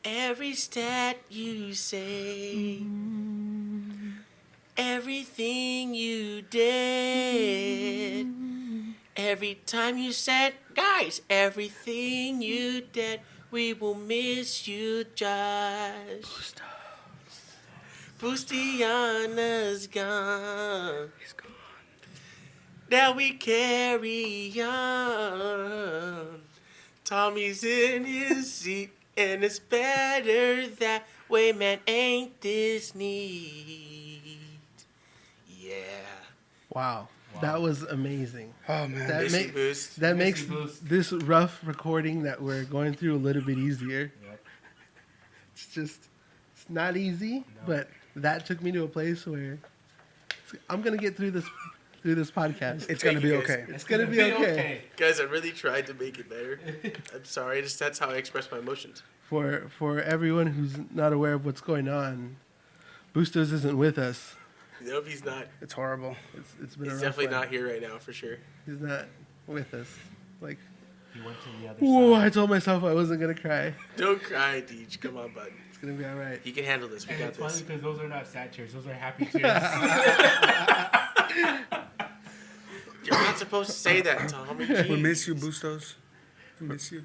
Every stat you say, everything you did, every time you said, guys, everything you did, we will miss you, Josh. Bustiana's gone. He's gone. Now we carry on. Tommy's in his seat, and it's better that way, man. Ain't this neat? Yeah. Wow. That was amazing. Oh man. That makes this rough recording that we're going through a little bit easier. Yep. It's not easy, but that took me to a place where I'm gonna get through this podcast. It's gonna be okay. It's gonna be okay. Guys, I really tried to make it better. I'm sorry. That's how I express my emotions. For everyone who's not aware of what's going on, Bustos isn't with us. Nope, he's not. It's horrible. It's been He's a rough definitely one. not here right now, for sure. He's not with us. Like, He went to the other whoa! side. I told myself I wasn't gonna cry. Don't cry, Deej. Come on, bud. It's gonna be all right. You can handle this. We And got it's funny this. because those are not sad tears; those are happy tears. You're not supposed to say that, Tommy. We miss you, Bustos. We miss you.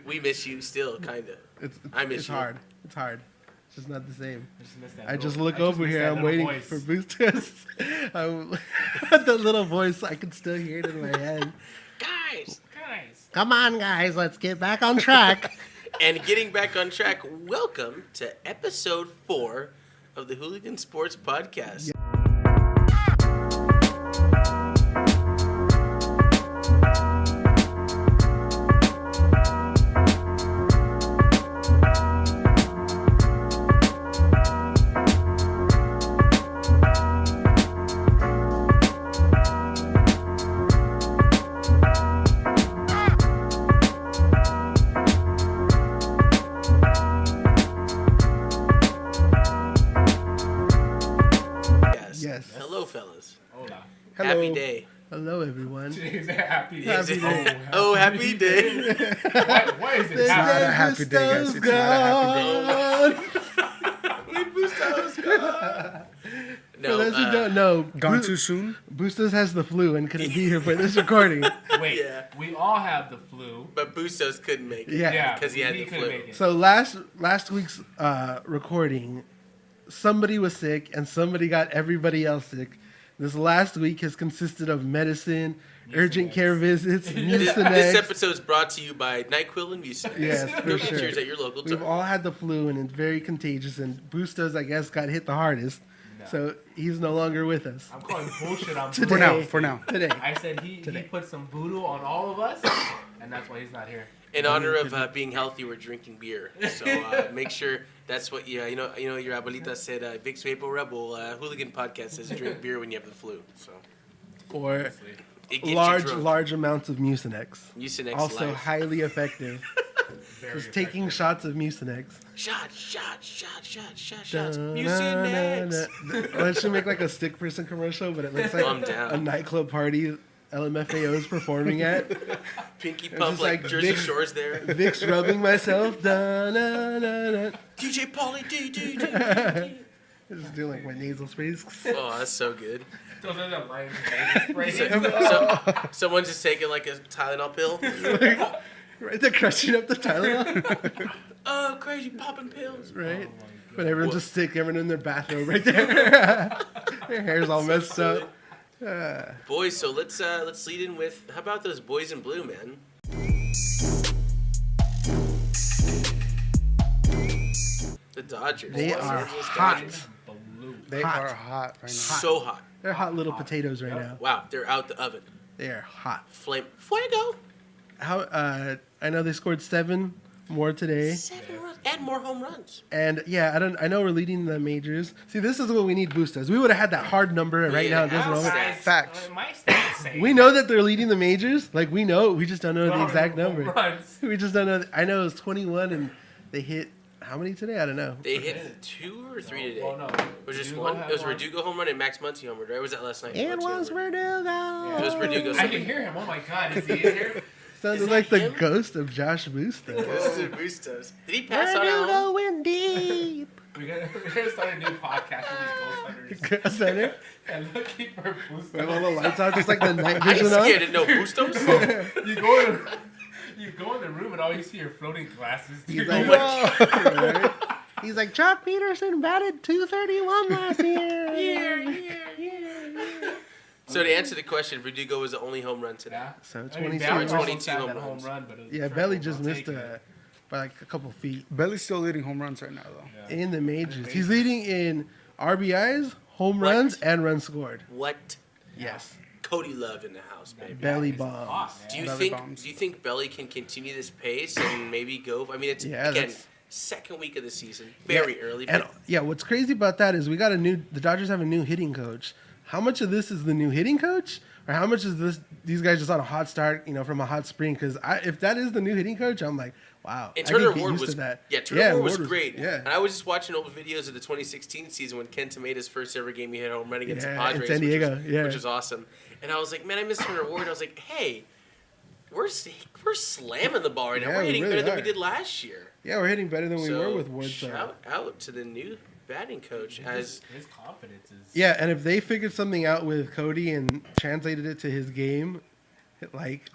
We miss you still, kind of. I miss it's you. hard. It's hard. It's just not the same. miss that I just little- look I just over miss here. that I'm little waiting voice. for Bustos. The little voice. I can still hear it in my head. Guys! Come on, guys. Let's get back on track. And getting back on track, welcome to episode 4 of the Hooligan Sports Podcast. Yes. Hello, fellas. Hola. Hello. Happy day. Hello, everyone. Today's a happy day. Is it- day. Oh, happy day. Why is it It's not happy? a happy day, guys. It's not a happy day. We Bustos gone. For those who don't know, Gone too soon? Bustos has the flu and couldn't be here for this recording. Wait, Yeah. we all have the flu. But Bustos couldn't make it. Yeah. Because he had the couldn't flu. make it. So last week's recording, somebody was sick and somebody got everybody else sick. This last week has consisted of medicine, urgent care visits, This Mucinex. episode is brought to you by NyQuil and Mucinex. Yes, Go for get sure. yours at your local We've store. all had the flu and it's very contagious. And Bustos, I guess, got hit the hardest. No. So he's no longer with us. I'm calling bullshit on Today. voodoo. For now. Today. I said he Today. put some voodoo on all of us, and that's why he's not here. In honor of being healthy, we're drinking beer. So make sure that's what you know. Your abuelita said, "Vicks Vapor Rebel." Hooligan Podcast says, "Drink beer when you have the flu." So Or it gets you large drunk. amounts of Mucinex. Mucinex Also Life. highly effective. Very Just taking effective. shots of Mucinex. Shots. Dun, Mucinex. na, na, na. Why don't you make like a stick person commercial, but it looks like I'm down. a nightclub party LMFAO is performing at. Pinky It's pump just like like Jersey Vicks- Shore's there. Vicks rubbing myself. Da, na, na, na. DJ Pauly D. Just doing like my nasal sprays. Oh, that's so good. Those are the lines. Someone's just taking like a Tylenol pill. Right, they're crushing up the Tylenol. Oh, crazy popping pills. Right? Oh my But everyone's just sick. Everyone in their bathrobe right there. Their hair's all messed up. Boys, so let's lead in with how about those boys in blue, man? The Dodgers. They Los are Angeles hot. Dodgers. Blue. They Hot. are hot right now. So hot. They're hot little potatoes right Yep. now. Wow, they're out the oven. They are hot. Flame. Fuego. How? I know they scored 7 more today. 7 runs. And more home runs. And yeah, I know we're leading the majors. See, this is what we need Bustos. We would have had that hard number right now at this Yeah, moment. guys, Facts. My stats say We know that they're leading the majors. Like we know, we just don't know the exact home number. runs. We just don't know. I know it was 21, and they hit how many today? I don't know. They hit 2 or 3 today. Well, no. It was just Verdugo one. had It was one. Verdugo home run and Max Muncy home run, right? Or was that last night? It Muncy was home run. Verdugo. It was Verdugo. I Somebody- can hear him. Oh my God, is he in here? Sounded Is like that the him? ghost of Josh Bustos. This is Bustos. Did he pass on at home? Verdugo We're gonna start a new podcast with these ghost hunters Center. and looking for Bustos. Have all the lights out, just like the night I vision scared on. to know Bustos. You go in the room and all you see are floating glasses. He's dude. like, Oh right? He's like, Chuck Peterson batted 231 last year. So to answer the question, Verdugo was the only home run today. Yeah. So I mean, 22. Belly almost 22 had home that home runs. run, but it was Yeah, triple. Belly just I'll missed take it. by like a couple feet Belly's still leading home runs right now, though. Yeah. in the majors. Majors. He's leading in RBIs, home What? runs, and runs scored. What? Yes. Cody Love in the house, baby. Belly He's bombs. hot, man. Do you Belly think? bombs. Do you think Belly can continue this pace and maybe go? I mean, it's Yeah, again that's- second week of the season, very early. And But yeah, what's crazy about that is the Dodgers have a new hitting coach. How much of this is the new hitting coach, or how much is these guys just on a hot start, from a hot spring? Because if that is the new hitting coach, I'm like, wow. and I Turner can get Ward used was to that. yeah, Turner Ward was Ward great. Yeah, And I was just watching old videos of the 2016 season when Ken Tomada's first ever game he hit a home run against the Yeah, in Padres, San Diego, which was awesome. And I was like, man, I miss Turner Ward. I was like, hey, we're slamming the ball right now. Yeah, We're we hitting really better than we are. did last year. yeah, we're hitting better than we So, were with Ward. So. shout out to the new batting coach. His confidence is. Yeah, and if they figured something out with Cody and translated it to his game,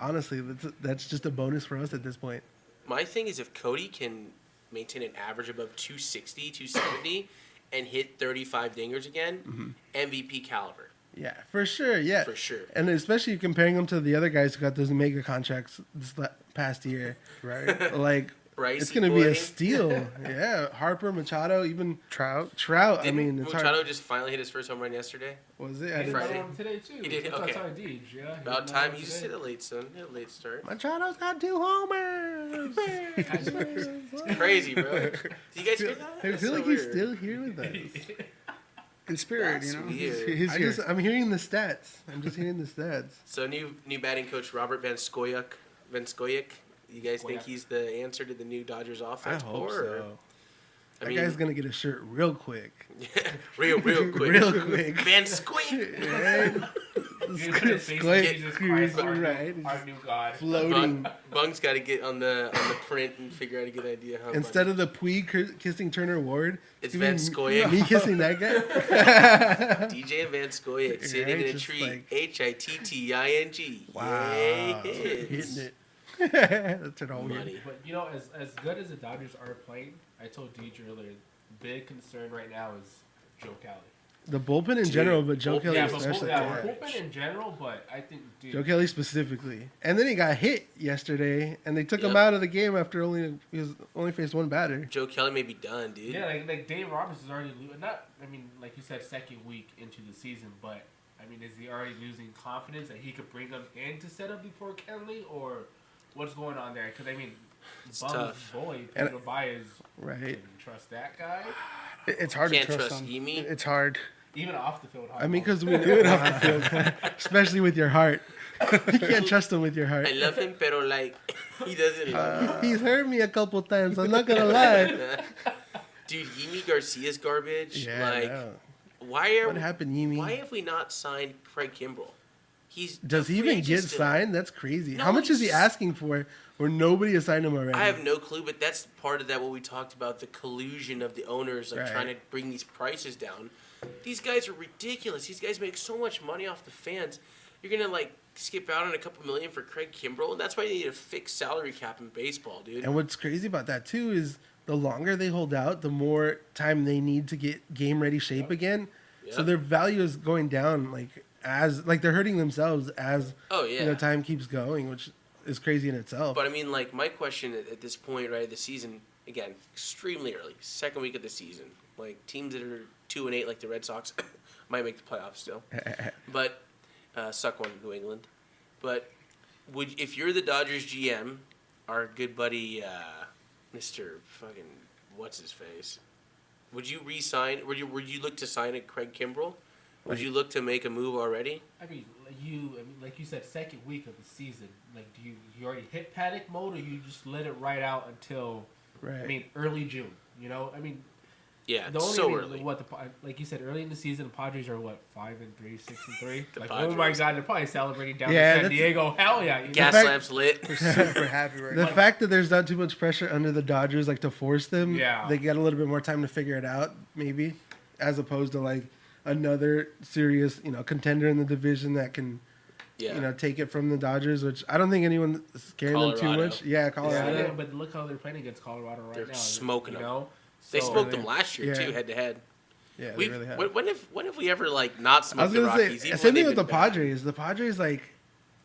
honestly, that's just a bonus for us at this point. My thing is if Cody can maintain an average above 260, 270, and hit 35 dingers again, MVP caliber. Yeah, for sure. Yeah, For sure. And especially comparing him to the other guys who got those mega contracts this past year, Right? like Ricey it's gonna be boy. a steal. Yeah, Harper, Machado, even Trout. Trout. Didn't I mean, it's Machado hard. just finally hit his first home run yesterday? Was it? He I hit didn't Friday. see. one today too. He did? That's Okay. how I did, yeah. He About hit time. one He just today. hit a late son. Hit a late start. Machado's got 2 homers. It's crazy, bro. Do you guys hear that? I That's feel so like he's weird. still here with us. In spirit, That's you know? weird. He's here. I'm hearing the stats. I'm just hearing the stats. So new batting coach Robert Van Scoyoc. You guys think Scoyoc. he's the answer to the new Dodgers I offense? hope or- so. I That mean, guy's gonna get a shirt real quick. real quick. Real quick. Van Scoyoc. Right? You put his face Squid in Jesus Christ, our, right. our new God. Floating. Bung's got to get on the print and figure out a good idea how. Instead of the Puig kissing Turner Ward, It's gonna Van be Scoyoc. Me kissing that guy. DJ and Van Scoyoc sitting Right, in a just tree. like- HITTING. Wow. Yay, hits. Hitting it. That's it all weird. Money. But as good as the Dodgers are playing, I told Deej earlier, big concern right now is Joe Kelly. The bullpen in Dude, general, but Joe bullpen- Kelly Yeah, but especially. yeah, Yeah. bullpen in general, but I think Joe Kelly specifically. And then he got hit yesterday, and they took him Yep. out of the game after only faced one batter. Joe Kelly may be done, dude. Yeah, like Dave Roberts is already like you said, second week into the season, but I mean, is he already losing confidence that he could bring them in to set up before Kelly, or what's going on there? Because I mean, It's Bum's tough. boy And- Pedro Baez, Right. can you trust that guy? It's hard Can't to trust trust him. Yimi. It's hard. Even off the field. I mean, because we do it off the field, especially with your heart. You can't trust him with your heart. I love him, pero like he doesn't love He's hurt me a couple times. I'm not gonna lie. me. Dude, Yimi Garcia's garbage. Yeah. like, no. why are What happened, Yimi? Why have we not signed Craig Kimbrell? Does a he free even agent get still. signed? That's crazy. No, How much is he he's- asking for where nobody has signed him already? I have no clue, but that's part of that what we talked about, the collusion of the owners, like Right. trying to bring these prices down. These guys are ridiculous. These guys make so much money off the fans. You're gonna like skip out on a couple million for Craig Kimbrell, and that's why you need a fixed salary cap in baseball, dude. And what's crazy about that too is the longer they hold out, the more time they need to get game ready shape again. So Yep. their value is going down, like they're hurting themselves as Oh yeah. time keeps going, which is crazy in itself. But I mean, like my question at this point, right, the season again, extremely early, second week of the season. Like teams that are 2-8, like the Red Sox, might make the playoffs still, but suck one, New England. But if you're the Dodgers GM, our good buddy, Mr. Fucking what's his face, would you re-sign? Would you look to sign a Craig Kimbrell? Would you look to make a move already? I mean, like you said, second week of the season. Like, do you already hit panic mode, or you just let it ride out until Right. I mean, early June? You know, I mean, Yeah, The it's only so thing- early. What like you said early in the season, the Padres are 5-3, 6-3. The Like oh my Padres. god, they're probably celebrating down Yeah, in San that's- Diego. Hell yeah! You know? Gas fact- lamps lit. We're super happy right The now. fact that there's not too much pressure under the Dodgers, like to force them, Yeah. they get a little bit more time to figure it out, maybe, as opposed to like another serious, contender in the division that can, Yeah. take it from the Dodgers, which I don't think anyone is scaring them too Colorado. much. Yeah, Colorado. Yeah, but look how they're playing against Colorado right They're now. smoking you them. know? They So- smoked them last year Yeah. too, head to head. Yeah, they We've really have. when have we ever like not I was smoked the gonna Rockies? say even same when thing they've with the been bad? Padres. The Padres, like,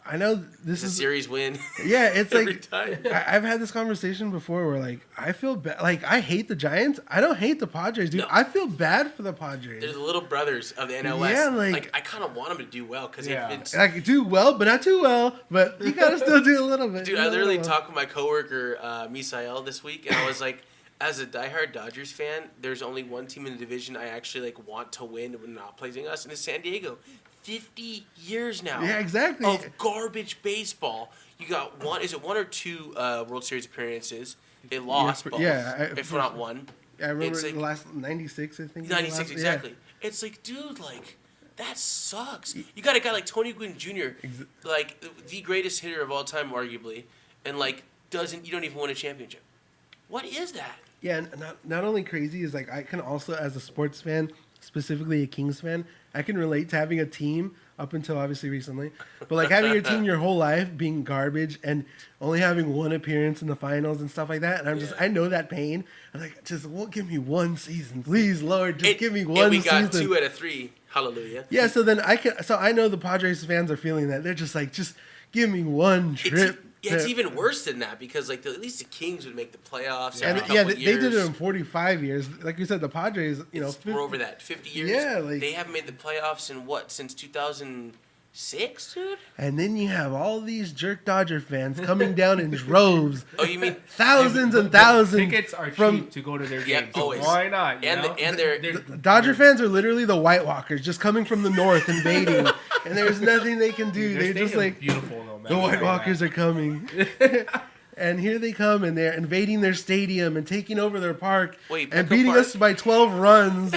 I know this It's a is series win. yeah, it's every like time. I've had this conversation before where like I feel bad. Like I hate the Giants. I don't hate the Padres, dude. No. I feel bad for the Padres. They're the little brothers of the NL West. Yeah, like, like- I kind of want them to do well because Yeah. it's. Like do well, but not too well. But you gotta still do a little bit. Dude, you I know, literally well. talked with my coworker Misael this week, and I was like, as a diehard Dodgers fan, there's only one team in the division I actually like want to win when not playing us, and it's San Diego. 50 years now. Yeah, exactly. Of garbage baseball. You got one or two World Series appearances. They lost both. yeah, if not one. I remember it's like- the last 96, I think. 96 the last- exactly. It's like, dude, like that sucks. You got a guy like Tony Gwynn Jr., like the greatest hitter of all time, arguably, and like you don't even win a championship. What is that? Yeah, and not only crazy is like I can also, as a sports fan, specifically a Kings fan, I can relate to having a team up until obviously recently, but like having your team your whole life being garbage and only having one appearance in the finals and stuff like that. And I know that pain. I'm like, just give me one season, please, Lord, just give me one And we season. got 2 out of 3. Hallelujah. Yeah, so then I know the Padres fans are feeling that. They're just like, just give me one trip. It's even worse than that because like at least the Kings would make the playoffs. And every yeah, couple they did it years. in 45 years. Like you said, the Padres, We're over that 50 years. Yeah, like- they haven't made the playoffs in since 2006, dude. And then you have all these jerk Dodger fans coming down in droves, Oh, you mean thousands and The thousands. tickets are from- cheap to go to their Yeah, games. So always. why not? You know? and they're Dodger fans are literally the White Walkers, just coming from the north, invading, and there's nothing they can do. Their They just stadium's like beautiful though, man. the White Like Walkers that. are coming, and here they come, and they're invading their stadium and taking over their park Wait, and Petco beating Park? us by 12 runs.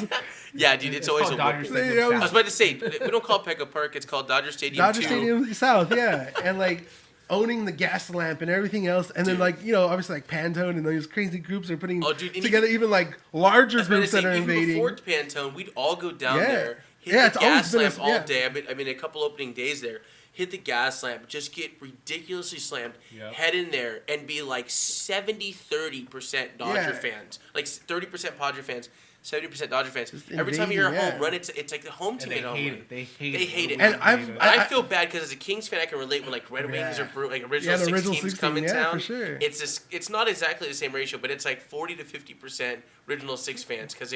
yeah, dude. It's always called a Dodger whooping. Stadium They always- I was South. about to say we don't call it Petco Park. It's called Dodger Stadium. Dodger 2. Stadium South, yeah, and like owning the gas lamp and everything else, and then Dude. like obviously like Pantone and those crazy groups are putting Oh, dude, and together even like larger I was about to groups say, that are even invading. before Pantone, we'd all go down Yeah. there, hit Yeah, the it's always gas been a- lamp all yeah. day. I mean, a couple opening days there. Hit the gas lamp, just get ridiculously slammed, Yep. head in there, and be like 30% Dodger Yeah. fans. Like 30% Padre fans, 70% Dodger fans. Just Every time you hear a invading, home yeah. run, it's like the home And team they at home hate run. it. They hate They it. hate it. And They I've- hate it. I feel bad because as a Kings fan, I can relate when like Red Wings Yeah. or like original the six original teams 16, come in yeah, town. for sure. It's not exactly the same ratio, but it's like 40 to 50% original six fans because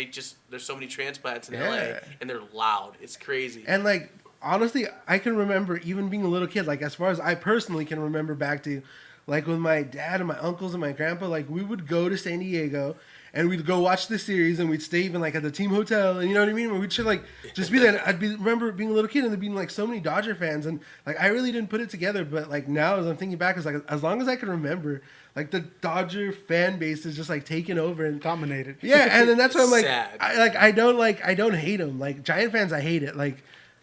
there's so many transplants in LA Yeah. and they're loud. It's crazy. And like honestly, I can remember even being a little kid. Like as far as I personally can remember back to, like with my dad and my uncles and my grandpa, like we would go to San Diego and we'd go watch the series and we'd stay even like at the team hotel and you know what I mean. Where we'd just like just be there. And remember being a little kid and there being like so many Dodger fans and like I really didn't put it together. But like now as I'm thinking back, it's like as long as I can remember, like the Dodger fan base is just like taking over and Dominated. yeah, and then that's why I'm like, Sad. I don't hate them. Like Giant fans, I hate it. Like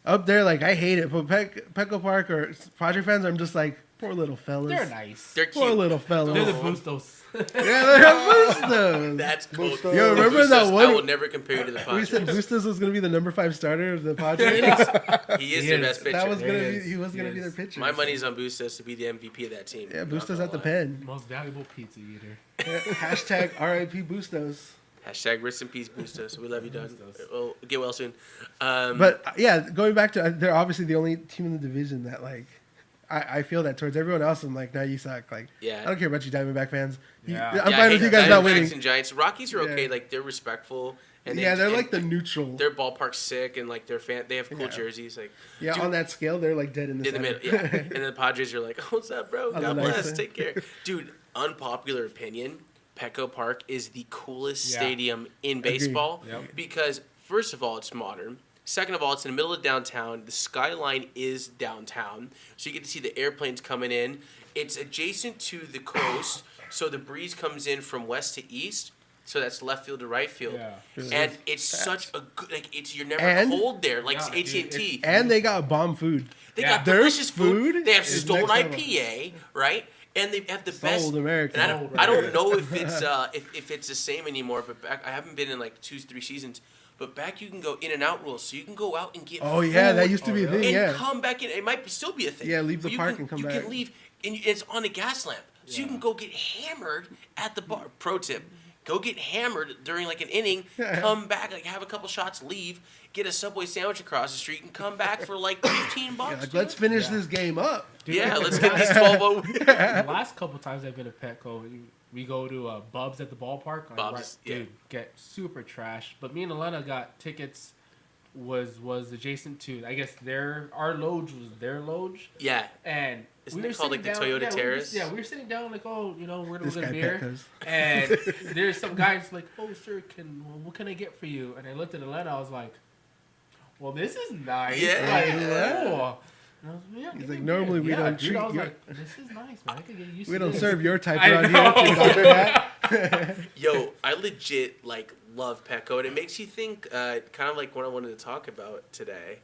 up there, like I hate it. But Petco Park or Padre fans, I'm just like poor little fellas. They're nice. They're Poor cute. little fellas. They're the Oh. Bustos. Yeah, they're Bustos. That's cool. Bustos. Yo, remember Bustos, that I one? will never compare you to the We Padres. said Bustos was gonna be the number 5 starter of the Padres. He is He their is. best pitcher. That was There gonna he be is. he was He gonna be is. their pitcher. My money's on Bustos to be the MVP of that team. Yeah, Not Bustos gonna at the lie. pen. Most valuable pizza eater. Yeah, hashtag RIP Bustos. Hashtag rest in peace, Bustos. We love you, Don. Bustos. Well, get well soon. But yeah, going back to they're obviously the only team in the division that like I feel that towards everyone else. I'm like, nah, you suck. Like, Yeah. I don't care about you Diamondback fans. Yeah. I'm I fine hate with you guys not Diamondbacks winning. and Giants. Rockies are okay. Yeah. Like they're respectful. And Yeah, they're and like the neutral. Their ballpark's sick, and like their fan, they have cool Yeah. jerseys. Like Yeah, dude, on that scale, they're like dead in the in the center. middle. Yeah, and then the Padres are like, "Oh, what's up, bro? On the God nice bless. side. Take care, dude." Unpopular opinion: Petco Park is the coolest Yeah. stadium in baseball Yep. because first of all, it's modern. Second of all, it's in the middle of downtown. The skyline is downtown, so you get to see the airplanes coming in. It's adjacent to the coast, so the breeze comes in from west to east. So that's left field to right field. Yeah. And it's such a good, like, you're never And- cold there, like Yeah, AT&T. And they got bomb food. They Yeah. got Their delicious food. food They have is Stone next level. IPA, right? And they have the best. Sold America. And I don't know if it's if it's the same anymore. But back, I haven't been in like 2-3 seasons. But back, you can go in and out rules, so you can go out and get. Oh yeah, that food used to be a thing. and Yeah. come back in. It might still be a thing. Yeah, leave the But park and come you back. You can leave, and it's on a gas lamp, so you can go get hammered at the bar. Pro tip: go get hammered during like an inning. Come back, like have a couple shots, leave, get a Subway sandwich across the street, and come back for like $15. Yeah, like, let's finish this game up. Yeah, let's get these 12-0. The last couple times I've been to Petco, we go to Bub's at the ballpark. Bub's, yeah. Dude, get super trash. But me and Elena got tickets. Was adjacent to, I guess, our loge was their loge. Yeah. And Isn't we it were called like the sitting down- Toyota yeah, Terrace? we were sitting down like, oh, you know, we're This gonna guy beer. Petco's. And there's some guys like, oh, sir, what can I get for you? And I looked at Elena, I was like, well, this is nice. Yeah. Like, Yeah. cool. And I was, yeah, He's give like, me normally we beer. don't dude, treat I was your- like, this is nice, man. I could get used We to don't this. serve your type I around know. here. Dr. Hat. Yo, I legit like love Petco, and it makes you think, kind of like what I wanted to talk about today.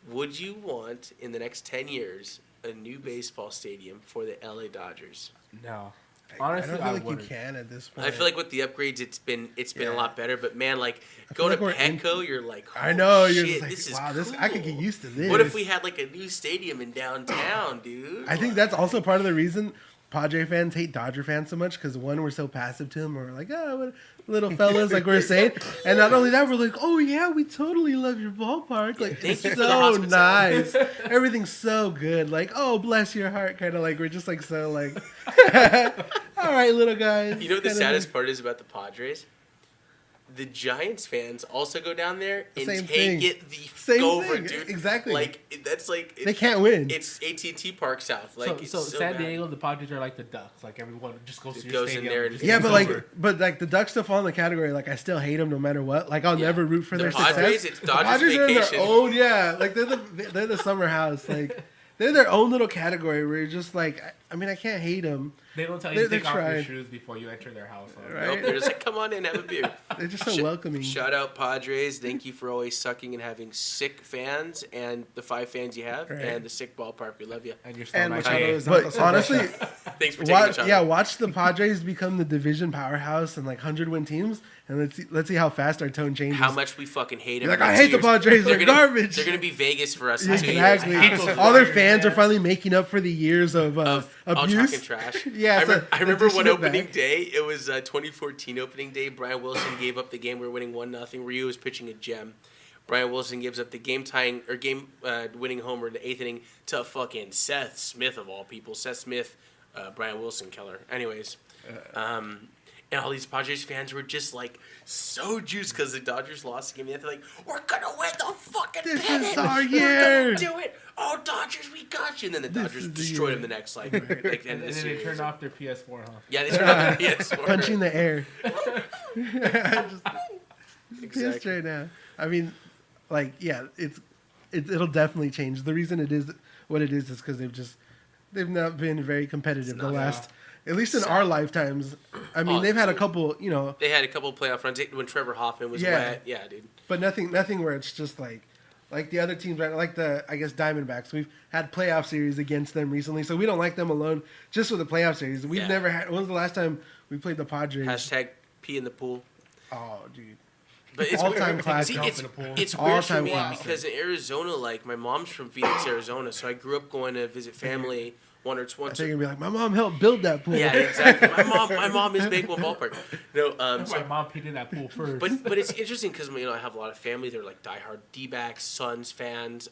Would you want in the next 10 years a new baseball stadium for the LA Dodgers? No. I Honestly, don't feel like you wouldn't. can at this point. I feel like with the upgrades, it's been Yeah. a lot better. But man, like feel going like to we're in- Petco, you're like, I know, shit, you're just like, this is wow, cool. this I could get used to this. What if we had like a new stadium in downtown, dude? I think that's also part of the reason Padre fans hate Dodger fans so much, because one, we're so passive to them. We're like, oh, what little fellas, like we're saying. And not only that, we're like, oh yeah, we totally love your ballpark. Like, Thank it's you for the so hospitality. nice. Everything's so good. Like, oh, bless your heart, kind of like we're just like so like, all right, little guys. You know what the Kinda saddest part is about the Padres? The Giants fans also go down there and Same take thing. it the Same over, thing, dude. exactly. Like that's like They can't win. It's AT&T Park South. Like So it's so San bad. Diego, the Padres are like the Ducks. Like everyone just goes It to your goes in stadium. there and just Yeah, it's but gets like, over. the Ducks still fall in the category. Like, I still hate them no matter what. Like, I'll Yeah. never root for The their Padres, success. it's The Dodgers Padres are in vacation. their own, yeah. Like, they're the summer house. Like, they're their own little category where you're just like, I mean, I can't hate them. They don't tell you to they're take off your trying. shoes before you enter their house. Right. Nope, they're just like, come on in, have a beer. They're just so welcoming. Shout out Padres. Thank you for always sucking and having sick fans and the 5 fans you have Right. and the sick ballpark. We love you. And you're still And nice. Machado Hey, but honestly, Thanks for taking the shot. watch the Padres become the division powerhouse and like 100-win teams, and let's see how fast our tone changes. How much we fucking hate them. You're like, I hate the Padres. They're garbage. They're gonna be Vegas for us in 2 years. Exactly. I hate those All their Padres, fans are man. finally making up for the years of All abuse. talking trash. Yeah, I remember they're one dishing it opening back. day. It was 2014 opening day. Brian Wilson gave up the game. We were winning 1-0. Ryu was pitching a gem. Brian Wilson gives up the game winning homer in the 8th inning to fucking Seth Smith of all people. Seth Smith, Brian Wilson killer. Anyways, and all these Padres fans were just like so juiced because the Dodgers lost the game. They're like, "We're gonna win the fucking This pennant. is our We're year." gonna do it. Oh, Dodgers, we got you!" And then the This Dodgers is the destroyed year. them the next like And end of the then they series. turned off their PS4, huh? Yeah, they turned off the PS4. Punching the air. Just Exactly. pissed right now. I mean, like, yeah, it'll definitely change. The reason it is what it is because they've not been very competitive the not. last, at least in our lifetimes. I mean, they've had a couple, They had a couple of playoff runs when Trevor Hoffman was Yeah. wet. Yeah, dude. but nothing where it's just like the other teams, right? Like I guess Diamondbacks. We've had playoff series against them recently, so we don't like them alone. Just with the playoff series, we've Yeah. never had. When was the last time we played the Padres? Hashtag pee in the pool. Oh, dude. But it's All-time weird. classic. See, Jump in the pool. it's weird for All-time me classic. because in Arizona, like my mom's from Phoenix, Arizona, so I grew up going to visit family I once. think you're gonna be like, my mom helped build that pool. Yeah, exactly. My mom is Bakewell Ballpark. No, That's why so, mom peed in that pool first. but it's interesting because I have a lot of family. They're like diehard D-backs, Suns fans,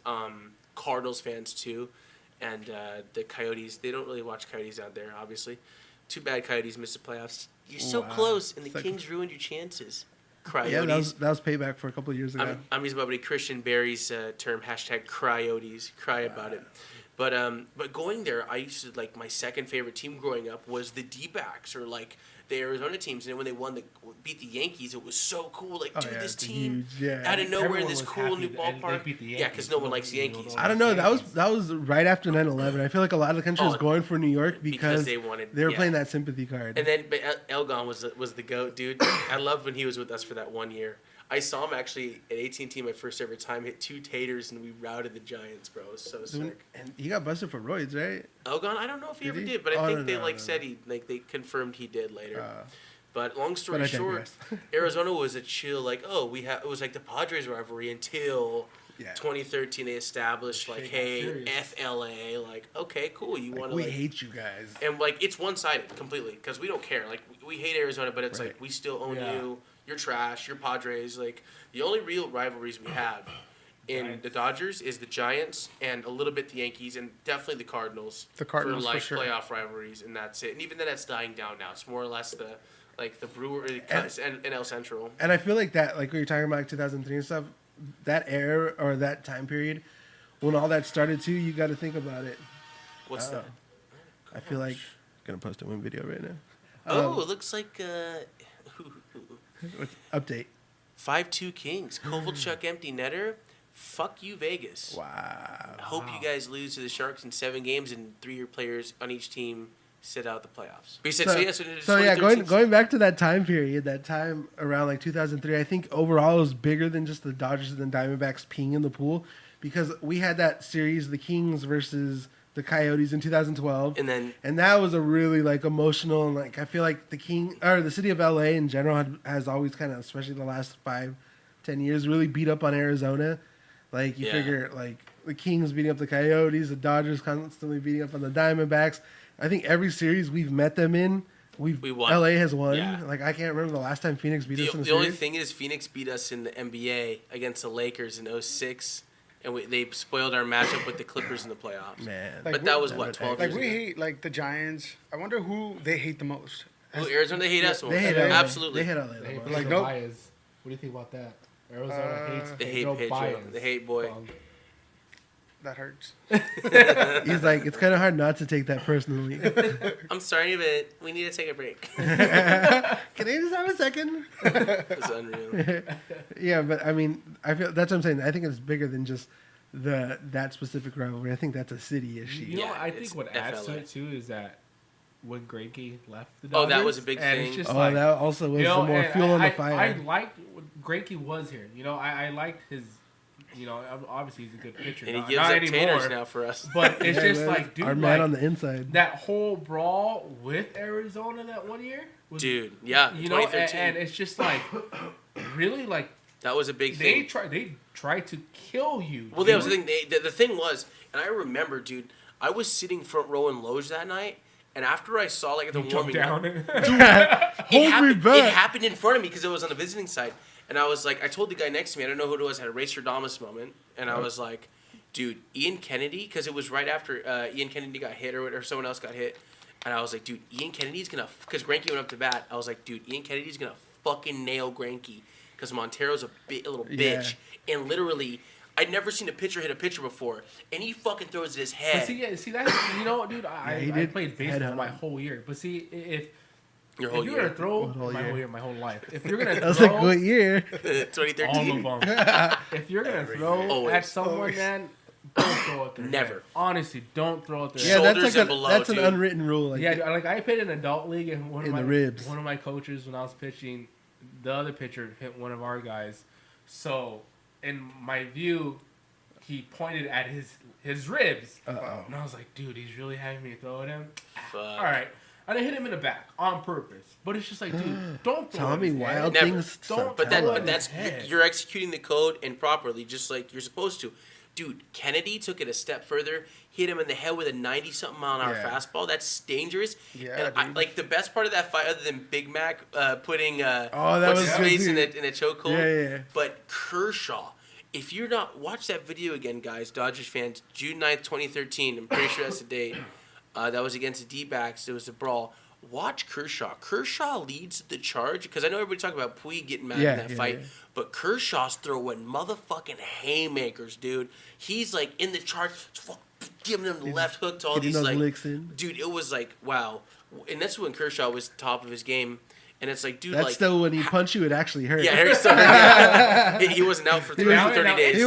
Cardinals fans too, and the Coyotes. They don't really watch Coyotes out there, obviously. Too bad Coyotes missed the playoffs. You're so Wow. close, and the It's like- Kings ruined your chances. Coyotes. Yeah, that was payback for a couple of years ago. I'm using my buddy Christian Barry's term, hashtag Cryotes. Cry about it. But going there, I used to, like, my second favorite team growing up was the D-backs, or, like, the Arizona teams, and then when they beat the Yankees, it was so cool. Like, dude, this team huge, out of nowhere in Everyone this was cool happy new that they ballpark. beat the Yeah, Yankees. because no one likes the Yankees. I don't know. That was right after 9/11. I feel like a lot of the country was going for New York because they wanted they were playing that sympathy card. And then but Elgon was the GOAT, dude. I loved when he was with us for that 1 year. I saw him actually at AT&T my first ever time, hit 2 taters, and we routed the Giants, bro. It was so sick. And he got busted for roids, right? Elgon, I don't know if he Did ever he? did, but I think they no. said he they confirmed he did later. But long But story I short, Arizona was a chill, like, it was like the Padres rivalry until 2013 they established, like, hey, FLA, like, okay, cool, you want to, we hate you guys. And, like, it's one-sided completely, because we don't care. Like, we hate Arizona, but it's like, we still own you, you're trash, you're Padres. Like, the only real rivalries we have in the Dodgers is the Giants and a little bit the Yankees and definitely the Cardinals. The Cardinals, for, like, for sure. playoff rivalries, and that's it. And even then, that's dying down now. It's more or less the Brewers and El Central. And I feel like that, like what you're talking about, like 2003 and stuff, that era or that time period, when all that started too, you got to think about it. What's that? I feel like I'm gonna post a one video right now. Oh, it looks like Update. 5-2 Kings. Kovalchuk empty netter. Fuck you, Vegas. Wow. Hope you guys lose to the Sharks in 7 games and 3 players on each team sit out the playoffs. But he said, Going back to that time period, that time around like 2003, I think overall it was bigger than just the Dodgers and the Diamondbacks peeing in the pool, because we had that series, the Kings versus the Coyotes in 2012, and that was a really like emotional, and like I feel like the city of LA in general has always kind of, especially the last 5-10 years, really beat up on Arizona. Like you figure like the Kings beating up the Coyotes, the Dodgers constantly beating up on the Diamondbacks. I think every series we've met them in, we won. LA has won. Yeah. Like I can't remember the last time Phoenix beat us in a series. The only thing is Phoenix beat us in the NBA against the Lakers in 2006, and they spoiled our matchup with the Clippers in the playoffs. Man, like, but that was what 12 like years we ago. hate like the Giants. I wonder who they hate the most. Who, Arizona? They hate us. They hate LA. Absolutely. They hate LA. They hate like Pedro Baez. What do you think about that? Arizona hates They hate Pedro Baez. They hate boy. That hurts. He's like, it's kind of hard not to take that personally. I'm sorry, but we need to take a break. Can I just have a second? It's unreal. Yeah, but I mean, I feel that's what I'm saying. I think it's bigger than just that specific rivalry. I think that's a city issue. You know, Yeah, I think what adds to FLA. it too is that when Greinke left the Oh, Dodgers, that was a big and thing. It's just That also was some more and fuel on the I fire. liked when Greinke was here. You know, I liked his. You know, obviously he's a good pitcher. And he not, gives not up anymore, taters now for us. But it's Yeah, just man. like, dude, our man like, on the inside. that whole brawl with Arizona that 1 year. Was, Dude, yeah, you know, 2013. and it's just like, really, like that was a big they thing. They tried to kill you. Well, that was the thing. The thing was, and I remember, dude, I was sitting front row in Loge that night, and after I saw like the warming up, Hold me it back. happened in front of me because it was on the visiting side. And I was like, I told the guy next to me, I don't know who it was, had a Racer-Damas moment. And I was like, dude, Ian Kennedy, because it was right after Ian Kennedy got hit or someone else got hit. And I was like, dude, Ian Kennedy's going to, because Greinke went up to bat. I was like, dude, Ian Kennedy's going to fucking nail Greinke because Montero's a little bitch. And literally, I'd never seen a pitcher hit a pitcher before. And he fucking throws it his head. But see, that's, you know, dude, I played baseball Headhunt. my whole year. But see, if Your you're whole going year. to throw Whole my year. whole year, my whole life. If you're going to That was throw a good year. 2013. all of them. If you're going to throw Always. at someone, man, don't throw it there. Never. Honestly, don't throw it there. Yeah, Shoulders that's and like below, that's dude. an unwritten rule. Like, Yeah, dude, like I played in an adult league, and one In of the my ribs. one of my coaches when I was pitching, the other pitcher hit one of our guys. So in my view, he pointed at his ribs, Uh-oh. and I was like, dude, he's really having me throw at him. Fuck. All right, and I hit him in the back on purpose. But it's just like, dude, don't throw. Tommy it in his head. Wild Never. things. Don't- But Throw it in that's his head. you're executing the code and properly, just like you're supposed to. Dude, Kennedy took it a step further, hit him in the head with a 90-something mile-an-hour Yeah. fastball. That's dangerous. Yeah, and I, dude. like the best part of that fight, other than Big Mac putting that what's was his good, face in dude. a chokehold. Yeah. But Kershaw, if you're not watch that video again, guys, Dodgers fans, June 9th, 2013. I'm pretty sure that's the date. That was against the D-backs. It was a brawl. Watch Kershaw. Kershaw leads the charge because I know everybody talking about Puig getting mad in that fight, but Kershaw's throwing motherfucking haymakers, dude. He's like in the charge, giving them the left hook to all Getting these those like, licks in. dude. It was like wow. and that's when Kershaw was top of his game. And it's like, dude, That's like still when he punched you, it actually hurt. yeah, Harry Stone. Yeah. He wasn't out for 30 days. He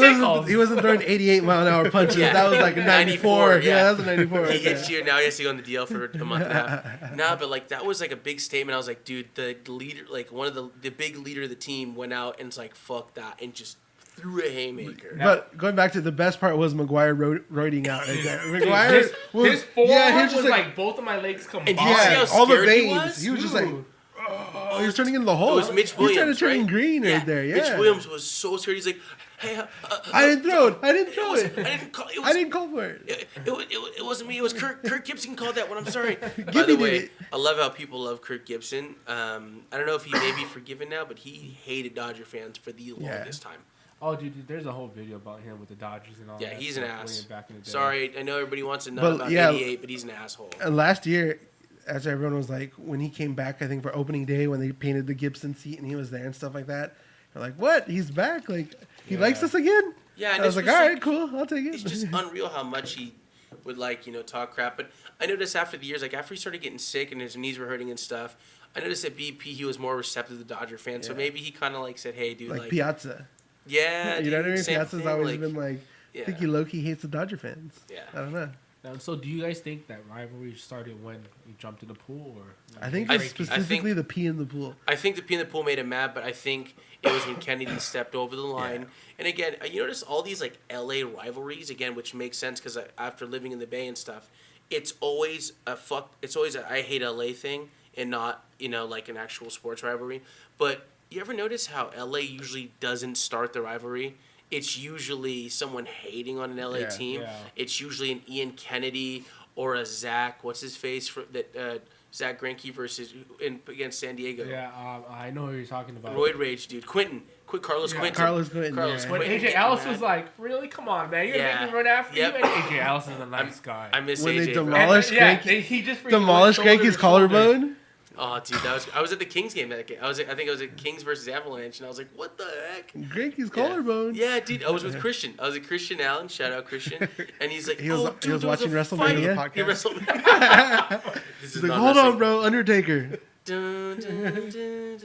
wasn't throwing 88-mile-an-hour punches. Yeah. That was like a 94. Yeah, that was a 94. He hits you, now he has to go on the DL for a month and a half. Nah, but like that was like a big statement. I was like, dude, the leader, like one of the big leader of the team went out and it's like, fuck that, and just threw a haymaker. But going back to the best part was McGuire roiding out right there. McGuire his forearm was was like both of my legs combined. And do you see how all the scared he veins. was? He was just like, oh, he was turning into the hole. It was Mitch Williams, He's trying to turn right? green right there. Yeah. Mitch Williams was so scared. He's like, hey, I didn't throw it. I didn't it throw was- it. I I didn't call for it. It wasn't me. It was Kirk Gibson called that one. I'm sorry. By the Gibby way, did it. I love how people love Kirk Gibson. I don't know if he may be forgiven now, but he hated Dodger fans for the longest time. Oh, dude, there's a whole video about him with the Dodgers and all Yeah, that. he's an stuff ass. way back in the day. Sorry, I know everybody wants to know But, about yeah. 88, but he's an asshole. And last year, as everyone was like, when he came back, I think for opening day, when they painted the Gibson seat and he was there and stuff like that, they're like, what? He's back? Like, he likes us again? Yeah, and I was this like, was all like- right, cool. I'll take it. It's just unreal how much he would talk crap. But I noticed after the years, like after he started getting sick and his knees were hurting and stuff, I noticed at BP he was more receptive to the Dodger fans. So Yeah. maybe he kind of like said, hey, dude, like Piazza. yeah, You know what I mean? same Piazza's thing, always like, been like, I think he low-key hates the Dodger fans. Yeah. I don't know. Now, so do you guys think that rivalry started when you jumped in the pool? Or I think I it's think- specifically the pee in the pool. I think the pee in the pool made him mad, but I think it was when Kennedy stepped over the line. Yeah. And again, you notice all these like LA rivalries again, which makes sense because after living in the Bay and stuff, it's always a I hate LA thing and not like an actual sports rivalry. But you ever notice how LA usually doesn't start the rivalry? It's usually someone hating on an LA Yeah. team. Yeah. It's usually an Ian Kennedy or a Zach. What's his face Zach Greinke against San Diego. yeah, I know who you're talking about. Roid Rage, dude. Carlos Quinton. Carlos Quinton, Carlos yeah. When Quinton AJ getting Ellis mad. was like, really? Come on, man. You're Yeah. making me run after Yep. you? And AJ Ellis is a nice guy. I miss When AJ. they bro. demolished yeah, Greinke- he just freaking Demolished went shoulder Greinke's to shoulder. collarbone. Oh, dude, I was at the Kings game that game. I think it was at Kings versus Avalanche, and I was like, what the heck? Greinke's collarbone. Yeah, dude. I was with Christian. I was with Christian Allen. Shout out Christian. And he's like, He was- oh, he dude, was there was watching a WrestleMania? fight. Yeah, WrestleMania. This is He's like, not hold wrestling. on, bro, Undertaker. Dun, dun, dun, dun.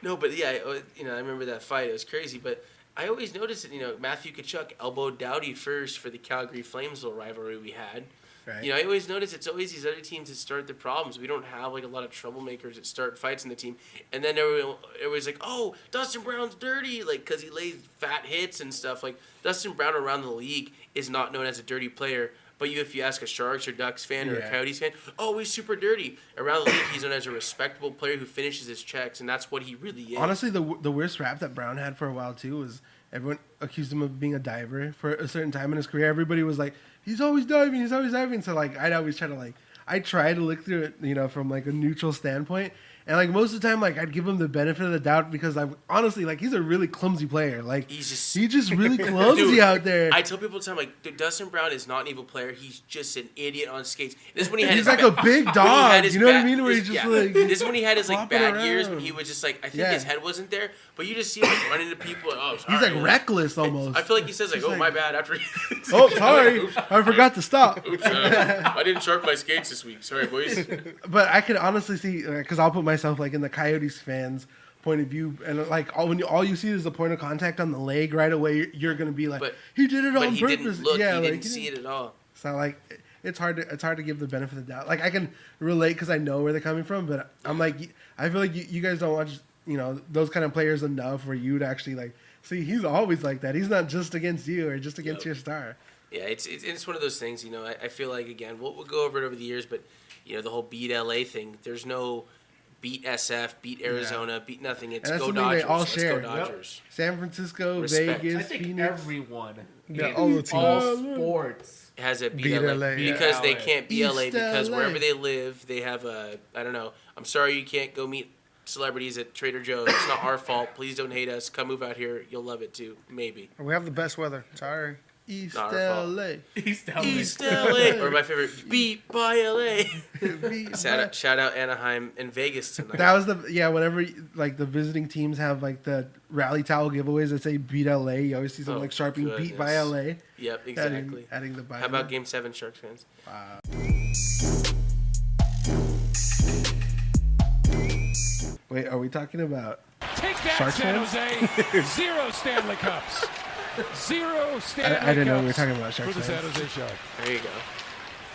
No, but yeah, I remember that fight. It was crazy, but I always noticed that Matthew Tkachuk elbowed Doughty first for the Calgary Flames little rivalry we had. Right. I always notice it's always these other teams that start the problems. We don't have like a lot of troublemakers that start fights in the team, and then everybody's like, "Oh, Dustin Brown's dirty," like because he lays fat hits and stuff. Like Dustin Brown around the league is not known as a dirty player. But if you ask a Sharks or Ducks fan or a Yeah. Coyotes fan, oh, he's super dirty. Around the league, he's known as a respectable player who finishes his checks, and that's what he really is. Honestly, the worst rap that Brown had for a while too was everyone accused him of being a diver for a certain time in his career. Everybody was like, he's always diving, he's always diving. So like, I'd always try to look through it, from like a neutral standpoint. And like most of the time, like I'd give him the benefit of the doubt because I'm honestly like he's a really clumsy player. Like He's just- he's just really clumsy Dude, out there. I tell people all the time, like, dude, Dustin Brown is not an evil player. He's just an idiot on skates. This is when he had He's his like a big when he dog. had his You know what I bad- mean? Where his- he's just yeah. like This is when he had his like flopping bad years around. when he was just like I think Yeah. his head wasn't there, but you just see him like, running into people. And, oh, sorry. He's like reckless almost. I feel like he says like, He's "Oh, like- my bad." After he, Oh, sorry, I forgot to stop. Oops, I didn't sharpen my skates this week. Sorry, boys. But I could honestly see because I'll put myself like in the Coyotes fans' point of view, and like all you see is a point of contact on the leg right away. You're gonna be like, But- he did it But on he purpose. didn't look. Yeah, he like, didn't see it at all. So like, it's hard to give the benefit of the doubt. Like I can relate because I know where they're coming from, but I'm like, I feel like you guys don't watch those kind of players enough for you to actually like see he's always like that. He's not just against you or just against your star. Yeah, it's one of those things. I feel like again we'll go over it over the years, but the whole beat LA thing. There's no beat SF, beat Arizona, beat nothing. It's And that's go something they Dodgers. all Let's share. go Yep. Dodgers. San Francisco, Respect. Vegas, I think Phoenix. everyone Yeah, in all the teams. all sports. It has a beat, Beat LA, LA, yeah. because they LA. can't beat LA East because LA. wherever they live, they have I don't know. I'm sorry you can't go meet celebrities at Trader Joe's. It's not our fault. Please don't hate us. Come move out here. You'll love it too. Maybe. We have the best weather. Sorry. East Not our fault. LA. East LA. East LA. Or my favorite, beat by LA. Beat Shout out Anaheim and Vegas tonight. That was whenever like the visiting teams have like the rally towel giveaways that say beat LA, you always see something Oh, like Sharpie beat by goodness. LA. Yep, exactly. Adding the by. How about Game 7, Sharks fans? Wow. Wait, are we talking about? Take that, Sharks San fans? Jose. 0 Stanley Cups. 0 Stanley Cups. I didn't know we were talking about Sharks for the San fans. Jose Sharks. There you go.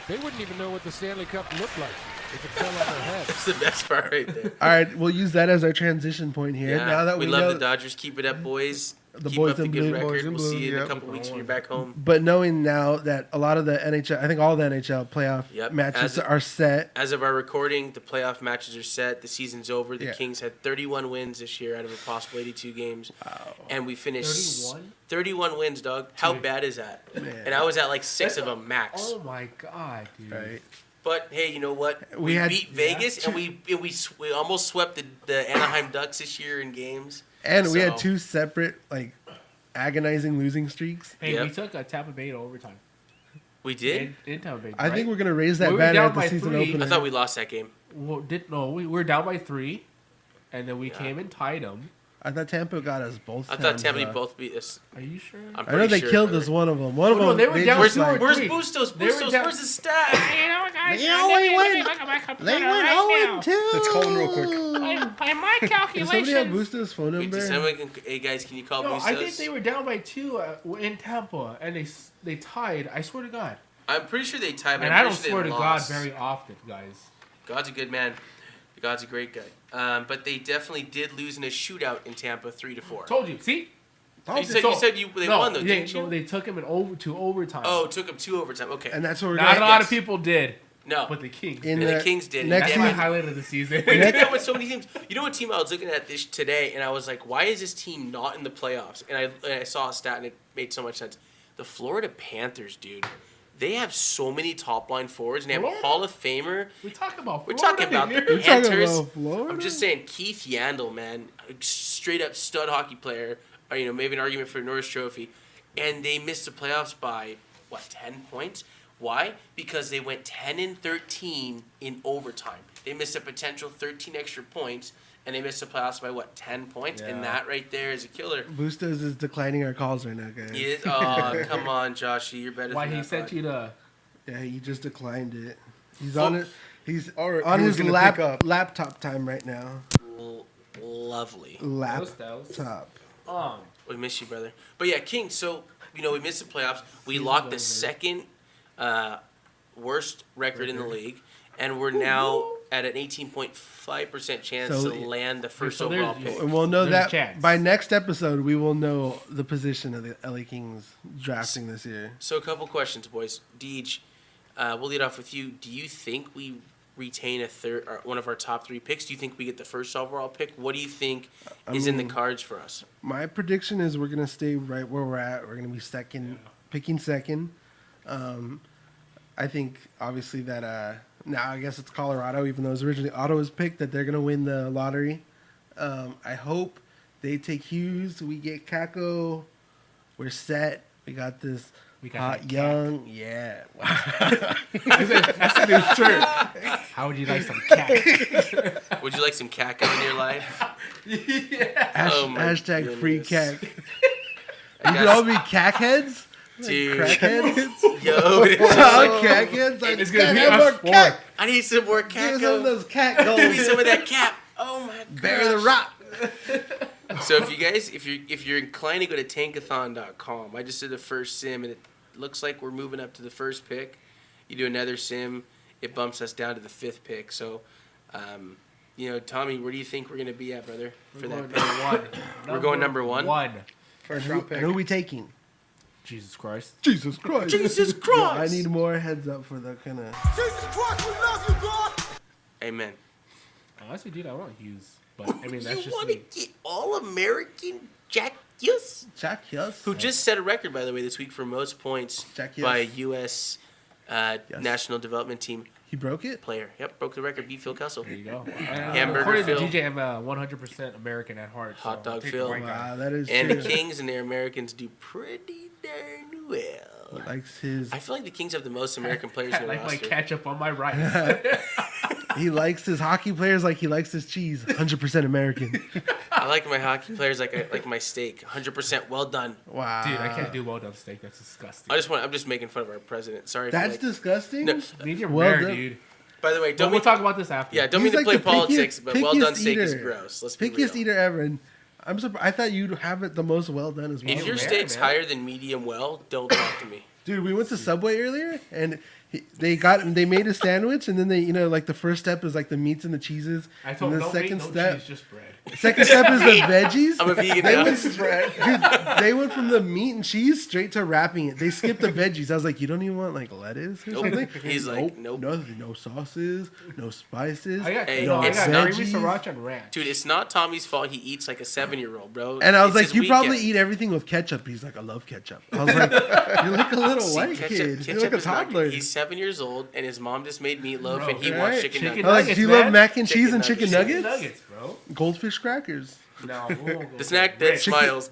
They wouldn't even know what the Stanley Cup looked like if it fell on their head. That's the best part right there. All right, we'll use that as our transition point here. Yeah, Now that we we love know, the Dodgers. Keep it up, boys. The Keep boys up the in good blue, record. boys in We'll see blue, you in a yep. couple weeks when you're back home. but knowing now that a lot of the NHL, I think all the NHL playoff Yep. matches are set. As of our recording, the playoff matches are set. The season's over. The Yeah. Kings had 31 wins this year out of a possible 82 games. Wow. And we finished 31? 31 wins, dog. How Dude. bad is that? Man. And I was at like 6 of them max. Oh my god, dude. Right. But hey, you know what? We had- beat Vegas and we almost swept the Anaheim Ducks this year in games. And we had So- 2 separate, like, agonizing losing streaks. Hey, Yep. we took a Tampa Bay to overtime. We did? In Tampa Bay. I think right? we're going to raise that We were banner down at the by season 3. opener. I thought we lost that game. Well, we were down by 3, and then we Yeah. came and tied them. I thought Tampa got us both I thought times, Tampa though. both beat us. Are you sure? I'm I know pretty they sure, killed brother. us, one of them. One of Oh, no, them, they were down Where's, two or where's three. Bustos? They were Bustos, down- where's the stat? You know, guys, They only went- they went 0-2. Let's call him real quick. By my Does somebody have calculations. Bustos' phone Wait, number? does someone hey guys, can you call No, Bustos? I think they were down by 2 in Tampa, and they tied. I swear to God. I'm pretty sure they tied, but And I'm I pretty don't sure swear they to lost. God very often, guys. God's a good man. God's a great guy. But they definitely did lose in a shootout in Tampa, 3-4. Told you. See? You said they won though, didn't you? No, they took him to overtime. Oh, it took them 2 overtime. Okay. And that's what we're Not a going lot yes. of people did, No. but the Kings. in And the Kings did. Next That's my season, highlight of the season. We did that with so many teams. You know what team I was looking at this today, and I was like, why is this team not in the playoffs? And I saw a stat, and it made so much sense. The Florida Panthers, dude. They have so many top line forwards, and they have a Florida? Hall of Famer. We're talking about We're Florida talking about the here. We're talking Panthers. about Florida? I'm just saying, Keith Yandel, man, a straight up stud hockey player. Or, maybe an argument for a Norris Trophy, and they missed the playoffs by 10 points. Why? Because they went 10-13 in overtime. They missed a potential 13 extra points, and they missed the playoffs by 10 points, Yeah. and that right there is a killer. Bustos is declining our calls right now, guys. Oh, come on, Joshy, you're better. Why than he that, sent bud. you to? Yeah, he just declined it. He's Oh. on it. He's Or on he was his gonna pick up. laptop time right now. Lovely. Laptop. We miss you, brother. But yeah, King. So we missed the playoffs. We locked the second worst record in the league, and we're now at an 18.5% chance So- to land the first so there's- overall pick. And we'll know There's a that chance. by next episode. We will know the position of the LA Kings drafting this year. So a couple questions, boys. Deej, we'll lead off with you. Do you think we retain one of our top 3 picks? Do you think we get the first overall pick? What do you think is in the cards for us? My prediction is we're gonna stay right where we're at. We're gonna be second, picking second. I think obviously that now I guess it's Colorado, even though it was originally Ottawa's pick, that they're gonna win the lottery. I hope they take Hughes. We get Kako. We're set. We got this We got hot that young. Yeah. That's a new shirt. How would you like some cat? Would you like some caca in your life? Oh my Hashtag free goodness. cack. You could all be cack heads. Dude. Crackheads. Yo, it's just Oh, like, crackheads. Like, It's gonna be have us more 4. cack. I need some more Give me some of caca. those cat Give me goals. some of that cap. Oh my god. Bury the rock. So if you guys, if you're inclined to go to tankathon.com, I just did the first sim and it looks like we're moving up to the first pick. You do another sim, it bumps us down to the 5th pick. So, Tommy, where do you think we're gonna be at, brother, for that pick? Number 1. We're going number 1? First round pick. Who are we taking? Jesus Christ. Jesus Christ. Jesus Yeah, Christ! I need more heads up for the kind of. Amen. Honestly, dude, I want Hughes. But, I mean, that's You just want to me. get All-American Jack Hughes? Jack Hughes. Who just set a record, by the way, this week for most points Jack by Hughes. U.S. National Development Team He broke it? player. Yep, broke the record, beat Phil Kessel. There you go. Hamburger According Phil. to DJ, I'm 100% American at heart. So Hot dog I'll take Phil. the white guy. Wow, that is And true. the Kings and their Americans do pretty darn well. Likes his. I feel like the Kings have the most American players I in the like my roster. ketchup on my rice. He likes his hockey players like he likes his cheese. 100% American. I like my hockey players like I like my steak. 100% well done. Wow. Dude, I can't do well done steak. That's disgusting. I'm just making fun of our president. Sorry. That's for disgusting. No, Medium Well rare, done. dude. By the way, But we'll talk about this after. Yeah, don't He's mean to like play the politics, but well pickiest done steak is eater. gross. Let's be Pickiest real. eater ever. And I'm surprised. I thought you'd have it the most well done as well. If your rare, steak's man. higher than medium well, don't talk to me. Dude, we went to Subway earlier, and they made a sandwich, and then they, like the first step is like the meats and the cheeses, I told and no the meat, no cheese, just bread. second step is the veggies. I'm a vegan They now. went, they went from the meat and cheese straight to wrapping it. They skipped the veggies. I was like, you don't even want like lettuce or Nope. something? He's like, nope. Nothing, no sauces, no spices. I got, Hey, no, I it's got creamy veggies. sriracha and ranch. Dude, it's not Tommy's fault he eats like a 7-year-old, bro. And I was It's like, his you probably weekend. eat everything with ketchup. He's like, I love ketchup. I was like, you're like a little See, white kid. You're like a is not toddler. good. He's 7 years old, and his mom just made meatloaf, Bro, and he right? wants chicken Chicken nuggets. I was like, nuggets, do you man. love mac and Chicken cheese and chicken nuggets. nuggets? Nuggets, bro. Goldfish crackers. No, we'll go The snack that Rich. smiles.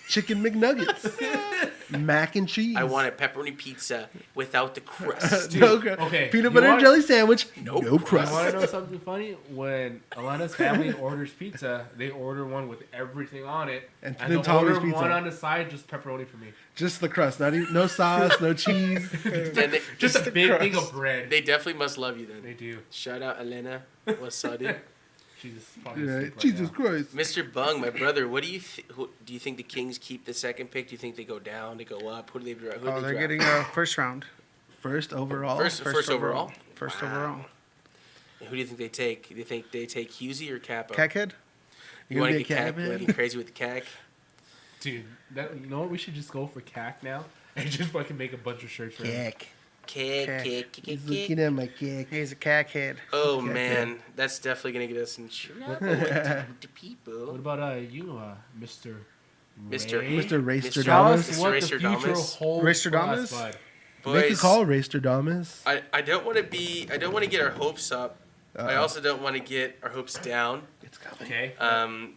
Chicken McNuggets. Mac and cheese. I want a pepperoni pizza without the crust. Okay, Peanut you butter and want- jelly sandwich. Nope. No You crust. want to know something funny? When Alana's family orders pizza, they order one with everything on it, And and then they'll Tommy's order pizza. one on the side, just pepperoni for me. Just the crust. Not even, no sauce, no cheese. Then they, Just a big thing crust. of bread. they definitely must love you then. They do. Shout out Elena Wasadi. Jesus, probably Yeah, asleep right Jesus now. Christ. Mr. Bung, my brother, what do you do you think the Kings keep the second pick? Do you think they go down, they go up? Who do they draft? Oh, they're getting a first round. First overall. First overall? First Wow. overall. And who do you think they take? Do you think they take Husey or Capo? Cackhead? You You're want gonna to get get Cap in? Cack? Crazy with the Cack? Dude, you know what? We should just go for CAC now and just fucking make a bunch of shirts for him. Kick. Kick, Cack. kick, kick, He's kick, looking kick. at my kick. He's a cackhead. Oh Cack, man, that's definitely gonna get us in trouble with the people. What about you, Mr. Mr. Ray? Mr. Ray Mr. Tell Stradamus. us what the Mr. future Damas. holds Ray for us, Stradamus? bud. Make a Boys, call, Ray Stradamus. I don't want to get our hopes up. I also don't want to get our hopes down. It's coming. Okay.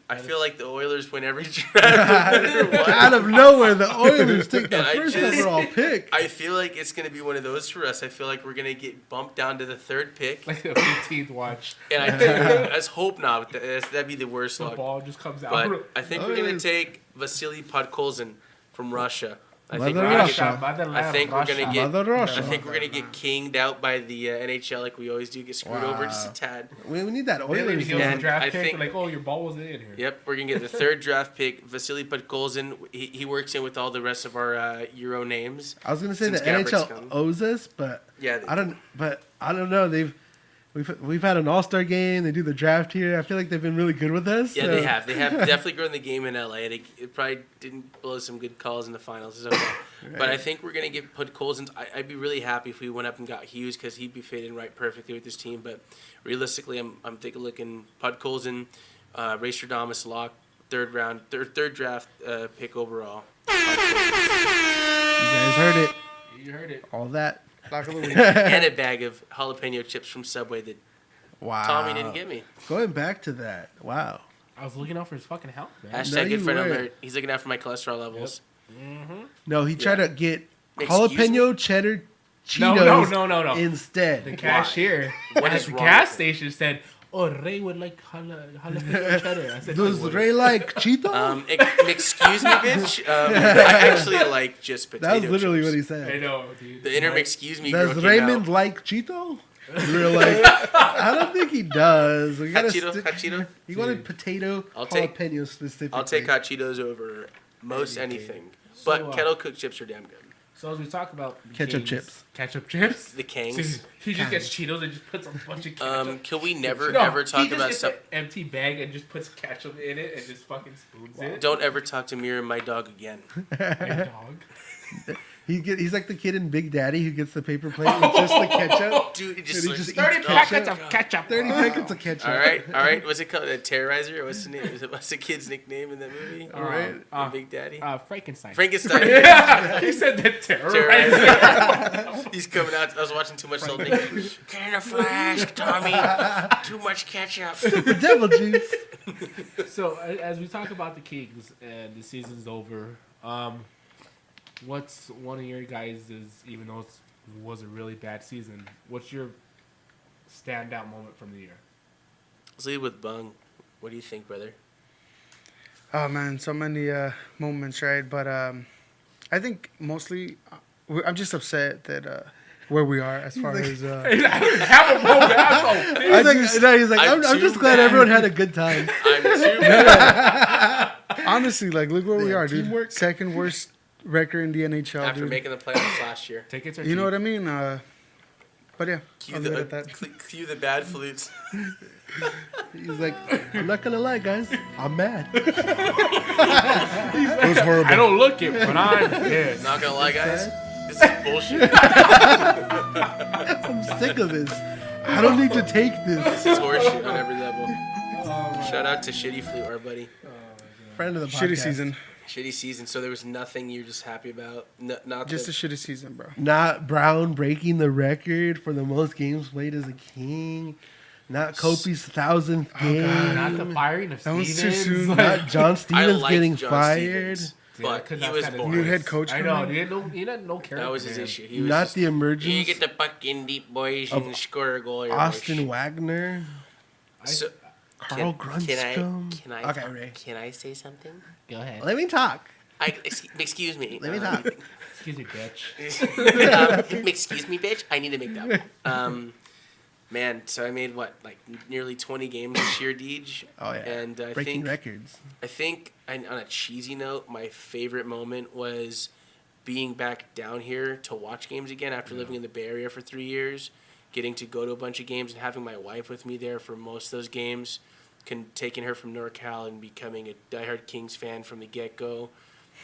I feel like the Oilers win every draft. no matter what. Out of nowhere, the Oilers take the And I first just- overall pick. I feel like it's going to be one of those for us. I feel like we're going to get bumped down to the third pick. Like the 15th watch. And I think, let's hope not. That'd be the worst The luck. ball just comes out. But I think we're going Oilers. to take Vasily Podkolzin from Russia. I think Mother we're gonna Russia. get, I think we're gonna get. Mother Russia. I think we're gonna get kinged out by the NHL like we always do. Get screwed over just a tad. We need that Maybe Oilers. give us a And draft I pick. think- Like, oh, your ball wasn't in here. Yep, we're gonna get the third draft pick, Vasily Podkolzin. He works in with all the rest of our Euro names. I was gonna say the Since Gabrick's NHL come. owes us, but Yeah, I don't know. We've had an All-Star game. They do the draft here. I feel like they've been really good with us. Yeah, so- they have. They have definitely grown the game in LA. It probably didn't blow some good calls in the finals. It's okay. But I think we're going to get Podkolzin. I'd be really happy if we went up and got Hughes because he'd be fitting right perfectly with this team. But realistically, I'm taking a look in Podkolzin, Ray Stradamus lock, third draft pick overall. You guys heard it. You heard it. All that. Lock of the week. And a bag of jalapeno chips from Subway that Wow. Tommy didn't get me. Going back to that. Wow. I was looking out for his fucking health, man. Hashtag you good friend were. alert. He's looking out for my cholesterol levels. No, he tried to get Excuse jalapeno cheddar No, Cheetos no. instead. The cashier What at is the wrong gas with station said, "Oh, Ray would like jalapeno cheddar." I said, Does "What?" Ray like Cheeto? Excuse me, bitch. I actually like just potato That was literally chips. what he I said. know, dude. The inner excuse me Does girl came Raymond out. like Cheeto? We were like, I don't think he does. We Hot gotta Cheeto, stick- hot Cheeto. He wanted potato I'll take- jalapeno specifically. I'll take hot Cheetos over most anything. So, But kettle cooked chips are damn good. So as we talk about the Ketchup Kings- chips. ketchup chips. The So Kings. he just gets Cheetos and just puts a bunch of ketchup. Can we never No, ever he talk just about gets stuff? an empty bag and just puts ketchup in it and just fucking spoons it. Don't ever talk to Mira, my dog, again. Hey, dog. He's like the kid in Big Daddy who gets the paper plate with just the ketchup. Dude, it And just he looks. just eats 30 ketchup. packets of ketchup. 30 packets of ketchup. All right. What's it called? A terrorizer? Or what's the name? What's the kid's nickname in that movie? All right. Big Daddy. Frankenstein. Frankenstein. He said that terrorizer. Terrorizer. He's coming out. I was watching too much Salt Nick. Get in a flask, Tommy. Too much ketchup. The devil juice. So as we talk about the Kings and the season's over, what's one of your guys' even though it was a really bad season, what's your standout moment from the year? Let's lead with Bung. What do you think, brother? Oh man, so many moments, right? But I think mostly I'm just upset that where we are as far as. Have a moment. He's like, I'm just glad everyone had a good time. I'm too bad. Honestly, like, look where we are, dude. teamwork. Second worst record in the NHL, After dude. making the playoffs last year. Tickets are You know cheap. what I mean? But yeah, Cue I'll leave it at the, that. cue the bad flutes. He's like, I'm not gonna lie, guys, I'm mad. It was horrible. I don't look it, but I'm pissed. Not gonna lie, guys. This is bullshit. I'm sick of this. I don't need to take this. This is horseshit on every level. Shout out to Shitty Flute, our buddy. Friend of the podcast. Shitty season. Shitty season. So there was nothing you're just happy about. Not Just the, a shitty season, bro. Not Brown breaking the record for the most games played as a King. Not Kopi's 1000th game. Not the firing of That was too Stevens. soon. Like, Not John I Stevens liked getting John fired. Stevens, Yeah, but could he not was stand it. boring. New head coach. I coming know. in. He had no character. That was his man. issue. He was Not just, the emergence you get the puck in deep, boys, and score a goal. You're Austin like, Wagner. So, Carl Grundstrom. Okay, Ray. Can I say something? Go ahead. Let me talk. Excuse me. Let me talk. Excuse me, bitch. Excuse me, bitch. I need to make that. Man, so I made nearly 20 games this year, Deej. Oh yeah. And I breaking think records. on a cheesy note, my favorite moment was being back down here to watch games again after living in the Bay Area for 3 years, getting to go to a bunch of games and having my wife with me there for most of those games, taking her from NorCal and becoming a diehard Kings fan from the get-go,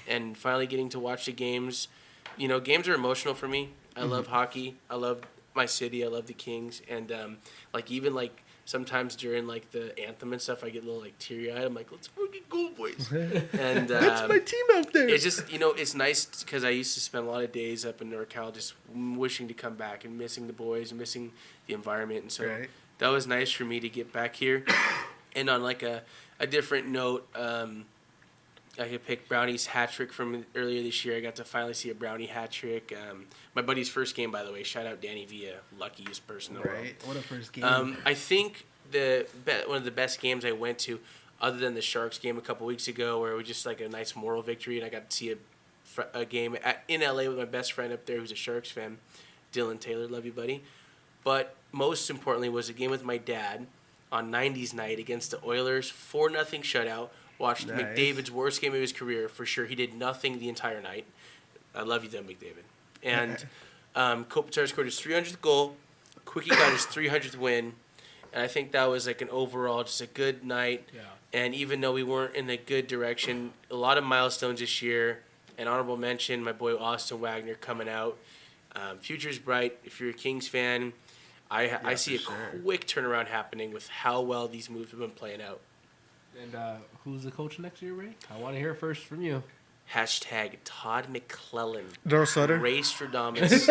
and finally getting to watch the games. You know, games are emotional for me. I love hockey. I love my city. I love the Kings. And sometimes during the anthem and stuff, I get a little teary-eyed. I'm like, let's fucking go, boys. And That's my team out there. it's just, it's nice because I used to spend a lot of days up in NorCal just wishing to come back and missing the boys and missing the environment. And so Right. that was nice for me to get back here. And on a different note, I could pick Brownie's hat trick from earlier this year. I got to finally see a Brownie hat trick. My buddy's first game, by the way. Shout out Danny Villa, luckiest person in the world. Right. What a first game. I think one of the best games I went to, other than the Sharks game a couple weeks ago, where it was just a nice moral victory, and I got to see a game in LA with my best friend up there who's a Sharks fan, Dylan Taylor. Love you, buddy. But most importantly was a game with my dad on 90s night against the Oilers, 4-0 shutout. Watched Nice. McDavid's worst game of his career for sure. He did nothing the entire night. I love you, then, McDavid. And Kopitar scored his 300th goal. Quickie got his 300th win. And I think that was an overall just a good night. Yeah. And even though we weren't in a good direction, a lot of milestones this year. An honorable mention, my boy Austin Wagner coming out. Future's bright. If you're a Kings fan, I see a quick turnaround happening with how well these moves have been playing out. And who's the coach next year, Ray? I want to hear first from you. Hashtag Todd McClellan. Daryl Sutter. Ray Stradamus.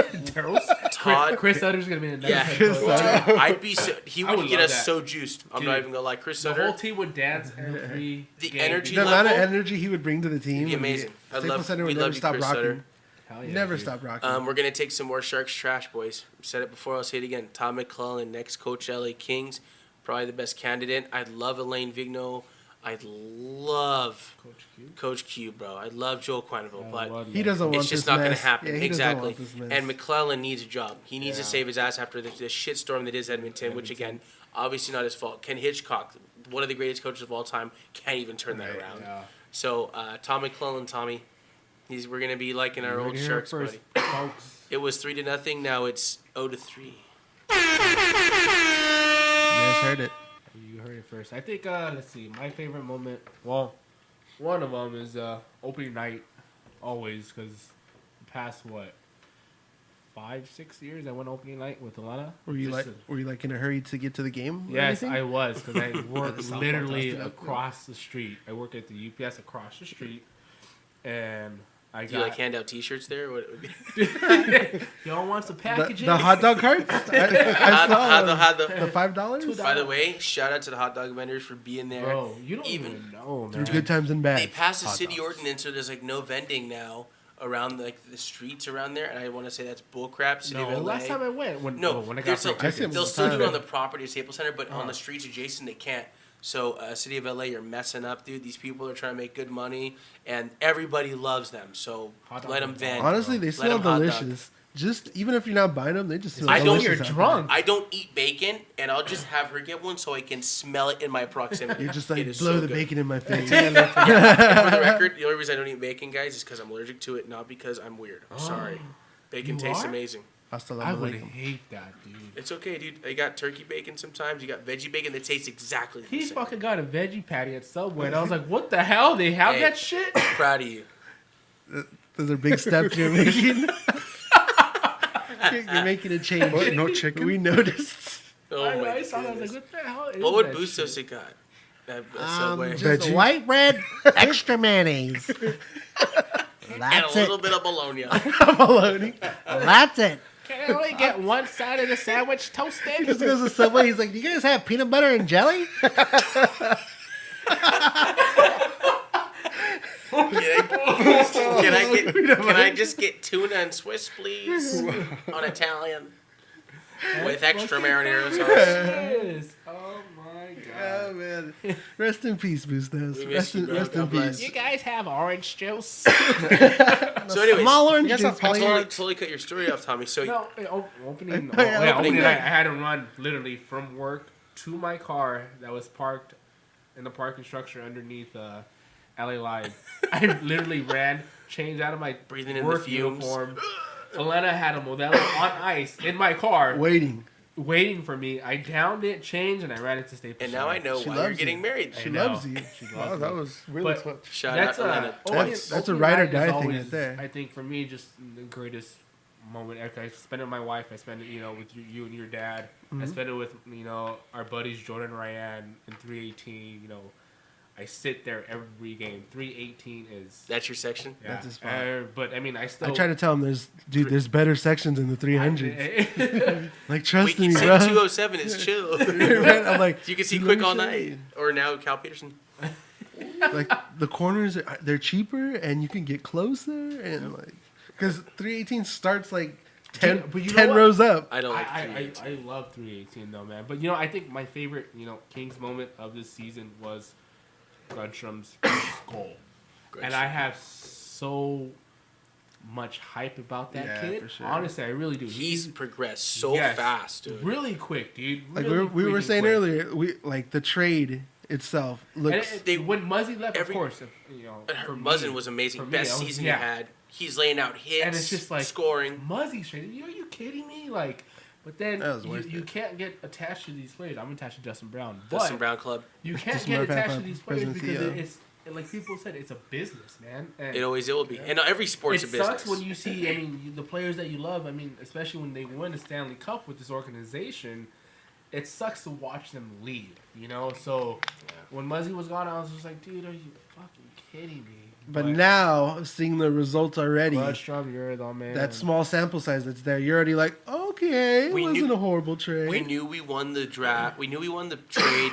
Todd. Chris Sutter's gonna be in the Yeah. next head coach. Dude, I'd be so, he I would would get love us that. so juiced. I'm Dude, not even gonna lie. Chris The Sutter. whole team would dance every The game. energy the amount of level. energy he would bring to the team. It'd be amazing. Staples Center would we never love you, stop Chris rocking. Sutter. Hell yeah, Never dude. stop rocking. We're gonna take some more Sharks trash, boys. Said it before. I'll say it again. Todd McClellan, next coach, LA Kings, probably the best candidate. I'd love Elaine Vigneault. I'd love Coach Q, bro. I love Joel Quenneville, but He doesn't want it's just this not going mess. to happen. Yeah, he doesn't Exactly. want this mess. And McClellan needs a job. He needs to save his ass after the shitstorm that is Edmonton, which, again, obviously not his fault. Ken Hitchcock, one of the greatest coaches of all time, can't even turn that around. Yeah. So, Tom McClellan, Tommy, we're going to be like in our old Sharks, buddy. Folks. It was 3-0. Now it's 0-3. You guys heard it. You heard it first. I think, let's see, my favorite moment, well, one of them is opening night, always, because the past, 5-6 years I went opening night with Alana. Were you in a hurry to get to the game? or Yes, anything? I was, because I work Softball literally busted up. across the street. I work at the UPS across the street, and I Do you hand out T-shirts there? What? Y'all want some The, packages? the hot dog carts? I saw Had the the $5. By the way, shout out to the hot dog vendors for being there. Bro, you don't even know, man. Through good times and bad. They passed a city ordinance, so there's no vending now around the streets around there, and I want to say that's bullcrap. City of No, LA. last time I went, when I got there's free a- I see them tickets. they'll all the still do it time. on the property of Staples Center, but on the streets adjacent they can't. So, City of LA, you're messing up, dude. These people are trying to make good money, and everybody loves them. So Hot dog let them is vent. Honestly, they Let smell 'em hot dog. delicious. just even if you're not buying them, they just smell I don't- delicious. You're out drunk. I don't eat bacon, and I'll just have her get one so I can smell it in my proximity. there. You're just It like is blow so the good. bacon in my face. And for the record, the only reason I don't eat bacon, guys, is because I'm allergic to it, not because I'm weird. I'm sorry. Bacon You tastes are? amazing. Hasta la I would bacon. hate that, dude. It's okay, dude. I got turkey bacon sometimes. You got veggie bacon that tastes exactly the He same. fucking got a veggie patty at Subway, and I was like, what the hell? They have Hey. that shit? Proud of you. Those are big steps you're making. You're making a change. What? No chicken? We noticed. Oh I my saw that. I was goodness. like, what the hell is What would that Bustos shit? have got? At Subway. Veggie. Just white bread, extra mayonnaise. And That's a it. little bit of bologna. Bologna. That's it. Can I only get one side of the sandwich He toasted? just goes to Subway. He's like, "Do you guys have peanut butter and jelly?" Can I just get tuna and Swiss, please? On Italian. With extra marinara sauce. Yes. Oh my Oh god. man. Rest in peace, Bustos. We miss Rest you, in, bro. rest in God bless. peace. You guys have orange juice? So anyways, Small orange You guys juice, have please. totally cut your story off, Tommy. So No, opening. Oh, yeah, opening opening night. night. I had to run literally from work to my car that was parked in the parking structure underneath LA Live. I literally ran, changed out of my Breathing in the work fumes. uniform. Elena had a Modelo on ice in my car, Waiting. for me. I downed it, changed, and I ran into Staples. and now I know She why you're loves getting you. married. She I know. loves you. She loves Wow, me. that was really But clutch. Shout That's out Elena. That's a opening ride or night die is thing always, right there. I think for me, just the greatest moment. I spend it with my wife. I spend it, with you and your dad. I spend it with our buddies Jordan and Ryan in 318. I sit there every game. 318 is That's your section? yeah. That's his spot. But I mean, I still I try to tell him there's better sections in the 300s. Like trust We me, can bro. say 207 is chill. I'm like, You can see let Quick me all show night. you. Or now Cal Peterson. Like the corners, they're cheaper and you can get closer and like because 318 starts like 10, But you know 10 what? rows up. I don't like I 318. love 318 though, man. But I think my favorite Kings moment of this season was Grunstrom's goal. And I have so much hype about that Yeah, kid. for sure. Honestly, I really do. He's progressed so Yes. fast, dude. really quick, dude. Like Really we were freaking saying quick. earlier, we like the trade itself And looks. when Muzzy left, every- of course, for me- Muzzin was amazing. for me, Best I was- season yeah. you had. He's laying out hits, And it's just like scoring. Muzzy straight. Are you kidding me? Like, but then That was worth you it. can't get attached to these players. I'm attached to Justin Brown, but Dustin Brown Club. you can't Just get Murphy attached to Papa, these players President because CEO. it's like people said, it's a business, man. And It always will be. And every sport's it a business. sucks when you see, the players that you love. Especially when they win the Stanley Cup with this organization, it sucks to watch them leave. So when Muzzy was gone, I was just like, dude, are you fucking kidding me? but now seeing the results already, Rudstrom, you're the man. that small sample size that's there, you're already like, okay, it We wasn't knew- a horrible trade. we knew we won the draft. We knew we won the trade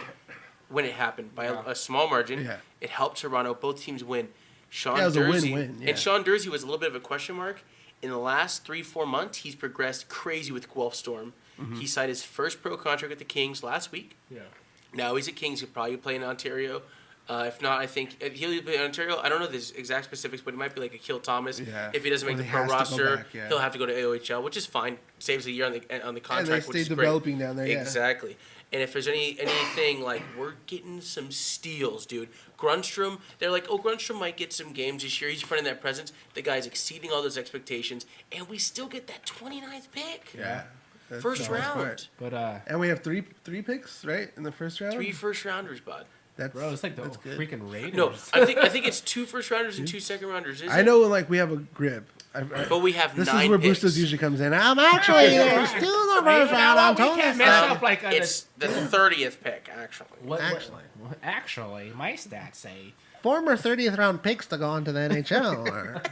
when it happened by a small margin. Yeah. It helped Toronto. Both teams win. Sean Yeah, it was a Dursey, win-win, yeah. and Sean Dursey was a little bit of a question mark. In the last 3-4 months, he's progressed crazy with Guelph Storm. Mm-hmm. He signed his first pro contract with the Kings last week. Yeah. Now he's at Kings. He'll probably play in Ontario. If not, I think he'll play in Ontario. I don't know the exact specifics, but it might be like a Kill Thomas. Yeah. If he doesn't Or make the he pro has to go roster, back, yeah. he'll have to go to AOHL, which is fine. Saves a year on the and they contract, which stay is developing great. down there. Yeah. Exactly. And if there's anything like we're getting some steals, dude. Grunstrom, they're like, oh, Grunstrom might get some games this year. He's finding that presence. The guy's exceeding all those expectations, and we still get that 29th pick. Yeah. That's First the best round. part. But And we have three picks, right, in the first round. 3 first-rounders, bud. That's, bro, it's like the that's good. freaking Raiders. No, I think it's 2 first-rounders and 2 second-rounders. I know when like we have a grip. But we have This 9 is where picks. Bustos usually comes in. I'm actually there's still the first round. I'm we telling you. can't mess up like It's the 30th pick, actually. Actually, my stats say. Former 30th round picks to go on to the NHL.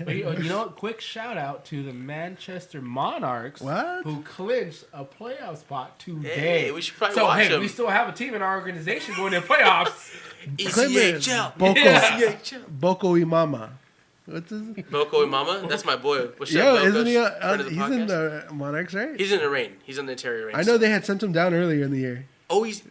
But you know what? Quick shout out to the Manchester Monarchs What? who clinched a playoff spot today. Hey, we should probably so watch hey, them. we still have a team in our organization going to playoffs. ECHL. Boko. ECHL. Boko Imama. What's his? Boko Imama? That's my boy. What's Yo, up, isn't he? friend of the He's podcast? in the Monarchs, right? He's in the rain. He's on the Ontario rain. I know they had sent him down earlier in the year. Oh, he's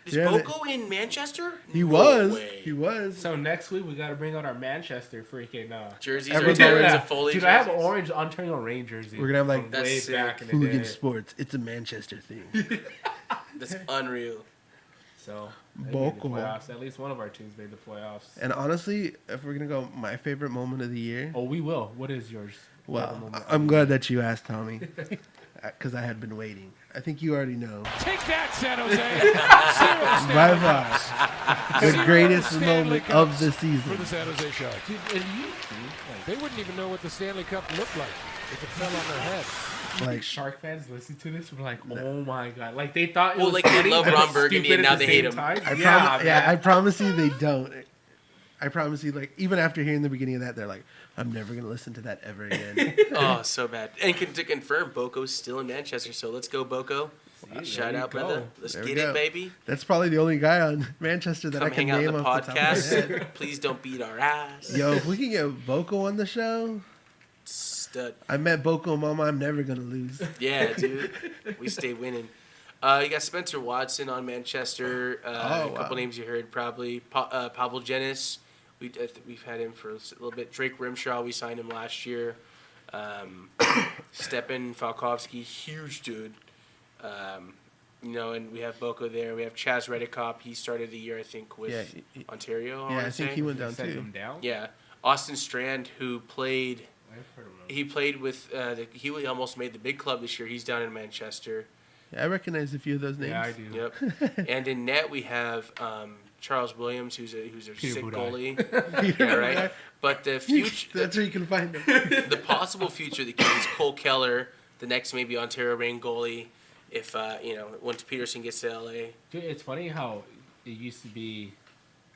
Is Yeah, Boko in Manchester? He No was. way. He was. So next week we got to bring out our Manchester freaking Jerseys Everybody- are Yeah. it's a Foley Dude, I have jerseys. orange Ontario Rain jersey. We're gonna have, like, from That's way sick. back in the Hooligan day. Sports. It's a Manchester thing. That's unreal. So they made Boko. the playoffs. At least one of our teams made the playoffs. And honestly, if we're gonna go, my favorite moment of the year. Oh, we will. What is yours? Well, I'm glad that you asked, Tommy, because I had been waiting. I think you already know. Take that, San Jose. By far, the greatest Stanley moment Cups of the for season. the San Jose Sharks. Dude, and you, They wouldn't even know what the Stanley Cup looked like if it fell on their head. Like, Shark fans listen to this, we're like, oh my god! Like they thought. It Well, was like, they funny, love but Ron it's Burgundy stupid and at now the they hate same him. time. I promise you they don't. I promise you, like, even after hearing the beginning of that, they're like, I'm never gonna listen to that ever again. Oh, so bad. And to confirm, Boko's still in Manchester, so let's go, Boko. Shout you out, go. brother. Let's There we get go. it, baby. That's probably the only guy on Manchester that Come I can hang out in name the off the top of my head. podcast. Please don't beat our ass. Yo, if we can get Boko on the show, Stud. I met Boko Mama. I'm never gonna lose. Yeah, dude. We stay winning. You got Spencer Watson on Manchester. A couple names you heard probably. Pavel Jenis. We've had him for a little bit. Drake Rimshaw, we signed him last year. Stepan Falkovsky, huge dude. And we have Boko there. We have Chaz Redikop. He started the year, I think, with Ontario. Yeah, I think he went down Sent too. him down. Yeah. Austin Strand, who played... I've heard of him. He played with... he almost made the big club this year. He's down in Manchester. Yeah, I recognize a few of those names. Yeah, I do. Yep. And in net we have Charles Williams, who's a Peter sick Budaj. goalie. Yeah, right. But the future, That's where you can find them. the possible future of the Kings, Cole Keller, the next maybe Ontario Reign goalie, if once Peterson gets to LA. Dude, it's funny how it used to be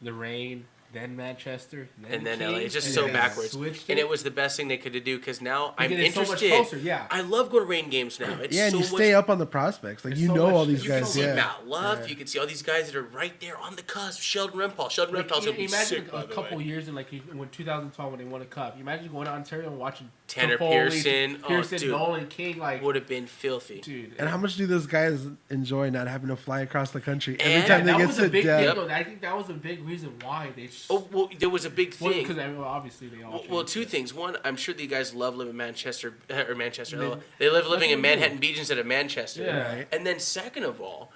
the Rain, then Manchester, And then Kings, LA. It's just and so then backwards. switched And it was the best thing they could do because now I'm Because it's so much interested. closer, yeah. I love going to Rain games now. It's Yeah, and so you stay much, up on the prospects. Like, There's you so know much- all these You can guys. see Yeah. Matt Love. You can see all these guys that are right there on the cusp. Sheldon Rempal. Sheldon Like, Rempal's going to be imagine sick, by a the couple way. years in when 2012 when they won a cup. You imagine going to Ontario and watching Tanner Toffoli, Pearson. Oh, Pearson, dude. Nolan, King, like Would have been filthy. dude. And how much do those guys enjoy not having to fly across the country every And time they that get was a sit big down? thing. Though. I think that was a big reason why they. Oh, well, there was a big thing. Because obviously they all. Well, changed two it. things. One, I'm sure the guys love living in Manchester. They live That's living in what we Manhattan Beach instead of Manchester. Yeah. Right. And then second of all,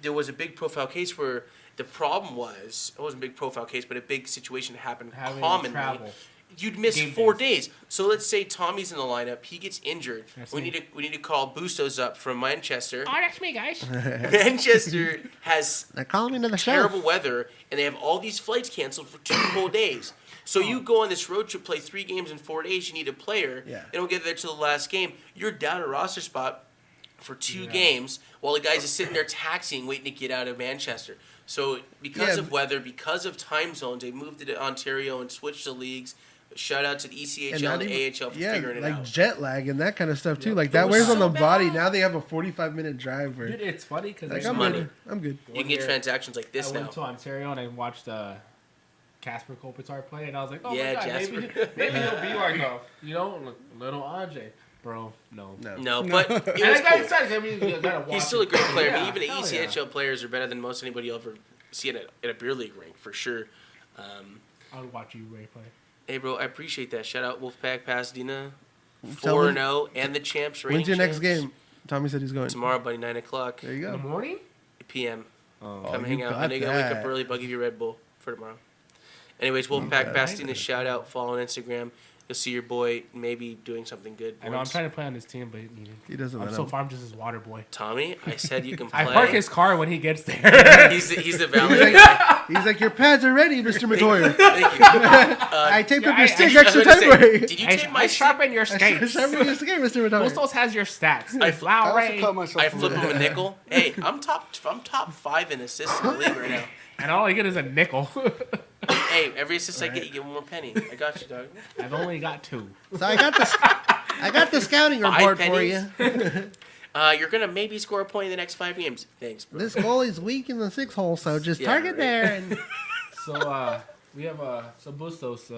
there was a big profile case where the problem was it wasn't a big profile case, but a big situation happened Having to commonly. travel. You'd miss Game 4 days. days. So let's say Tommy's in the lineup, he gets injured. That's We me. need to call Bustos up from Manchester. Oh, that's me, guys. Manchester has They're calling me to the show. terrible weather, and they have all these flights canceled for 2 whole days. So you go on this road trip, play 3 games in 4 days. You need a player. Yeah. They don't get there till the last game. You're down a roster spot for 2 games while the guys are sitting there taxiing, waiting to get out of Manchester. So because Yeah. of weather, because of time zones, they moved it to Ontario and switched the leagues. Shout out to the ECHL and the AHL for figuring it like out. jet lag and that kind of stuff too. Like It that was wears on so the body. bad. Now they have a 45-minute drive where Dude, it's funny because like There's I'm money. good. I'm good. You can get transactions like this I now. went to Ontario and I watched Casper Kopitar play, and I was like, oh Yeah, my god, Jasper. maybe he'll be like little Andre. Bro, no. No, but it And was I got cool. excited. I mean, you gotta watch He's still a it. great player. Yeah, but even the hell ECHL players are better than most anybody you'll ever see at a beer league rank, for sure. I would watch you Ray play. Hey, bro, I appreciate that. Shout out Wolfpack Pasadena, Tell 4-0, and the champs. When's your reigning next champs. game? Tommy said he's going. Tomorrow, buddy, 9 o'clock There you In the go. morning? p.m. Oh, Come you hang out. I got know you gotta wake that. up early, but I'll give you a Red Bull for tomorrow. Anyways, Wolfpack Pasadena, shout out, follow on Instagram. You'll see your boy maybe doing something good. I know I'm once. trying to play on his team, but He doesn't. I'm let so him. far I'm just his water boy. Tommy, I said you can I play. park his car when he gets there. He's the valet guy. He's like, your pads are ready, Mr. Matoya. Thank you. I taped up your stick I extra was gonna tight say, way. did you I, take my I stick? sharpen your skates. Sharpen your stick, Mr. Matoya. Bustos has your stats. I I Flower also Ray. cut myself. I from flip the- him a nickel. Hey, I'm top 5 in assists in the league right now. And all I get is a nickel. Hey, every assist I get, you get 1 more penny. I got you, dog. I've only got 2. So I got the scouting 5 report for pennies? you. You're gonna maybe score a point in the next 5 games. Thanks, bro. This goalie's weak in the 6 hole, so just Yeah, target right. there. And So we have so Bustos.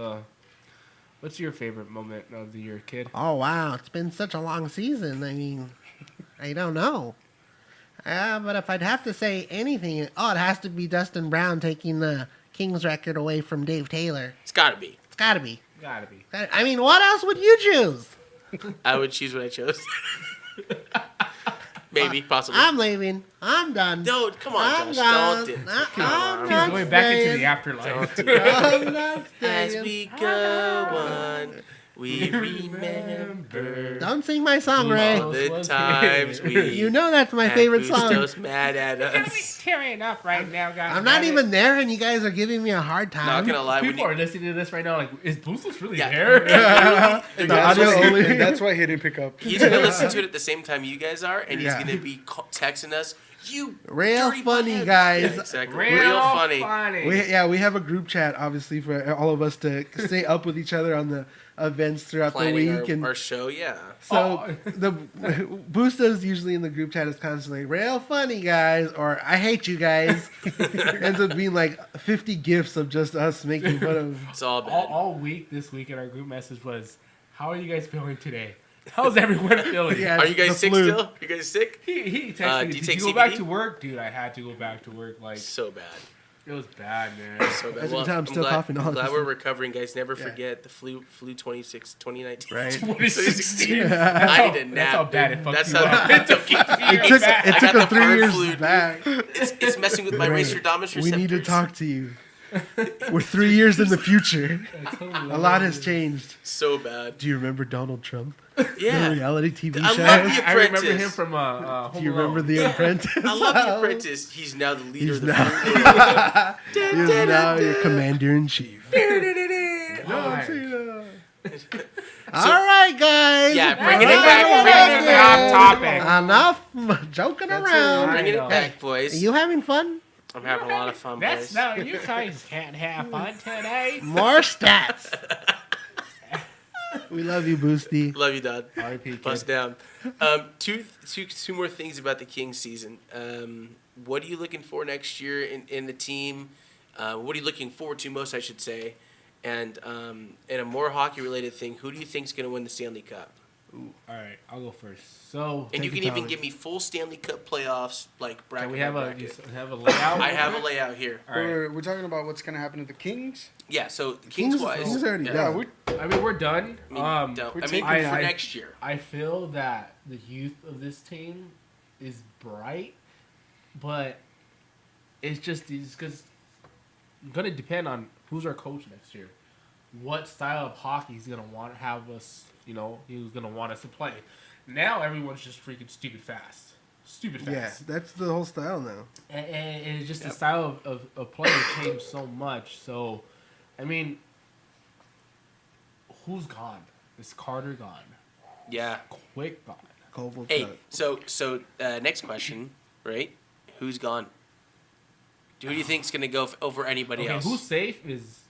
What's your favorite moment of the year, kid? oh wow, it's been such a long season. I mean, I don't know. But if I'd have to say anything, it has to be Dustin Brown taking the Kings record away from Dave Taylor. It's got to be. It's got to be. Gotta be. I mean, what else would you choose? I would choose what I chose. Maybe, possibly. I'm leaving. I'm done. No, come on, I'm Josh. gone. Don't do it. I'm He's not going back into staying. the afterlife. Don't do it. I'm not As staying. we go on, we remember Don't sing my song, Ray. all the times we You know that's my had favorite song. Bustos mad at us. Tearing up right now, guys. I'm not even there, and you guys are giving me a hard time. Not gonna lie, when People you, are listening to this right now. Like, is Bustos really Yeah. there? they're The gonna audio listen- only. That's why he didn't pick up. he's gonna listen to it at the same time you guys are, and he's Yeah. gonna be texting us. You Real dirty funny, buttheads." guys. Yeah, exactly. Real, Real funny. We have a group chat, obviously, for all of us to stay up with each other on the events throughout the Planning week. our show, yeah. So the Bustos usually in the group chat is constantly real funny guys or I hate you guys. Ends up being like 50 gifs of just us making fun of. It's all bad. all week this week in our group message was, "How are you guys feeling today? How's everyone feeling?" Yeah, Are you guys the sick flu. still? Are you guys sick? He texted me, do you "Did take you go back CBD?" to work?" Dude, I had to go back to work. Like, So bad. it was bad, man. So bad. As you can tell, I'm still coughing I'm on. glad we're recovering, guys. Never Yeah. forget the flu 2019. Right. 2016. I That's need a nap. That's how bad dude. it fucked That's you how up. it took It took I got him the 3 bird years flu, dude. back. It's messing with my Right. Raystradamus receptors. We need to talk to you. We're 3 years in the future. A lot has changed. So bad. Do you remember Donald Trump? Yeah. The reality TV I show? love The I remember Apprentice. him from Home Do you remember Alone. The Apprentice? I love The Apprentice. He's now the leader He's of the now- free world. He is now your commander in chief. All right, guys. Yeah, bringing it back. Bringing it back. Topic. Enough joking around. Bringing I know. it back, Are boys. you having fun? I'm having a lot of fun, That's boys. no, you guys can't have fun today. More stats. We love you, Boosty. Love you, Dad. R.I.P. kid. Bust down. Two more things about the Kings season. What are you looking for next year in the team? What are you looking forward to most, I should say? And a more hockey-related thing, who do you think is going to win the Stanley Cup? All right, I'll go first. So, And you Take can it, even Tyler. give me full Stanley Cup playoffs, like bracket. can we by have bracket. a layout? I have a layout here. All right. We're talking about what's going to happen to the Kings. Yeah, so the Kings Kings-wise. already yeah. done. I mean, we're done. I mean, don't. we're I mean, taking- for I- next year. I feel that the youth of this team is bright, but it's because going to depend on who's our coach next year. What style of hockey he's going to want to have us, he's going to want us to play. Now everyone's just freaking stupid fast. Stupid Yeah, fast. that's the whole style now. And it's just the style of play has changed so much. So, I mean, who's gone? Is Carter gone? Yeah. Quick gone. Kovalchuk. Hey, so next question, right? Who's gone? Who do you think's going to go over anybody Okay, else? who's safe is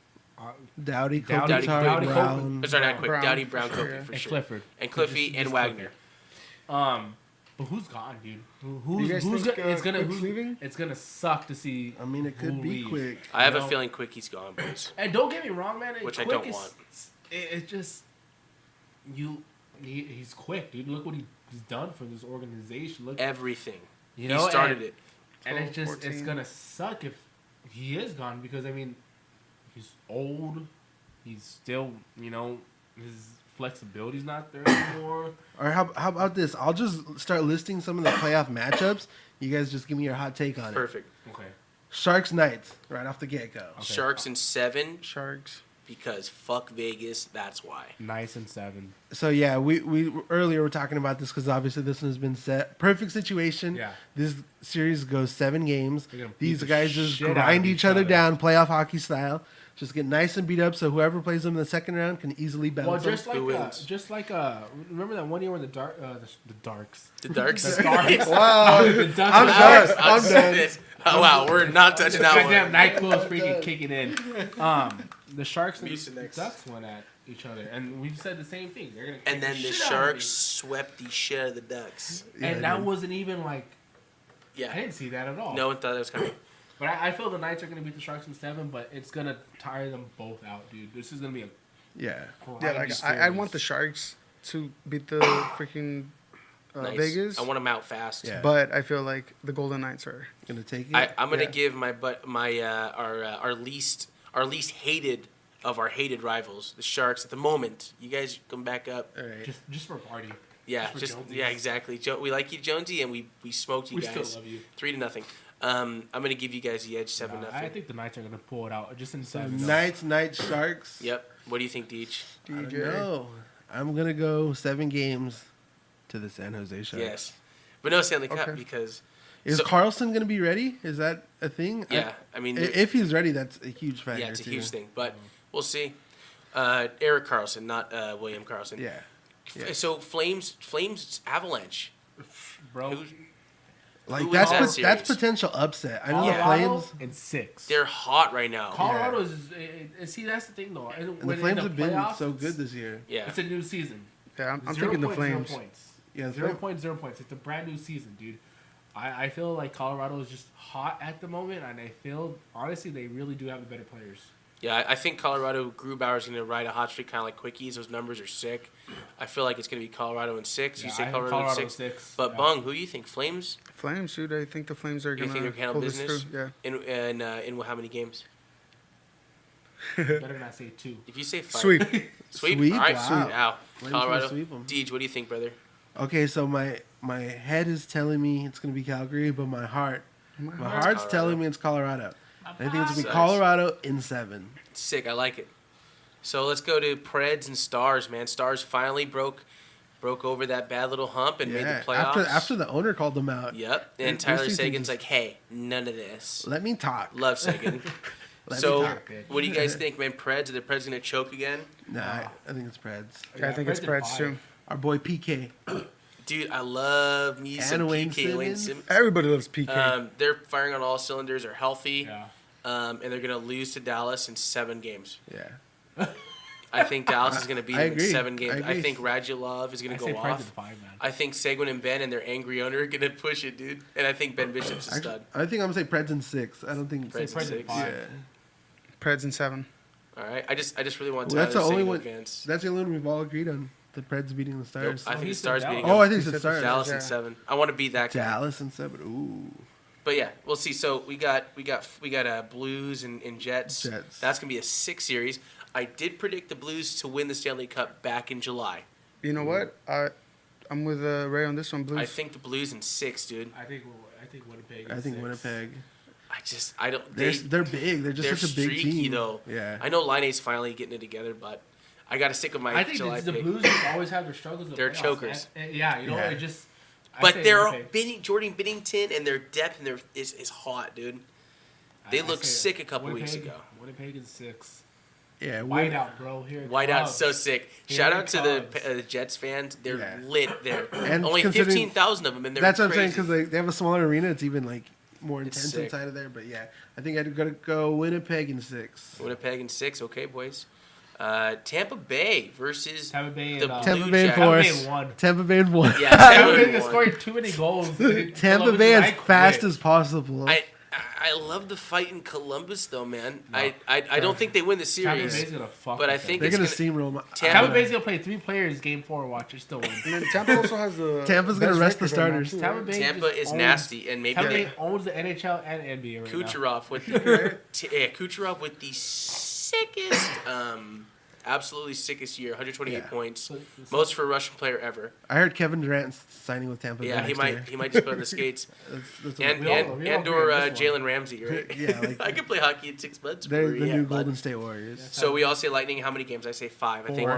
Dowdy, Dowdy, Kopitar, Dowdy, Brown. Sorry, not quick. Brown, Dowdy, for Brown, sure, Kobe, yeah. for and sure. Clifford. And Cliffy Just and Wagner. Clifford. But who's gone, dude? You guys think Quick's leaving? It's gonna suck to see. I mean, it could who be leaves. quick. I have You a know? feeling Quickie's gone, boys. And don't get me wrong, man. Which I Quick don't is- want. It's just he's quick, dude. Look what he's done for this organization. Look, Everything. you He know, started and, it. and it's 12, just it's 14. gonna suck if he is gone because I mean, he's old. He's still, his flexibility's not there anymore. Or how about this? I'll just start listing some of the playoff matchups. You guys just give me your hot take on it. Perfect. Okay. Sharks Knights, right off the get go. Okay. Sharks in 7 Sharks. because fuck Vegas. That's why. Nice and 7. So yeah, we earlier were talking about this because obviously this one has been set. Perfect situation. Yeah. This series goes 7 games. They're gonna beat These the guys just shit out grind of each each other other. down, playoff hockey style. Just get nice and beat up, so whoever plays them in the second round can easily bounce Well, them. Who wins? remember that one year when the Darks. The Darks. The Darks. Wow, The Ducks. I'm the done. Darks. I'm done. Oh, wow, we're not touching that Goddamn one. NyQuil's freaking kicking in. The Sharks and the Mucinex. Ducks went at each other, and we've said the same thing. They're gonna. And kick then the shit out of Sharks me. swept the shit out of the Ducks. Yeah, And that dude. wasn't even like I Yeah. didn't see that at all. No one thought that was coming. But I feel the Knights are gonna beat the Sharks in 7, but it's gonna tire them both out, dude. This is gonna be a Yeah. Yeah, grind like I want the series. Sharks to beat the freaking Nice. Vegas. I want them out fast. Yeah. But I feel like the Golden Knights are. Gonna take it. I'm gonna Yeah. give our least hated of our hated rivals, the Sharks. At the moment, you guys come back up. All right. Just for a party. Yeah, for just Jonesy. yeah, exactly. We like you, Jonesy, and we smoked you We guys. still love you. 3-0. I'm gonna give you guys the edge 7-0. I think the Knights are gonna pull it out just in So 7. Knights, Sharks. Yep. What do you think, Deej? I don't DJ. know. I'm gonna go 7 games to the San Jose Sharks. Yes, but no Stanley Cup Okay. because Is So- Carlson gonna be ready? Is that a thing? yeah, I mean If he's ready, that's a huge factor. yeah, it's a too. huge thing, but we'll see. Eric Carlson, not William Carlson. Yeah. Yeah. So Flames Avalanche. Bro. Who- Like Who that's wins that that's series? potential upset. I know Colorado the Flames. in 6. They're hot right now. Colorado is see that's the thing though. And the Flames have been playoffs, so good this year. Yeah. It's a new season. Yeah, I'm 0 thinking the points, 0 Flames. points. Yeah, 0 points, 0 points. It's a brand new season, dude. I feel like Colorado is just hot at the moment, and I feel honestly they really do have the better players. Yeah, I think Colorado Grubauer's going to ride a hot streak kind of like Quickies. Those numbers are sick. I feel like it's going to be Colorado in 6. You Yeah, say I have Colorado in Colorado 6. 6. But Yeah. Bung, who do you think? Flames? Flames, dude. I think the Flames are You think gonna they're handle pull this business? through. Yeah. In how many games? Better not say 2. If you say 5. Sweep. Sweep? Sweep? All right, Wow. sweep. Wow. Flames Colorado. will sweep 'em. Deej, what do you think, brother? Okay, so my head is telling me it's gonna be Calgary, but my heart's Colorado. telling me it's Colorado. I think it's gonna be Nice. Colorado in 7. Sick. I like it. So let's go to Preds and Stars, man. Stars finally broke over that bad little hump and made the playoffs. After the owner called them out. Yep. And This Tyler season Sagan's just- like, hey, none of this. Let me talk. Love Sagan. Let So, me talk. what do you guys think, man? Preds? Are the Preds going to choke again? Nah, I think it's Preds. Yeah, I think it's Preds too. Our boy PK. Dude, I love me some And Wayne PK. Wayne Simmons. Simmons. Everybody loves PK. They're firing on all cylinders. Are healthy. Yeah. And they're going to lose to Dallas in 7 games. Yeah. I think Dallas is going to beat I them in agree. 7 games. I I agree. think Radulov is going I to say go Preds in off. 5, man. I think Seguin and Ben and their angry owner are going to push it, dude. And I think Ben Bishop's a stud. I think I'm gonna say Preds in 6. I don't think Preds in Preds in 6. 5. Yeah. Preds in 7. All right. I just really want Well, that's Tyler the only Seguin one. to advance. That's the only one we've all agreed on. The Preds beating the Stars. I think he the said Stars Dallas. beating Oh, them. I think it's He the said Stars. Dallas Yeah. in 7. I want to beat that guy. Dallas in 7. Ooh. But yeah, we'll see. So we got Blues and Jets. Jets. That's gonna be a 6 series. I did predict the Blues to win the Stanley Cup back in July. You know what? I'm with Ray on this one. Blues. I think the Blues in 6, dude. I think Winnipeg. I think 6. Winnipeg. I don't. They're big. They're just they're such a big streaky team. though. Yeah. I know Liney's finally getting it together, but I got to stick with my I think July the pick. Blues just always have their struggles. in the They're playoffs, chokers. Yeah, you know, Yeah. it just. I But say they're Winnipeg. Jordan Binnington and their depth and is hot, dude. They I looked say sick a couple weeks Winnipeg- ago. Winnipeg is 6. Yeah. Whiteout, bro. Here it Whiteout's comes. so sick. Here Shout it out to the comes. Jets fans. They're Yeah. lit there. And Only considering- 15,000 of them, and they're That's what I'm saying crazy. because they have a smaller arena. It's even like more It's intense sick. inside of there. But yeah, I think I'd gotta go Winnipeg in 6. Winnipeg in 6. Okay, boys. Tampa Bay versus Tampa Bay the and, Blue Tampa Bay Jackets. Tampa Bay Force. won. Tampa Bay in 1. Yeah, Tampa Tampa Bay Bay is won. scoring too many goals. Tampa Columbus Bay is as like, fast quit. as possible. I love the fight in Columbus though, man. I don't think they win the Tampa series, Bay's gonna fuck. but I with think They're it's gonna gonna. steamroll. Tampa Bay's gonna play 3 players game 4. Watch, they're still winning. And then Tampa also has the. Tampa's gonna best rest the record right now, starters. too, Tampa right? Bay Tampa just is owns- nasty, and maybe Tampa they, Bay owns the NHL and NBA right now. Kucherov with Kucherov with the sickest, absolutely sickest year, 128 Yeah. points, most for a Russian player ever. I heard Kevin Durant's signing with Tampa. Yeah, Bay he next might year. just put on the skates. That's And We all and agree and on or this one. Jalen Ramsey, right? Yeah, like- I could play hockey in 6 months. They're the Yeah, new bud. Golden State Warriors. So we all say Lightning. How many games? I say 5. I think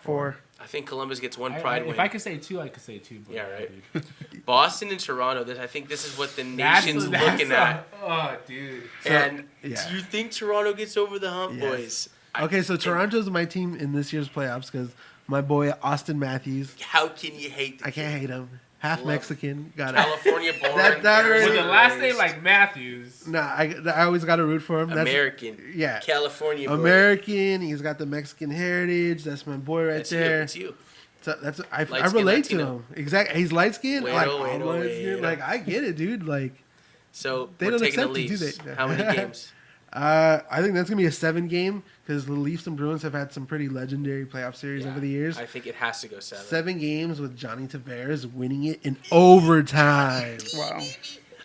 4. I think Columbus gets one I- pride if win. I could say 2, I could say 2. But Yeah, right. dude. Boston and Toronto. I think this is what the That's- nation's that's looking a- at. Oh, dude. And yeah. do you think Toronto gets over the hump, Yes. boys? Okay, so Toronto's my team in this year's playoffs because my boy Austin Matthews. How can you hate the I can't hate him. Half Love Mexican. Got it. California born? That Arizona With already- the last name raised, like Matthews. Nah, I always got to root for him. That's, American. yeah. California boy. American. He's got the Mexican heritage. That's my boy right That's there. you. It's you. So that's I Light-skinned relate Latino. to him. Exactly. He's light skinned. Wait, Like, oh, wait, I'm oh, light wait, skinned. oh. Like I get it, dude. Like So They we're don't taking the accept it, do Leafs. they? How many games? I think that's gonna be a 7-game because the Leafs and Bruins have had some pretty legendary playoff series Yeah, over the years. I think it has to go 7. 7 games with Johnny Tavares winning it in overtime. Wow.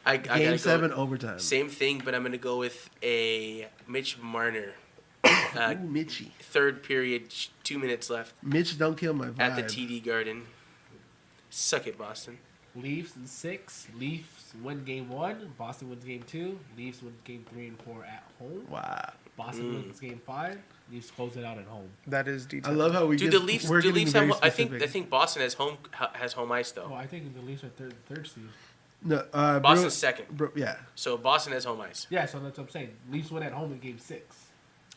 I Game gotta 7 go. overtime. Same thing, but I'm gonna go with a Mitch Marner. Ooh, Mitchie. Third period, 2 minutes left Mitch, don't kill my vibe. at the TD Garden. Suck it, Boston. Leafs in 6. Leafs win game 1. Boston wins game 2. Leafs win game 3 and 4 at home. Wow. Boston wins game 5. Leafs close it out at home. That is I detailed. love how we Dude, get, the Leafs. we're The getting Leafs very have. I think specific. Boston has home ice though. Oh, I think the Leafs are third seed. No, Boston's second. Yeah. So Boston has home ice. Yeah, so that's what I'm saying. Leafs win at home in game 6.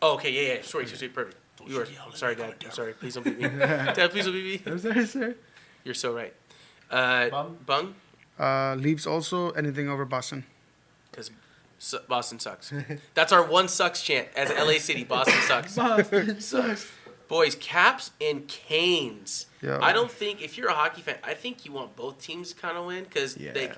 Oh, okay, yeah. Sorry, perfect. You are. I'm sorry, Dad. I'm sorry. Please don't beat me. Dad, please don't beat me. I'm sorry, sir. You're so right. Bung? Leaves also anything over Boston. Because Boston sucks. That's our one sucks chant as LA City. Boston sucks. Boston sucks. Boys, Caps and Canes. Yeah. I don't think, if you're a hockey fan, I think you want both teams to kind of win because Yeah.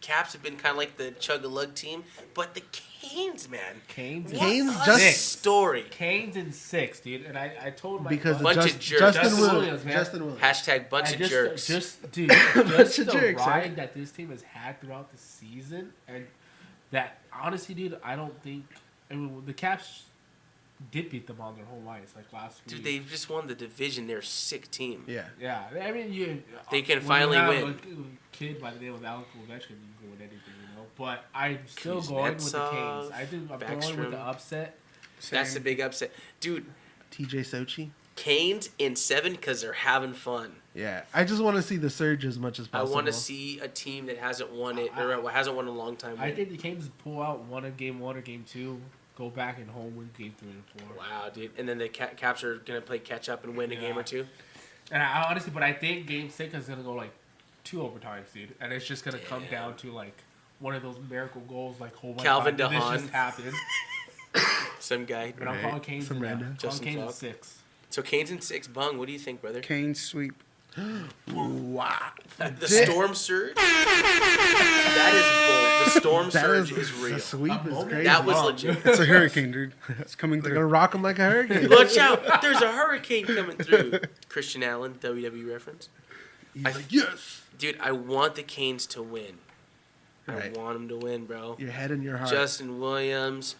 Caps have been kind of like the chug-a-lug team, but the Canes, man. Canes What Canes a just- story. Canes in 6, dude. And I told my Because Bunch of of jerks. Justin Justin Williams. Williams, man. Justin Williams. Hashtag bunch and of jerks. Just the jerks, ride right? that this team has had throughout the season, and that honestly, dude, I don't think. I mean, the Caps did beat them on their home ice like last week. Dude, they just won the division. They're a sick team. Yeah. Yeah, I mean, They can when finally you have win. A kid by the name of Alex Ovechkin, you can win anything, you know. But I'm still going with the Kuznetsov, Canes. I think I'm going with Backstrom. the upset. That's the big upset. Dude, TJ Sochi. Canes in 7 because they're having fun. Yeah. I just want to see the surge as much as I possible. want to see a team that hasn't won it or hasn't won in a long time. I win. think the Canes pull out one in game 1 or game 2, go back and home win game 3 and 4. Wow, dude. And then the Caps are going to play catch up and win a game or two. And I honestly, but I think game 6 is gonna go like 2 overtimes, dude. And it's just gonna come down to like one of those miracle goals, like oh my Calvin God, did DeHaan. this just happened. Some guy. But I'm calling Canes Some in random. that. Justin Canes in Falk. 6. So Canes in 6. Bung, what do you think, brother? Kane sweep. Wow. The storm surge? That is bold. The storm That surge is is real. The sweep is crazy. That was legit. It's a hurricane, dude. It's coming They're gonna through. rock him like a hurricane. Watch out. There's a hurricane coming through. Christian Allen, WWE reference. He's like, yes. Dude, I want the Canes to win. Right. I want them to win, bro. Your head and your heart. Justin Williams,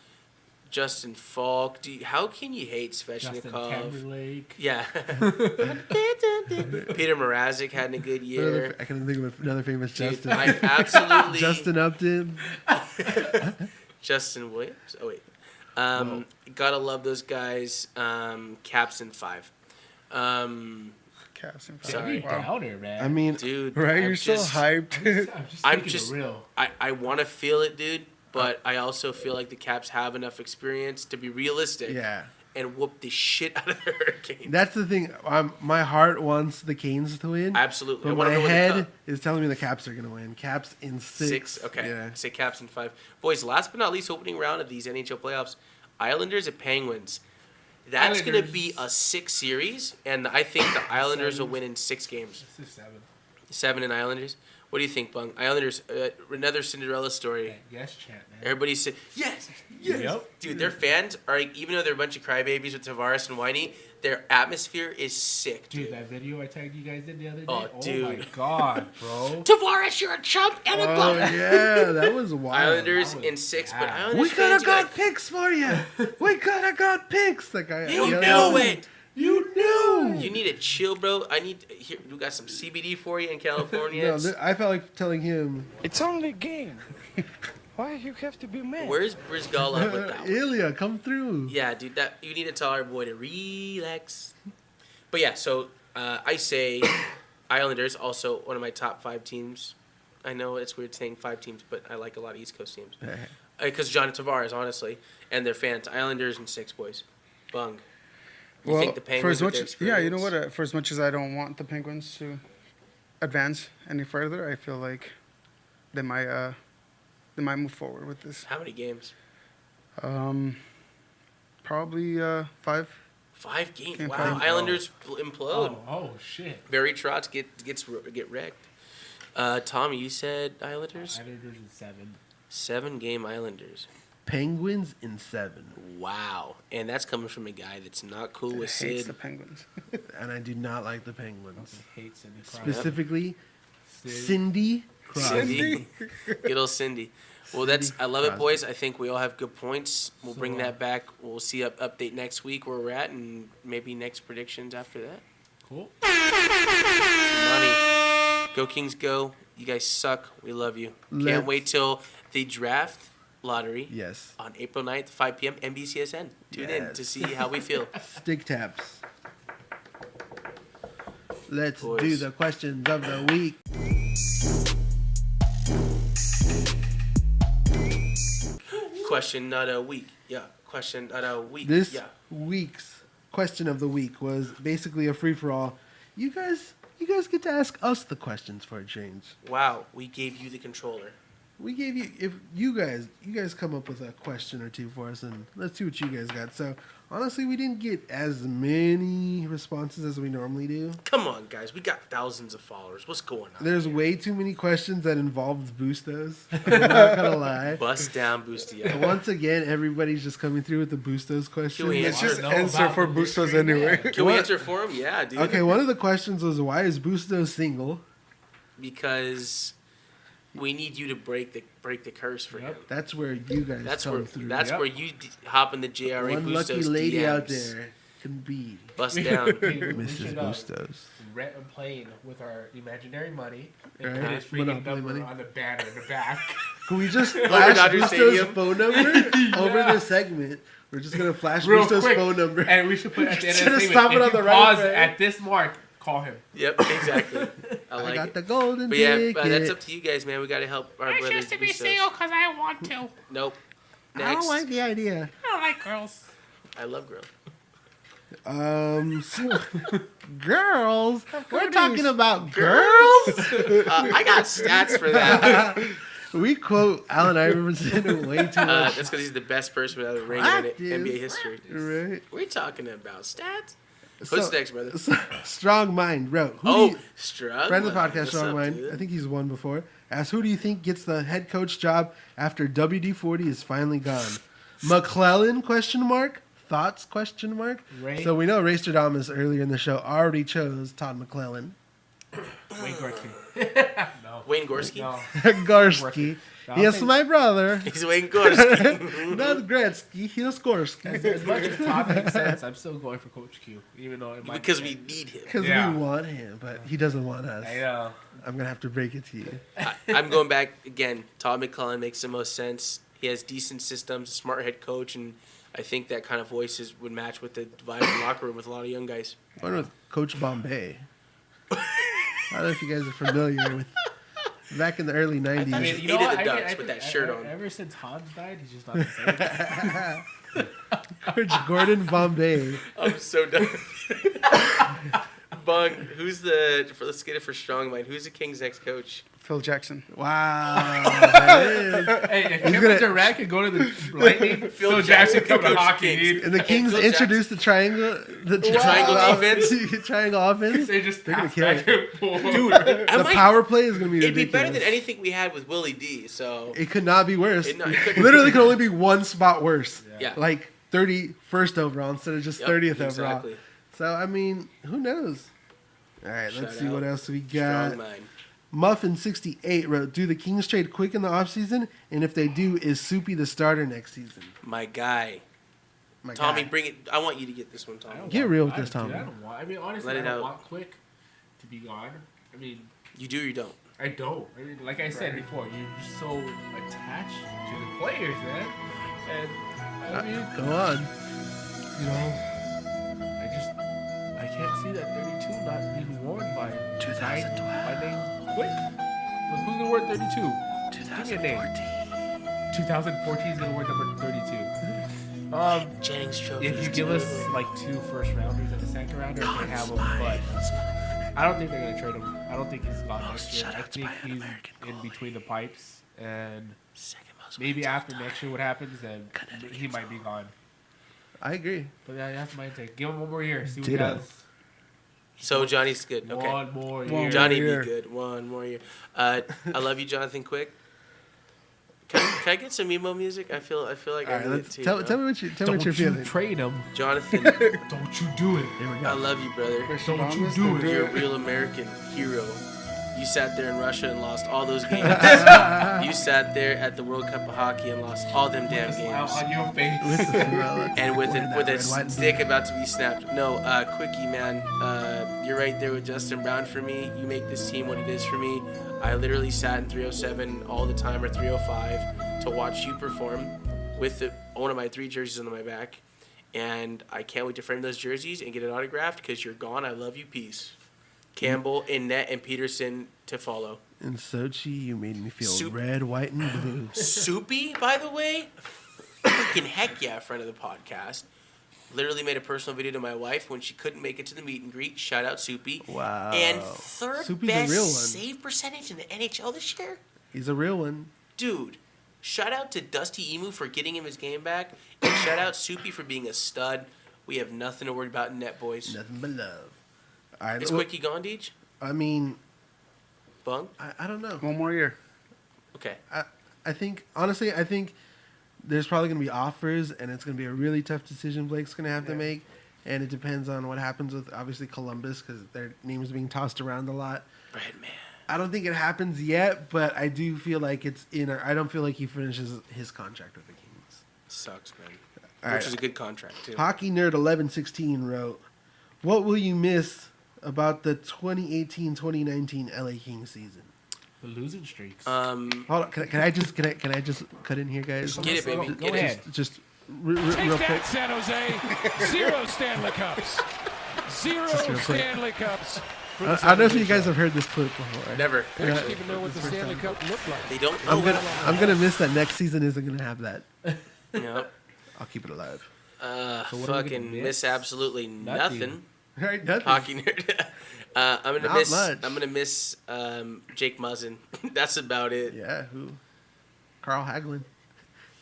Justin Falk. How can you hate Justin Svechnikov? Timberlake. Yeah. Peter Mrazek had a good year. I can think of another famous Dude, Justin. I absolutely. Justin Upton. Justin Williams. Oh wait. Gotta love those guys. Caps in 5. Caps and Sorry. Wow. Downer, man. I mean, Dude. Right? I'm You're so just- hyped. I'm I'm just- just real. I want to feel it, dude. But I also feel like the Caps have enough experience to be realistic. yeah. And whoop the shit out of the Hurricanes. That's the thing. My heart wants the Canes to win. Absolutely. I But want my them to win the head cup. is telling me the Caps are going to win. Caps in 6. 6. Okay. Yeah. Say Caps in 5. Boys, last but not least, opening round of these NHL playoffs, Islanders at Penguins. That's going to Islanders. be a 6 series, and I think the Islanders will win in 6 games. This is 7. 7 in Islanders. What do you think, Bung? Islanders, another Cinderella story. Yes, chant, man. Everybody said, yes, yes. Yep. Dude, their fans are, like, even though they're a bunch of crybabies with Tavares and Whitey, their atmosphere is sick, Dude, dude. that video I tagged you guys in the other day. Oh, Oh, dude. my God, bro. Tavares, you're a chump and a Oh, bum. yeah. That was wild. Islanders That was in 6, but bad. Islanders We could fans have are got like, picks for you. We could have got picks. That guy. you yeah. knew it. You knew. You need to chill, bro. Here, we got some CBD for you in California. No, I felt like telling him, It's only a game. Why you have to be mad? Where's Brizgalov with that one? Ilya, come through. Yeah, dude, that you need to tell our boy to relax. But yeah, so I say Islanders, also one of my top 5 teams. I know it's weird saying 5 teams, but I like a lot of East Coast teams. Because John Tavares, honestly, and their fans. Islanders in 6, boys. Bung. You think the Penguins for with as their much, yeah, you know experience? what? For as much as I don't want the Penguins to advance any further, I feel like they might move forward with this. How many games? Probably 5. 5 games. Can't Wow, find- Islanders implode. Oh, shit. Barry Trotz get wrecked. Tommy, you said Islanders? Islanders in 7. 7-game Islanders. Penguins in 7. Wow. And that's coming from a guy that's not cool with Hates the Sid. Penguins. And I do not like the Penguins. Hate Cindy Crosby. Specifically, Sid. Cindy Crosby. Cindy. Good old Cindy. Well, I love it, boys. I think we all have good points. We'll bring that back. We'll see update next week where we're at, and maybe next predictions after that. Cool. Money. Go Kings, go. You guys suck. We love you. Can't Let's- wait till the draft lottery Yes. on April 9th, 5 p.m. NBCSN. Tune in to Yes. see how we feel. Stick taps. Let's Boys. do the questions of the week. Question of the week. Yeah. Question of the week. This Yeah. week's question of the week was basically a free for all. You guys get to ask us the questions for a change. Wow. We gave you the controller. We gave you, if you guys come up with a question or two for us, and let's see what you guys got. So honestly, we didn't get as many responses as we normally do. Come on, guys. We got thousands of followers. What's going on? There's way too many questions that involved Bustos. I'm not gonna lie. Bust down, Boosty. Once again, everybody's just coming through with the Bustos question. Can we It's answer? just know answer about for the Bustos mystery anyway. man. Can we What? answer for him? Yeah, dude. Okay, one of the questions was, why is Bustos single? Because we need you to break the curse for him. That's where you guys That's come where through. where you hop in the JRA One Bustos lucky lady DMs. out there can be Bust down. We Mrs. should, Bustos. rent a plane with our imaginary money and Right. put his freaking Monopoly number money. on the banner in the back. Can we just flash Dodger Bustos' Stadium? phone number over this segment? We're just gonna flash Real Bustos' quick. phone number. And we should put at the end Should of the have statement, stopped it if on you the right pause frame. at this mark, call him. Yep, exactly. I I like got it. the golden But yeah, ticket. that's up to you guys, man. We got to help our brothers. Bustos. because I want to. Nope. I Next. don't like the idea. I don't like girls. I love grill. So, girls, We're talking about Girls? I got stats for that. we quote Allen Iverson way too much. That's because he's the best person without a ring What, in dude? NBA history. Right? We're talking about stats. So- What's next, brother? Strong Mind wrote. Who do Oh, you- Strug. friend of the podcast, What's Strong up, Mind. dude? I think he's won before. Asked, who do you think gets the head coach job after WD-40 is finally gone? McClellan? Question mark. Thoughts? Question mark. Ray- So we know Ray Stradamus earlier in the show already chose Todd McClellan. Wayne Gretzky. No. Wayne Gorski? No. Gorski. I'll Yes, say- my brother. He's Wayne Gorski. Not Gretzky. He's Gorski. As much as Todd makes sense, I'm still going for Coach Q, even though it might because we need him. Because Yeah. we want him, but he doesn't want us. I know. I'm going to have to break it to you. I'm going back again. Todd McClellan makes the most sense. He has decent systems, a smart head coach, and I think that kind of voices would match with the vibe in the locker room with a lot of young guys. One with Coach Bombay. I don't know if you guys are familiar with back in the early 90s. I mean, You hated know what? the I Ducks think- with I that think shirt on. Ever since Hans died, he's just not the same. Coach Gordon Bombay. I'm so done. Bung, let's get it for Strong Mind. Who's the Kings' next coach? Phil Jackson. Wow. that is- Hey, if He's Kevin gonna- Durant could go to the Lightning, Phil Phil Jackson come to coach hockey, Kings. dude. And the Hey, Kings Phil introduced the triangle, triangle defense? triangle offense. They just They're gonna pass kill back it. and forth. Dude, I The might, power play is going to be it'd be ridiculous. better than anything we had with Willie D. So It could not be worse. It couldn't. Literally could only be one spot worse. yeah, Like 31st overall instead of just Yep, 30th exactly. overall. So, I mean, who knows? All right, let's Shout see what out. else we Strong got. Mind. Muffin68 wrote, do the Kings trade quick in the offseason? And if they do, is Soupy the starter next season? My guy, My Tommy, guy. bring it. I want you to get this one, I Tommy. don't Get want- real with I- this, dude, Tommy. I don't want. I mean, honestly, Let I it don't out. want Quick to be gone. I mean, You do or you don't. I don't. I mean, like I said before, you're just so attached to the players, man. And I mean, Go on. you know, I can't see that 32 not being worn by 2012. by name Quick. Who's gonna wear 32? Give me a name. 2014 is gonna wear number 32. Jennings Trophy. If you give us like 2 first rounders and a second rounder, I can have him, but I don't think they're gonna trade him. I don't think he's gone next year. I think he's in between the pipes, and maybe after next year, what happens, then he might be gone. I agree. But yeah, that's my take. Give him one more year. See what he Ditto. does. So Johnny's good. Okay. One more One year. Johnny year. be good. One more year. I love you, Jonathan Quick. Can I get some emo music? I feel like All I right, need let's it too. tell bro. me what you're Don't you feeling. trade him. Jonathan, Don't you do it. Here we I go. love you, brother. Don't you do it. You're a real American hero. You sat there in Russia and lost all those games. You sat there at the World Cup of Hockey and lost all them damn Smile games. on your face. With the smell. And with Wearing a that with a red, white, and stick blue. about to be snapped. No, Quickie, man. You're right there with Justin Brown for me. You make this team what it is for me. I literally sat in 307 all the time or 305 to watch you perform with one of my 3 jerseys on my back. And I can't wait to frame those jerseys and get it autographed because you're gone. I love you. Peace. Campbell, Innette, and Peterson to follow. In Sochi, you made me feel Soup. red, white, and blue. Soupy, by the way, freaking heck yeah, friend of the podcast. Literally made a personal video to my wife when she couldn't make it to the meet and greet. Shout out Soupy. Wow. And third Soupy's best a real one. save percentage in the NHL this year? He's a real one. Dude, shout out to Dusty Emu for getting him his game back. And shout out Soupy for being a stud. We have nothing to worry about in net, boys. Nothing but love. All right. Is well, Quickie gone, Deej? I mean, Bung? I don't know. One more year. Okay. I think, honestly, there's probably going to be offers, and it's going to be a really tough decision Blake's going to have to make. And it depends on what happens with, obviously, Columbus, because their name is being tossed around a lot. Breadman. I don't think it happens yet, but I do feel like it's I don't feel like he finishes his contract with the Kings. Sucks, man. All Which right. is a good contract, too. Hockey Nerd 1116 wrote, "What will you miss about the 2018-2019 LA Kings season?" The losing streaks. Hold on, can I just cut in here, guys? Get it, baby. Go Get it. ahead. Just Take real that, quick. San Jose. 0 Stanley Cups. 0 Just real quick. Stanley Cups. for I the don't know if San you Jose guys have heard this clip before. Never. They didn't even know what the Stanley Cup looked like. They don't know. I'm gonna miss that next season isn't gonna have that. Yep. I'll keep it alive. So what are we Fucking gonna miss miss? absolutely nothing. All right, nothing. Hockey nerd. I'm gonna Not miss. much. I'm gonna miss Jake Muzzin. That's about it. Yeah, who? Carl Hagelin.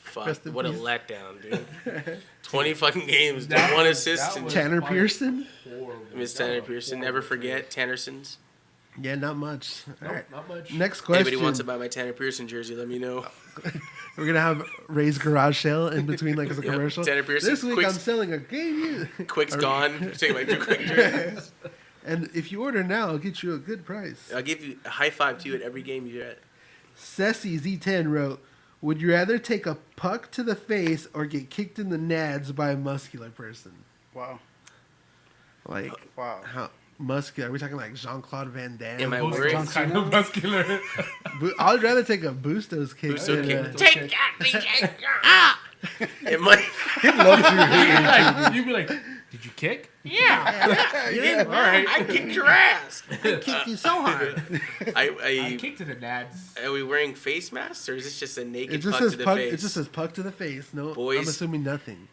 Fuck. Rest in What a peace. letdown, dude. 20 fucking games, That one was- assist. that And was Tanner fucking Pearson? horrible. miss That Tanner was Pearson. horrible Never trade. forget Tannersons. Yeah, not much. All Nope, right. not much. Next question. Anybody wants to buy my Tanner Pearson jersey? Let me know. We're gonna have Ray's garage sale in between, like as a Yep, commercial. Tanner Pearson, This week Quick's- I'm selling a game. Quick's gone. Take my two quick jerseys. And if you order now, I'll get you a good price. I'll give you a high five to you at every game you're at. Ceci Z10 wrote, "Would you rather take a puck to the face or get kicked in the nads by a muscular person?" Wow. Like, Wow. how muscular? Are we talking like Jean-Claude Van Damme? Am I Most worried? John's kind of muscular. I'd rather take a Bustos kick. Bustos than kick. a- Take that, DJ. It might. You'd be like, did you kick? Yeah. Yeah, All right. I kicked your ass. Kicked you so hard. I kicked to the nads. Are we wearing face masks or is this just a naked It just puck says to the puck. face? It just says puck to the face. No, I'm Boys. assuming nothing.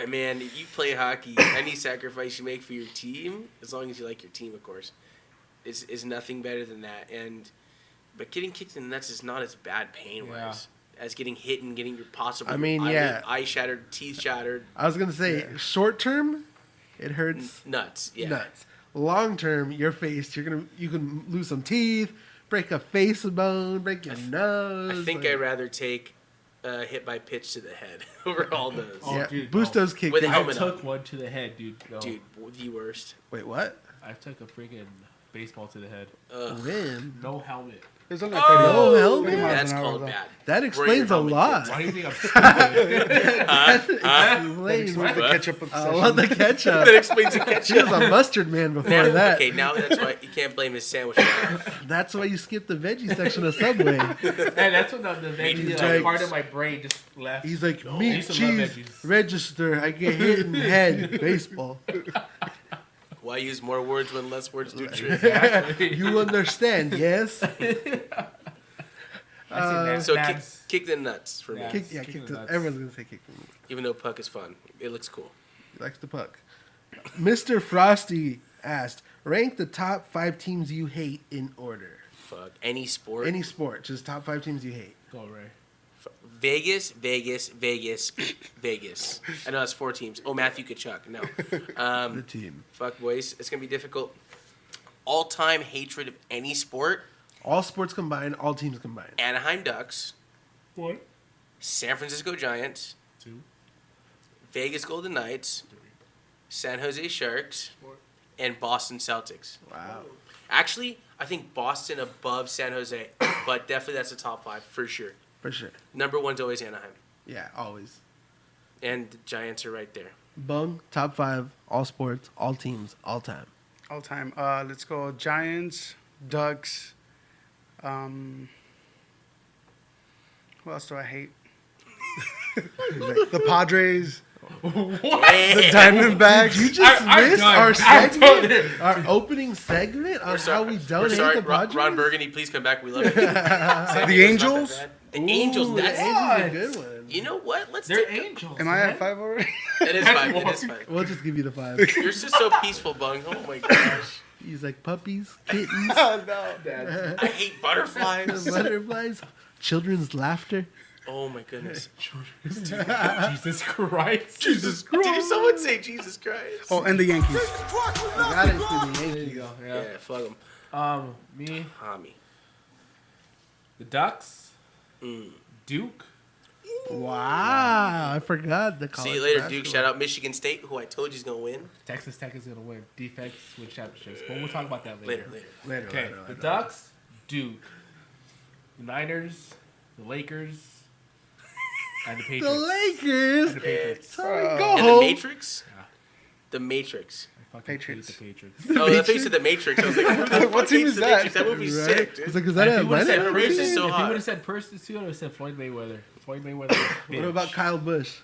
Man, if you play hockey, any sacrifice you make for your team, as long as you like your team, of course, is nothing better than that. But getting kicked in the nuts is not as bad pain-wise as getting hit and getting your possible I mean, eyelid, yeah. eye shattered, teeth shattered, I was gonna say short term, it hurts nuts. Yeah. nuts. Long term, your face, you can lose some teeth, break a face bone, break your nose. I think like- I'd rather take hit by pitch to the head over all those. Oh, yeah, dude, Bustos kick. With a in. I helmet took up. one to the head, dude. No. Dude, the worst. Wait, what? I took a freaking baseball to the head. When? No helmet. It's only Oh, 30, hell 30 yeah. miles That's an hour, called though. bad. That Wear explains your a helmet, lot. kids. Why do you think I'm stupid? Explains. Explains the ketchup I obsession. love the ketchup. That explains the He ketchup. was a mustard man before Now, that. okay, now that's why you can't blame his sandwich. now. That's why you skip the veggie section of Subway. And that's when the veggie He's like, like- part of my brain just left. He's like, I meat, used to love cheese, veggies. register. I get hit in the head. Baseball. Why use more words when less words do trick? Exactly. You understand, yes? I say that. So Nads. kick the nuts for me. Yeah. Kick, yeah, Kick kick the the, nuts. everyone's going to say kick the nuts. Even though puck is fun, it looks cool. He likes the puck. Mr. Frosty asked, rank the top 5 teams you hate in order. Fuck any sport. Any sport, just top 5 teams you hate. Go, Ray. Vegas, Vegas, Vegas, Vegas. I know that's 4 teams. Oh, Matthew Kachuk. No. The team. Fuck, boys. It's going to be difficult. All-time hatred of any sport. All sports combined, all teams combined. Anaheim Ducks, 1, San Francisco Giants, 2, Vegas Golden Knights, 3, San Jose Sharks, 4. and Boston Celtics. Wow. Actually, I think Boston above San Jose, but definitely that's the top 5 for sure. For sure. Number 1's always Anaheim, Yeah, always. and the Giants are right there. Bung, top 5, all sports, all teams, all time. All time. Let's go Giants, Ducks. Who else do I hate? The Padres, the Diamondbacks. You just I'm missed done. our I'm segment, done. our opening segment on how we don't We're hate sorry, the Padres. Ron Burgundy, please come back. We love you. The Angels. The Angels. Ooh, That's the Angels are a good one. You know what? Let's They're take. angels. Am I at man. 5 already? It is 5. It is 5. We'll just give you the 5. You're just so peaceful, Bung. Oh my gosh. He's like puppies, kittens, Oh no. I hate butterflies. butterflies, children's laughter. Oh my goodness. Jesus Christ. Jesus Christ. Did someone say Jesus Christ? Oh, and the Yankees. Got it to the There you Yankees. go. Yeah, Yeah. fuck them. Me, Hami. the Ducks, Mm. Duke. Wow, I forgot the college See you later, basketball. Duke. Shout out Michigan State, who I told you's gonna win. Texas Tech is gonna win. Defense win championships, but we'll talk about that later. Later. Later, Okay, later, the later. Ducks, Duke, the Niners, the Lakers, and the The Patriots. Lakers. And the Patriots. Sorry, go And the home. Matrix? Yeah. The Matrix. I fucking Patriots. hate the Patriots. Oh, I thought you said the Matrix. I was like, who the What fuck team hates is the that? Matrix? That movie's Right? sick, dude. It's like, is that If a you would've said Atlanta? Race is so If hot. you would have said Persons too, I would have said Floyd Mayweather. Floyd Mayweather. What about Kyle Busch?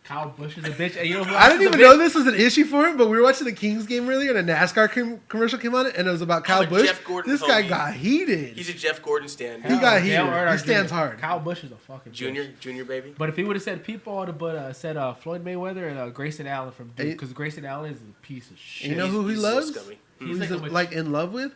Kyle Busch is a bitch. And you know who I else didn't is a even bitch? know this was an issue for him, but we were watching the Kings game earlier, and a NASCAR commercial came on it, and it was about Kyle a Busch. Jeff Gordon This guy homie. got heated. He's a Jeff Gordon stand. He got Hell, heated. Dale Earnhardt He stands Jr. hard. Kyle Busch is a fucking bitch. Junior baby. But if he would have said people, I would have said Floyd Mayweather and Grayson Allen from Duke, Hey. because Grayson Allen is a piece of shit. You know who he He's so loves? scummy. He's He's like a like in love with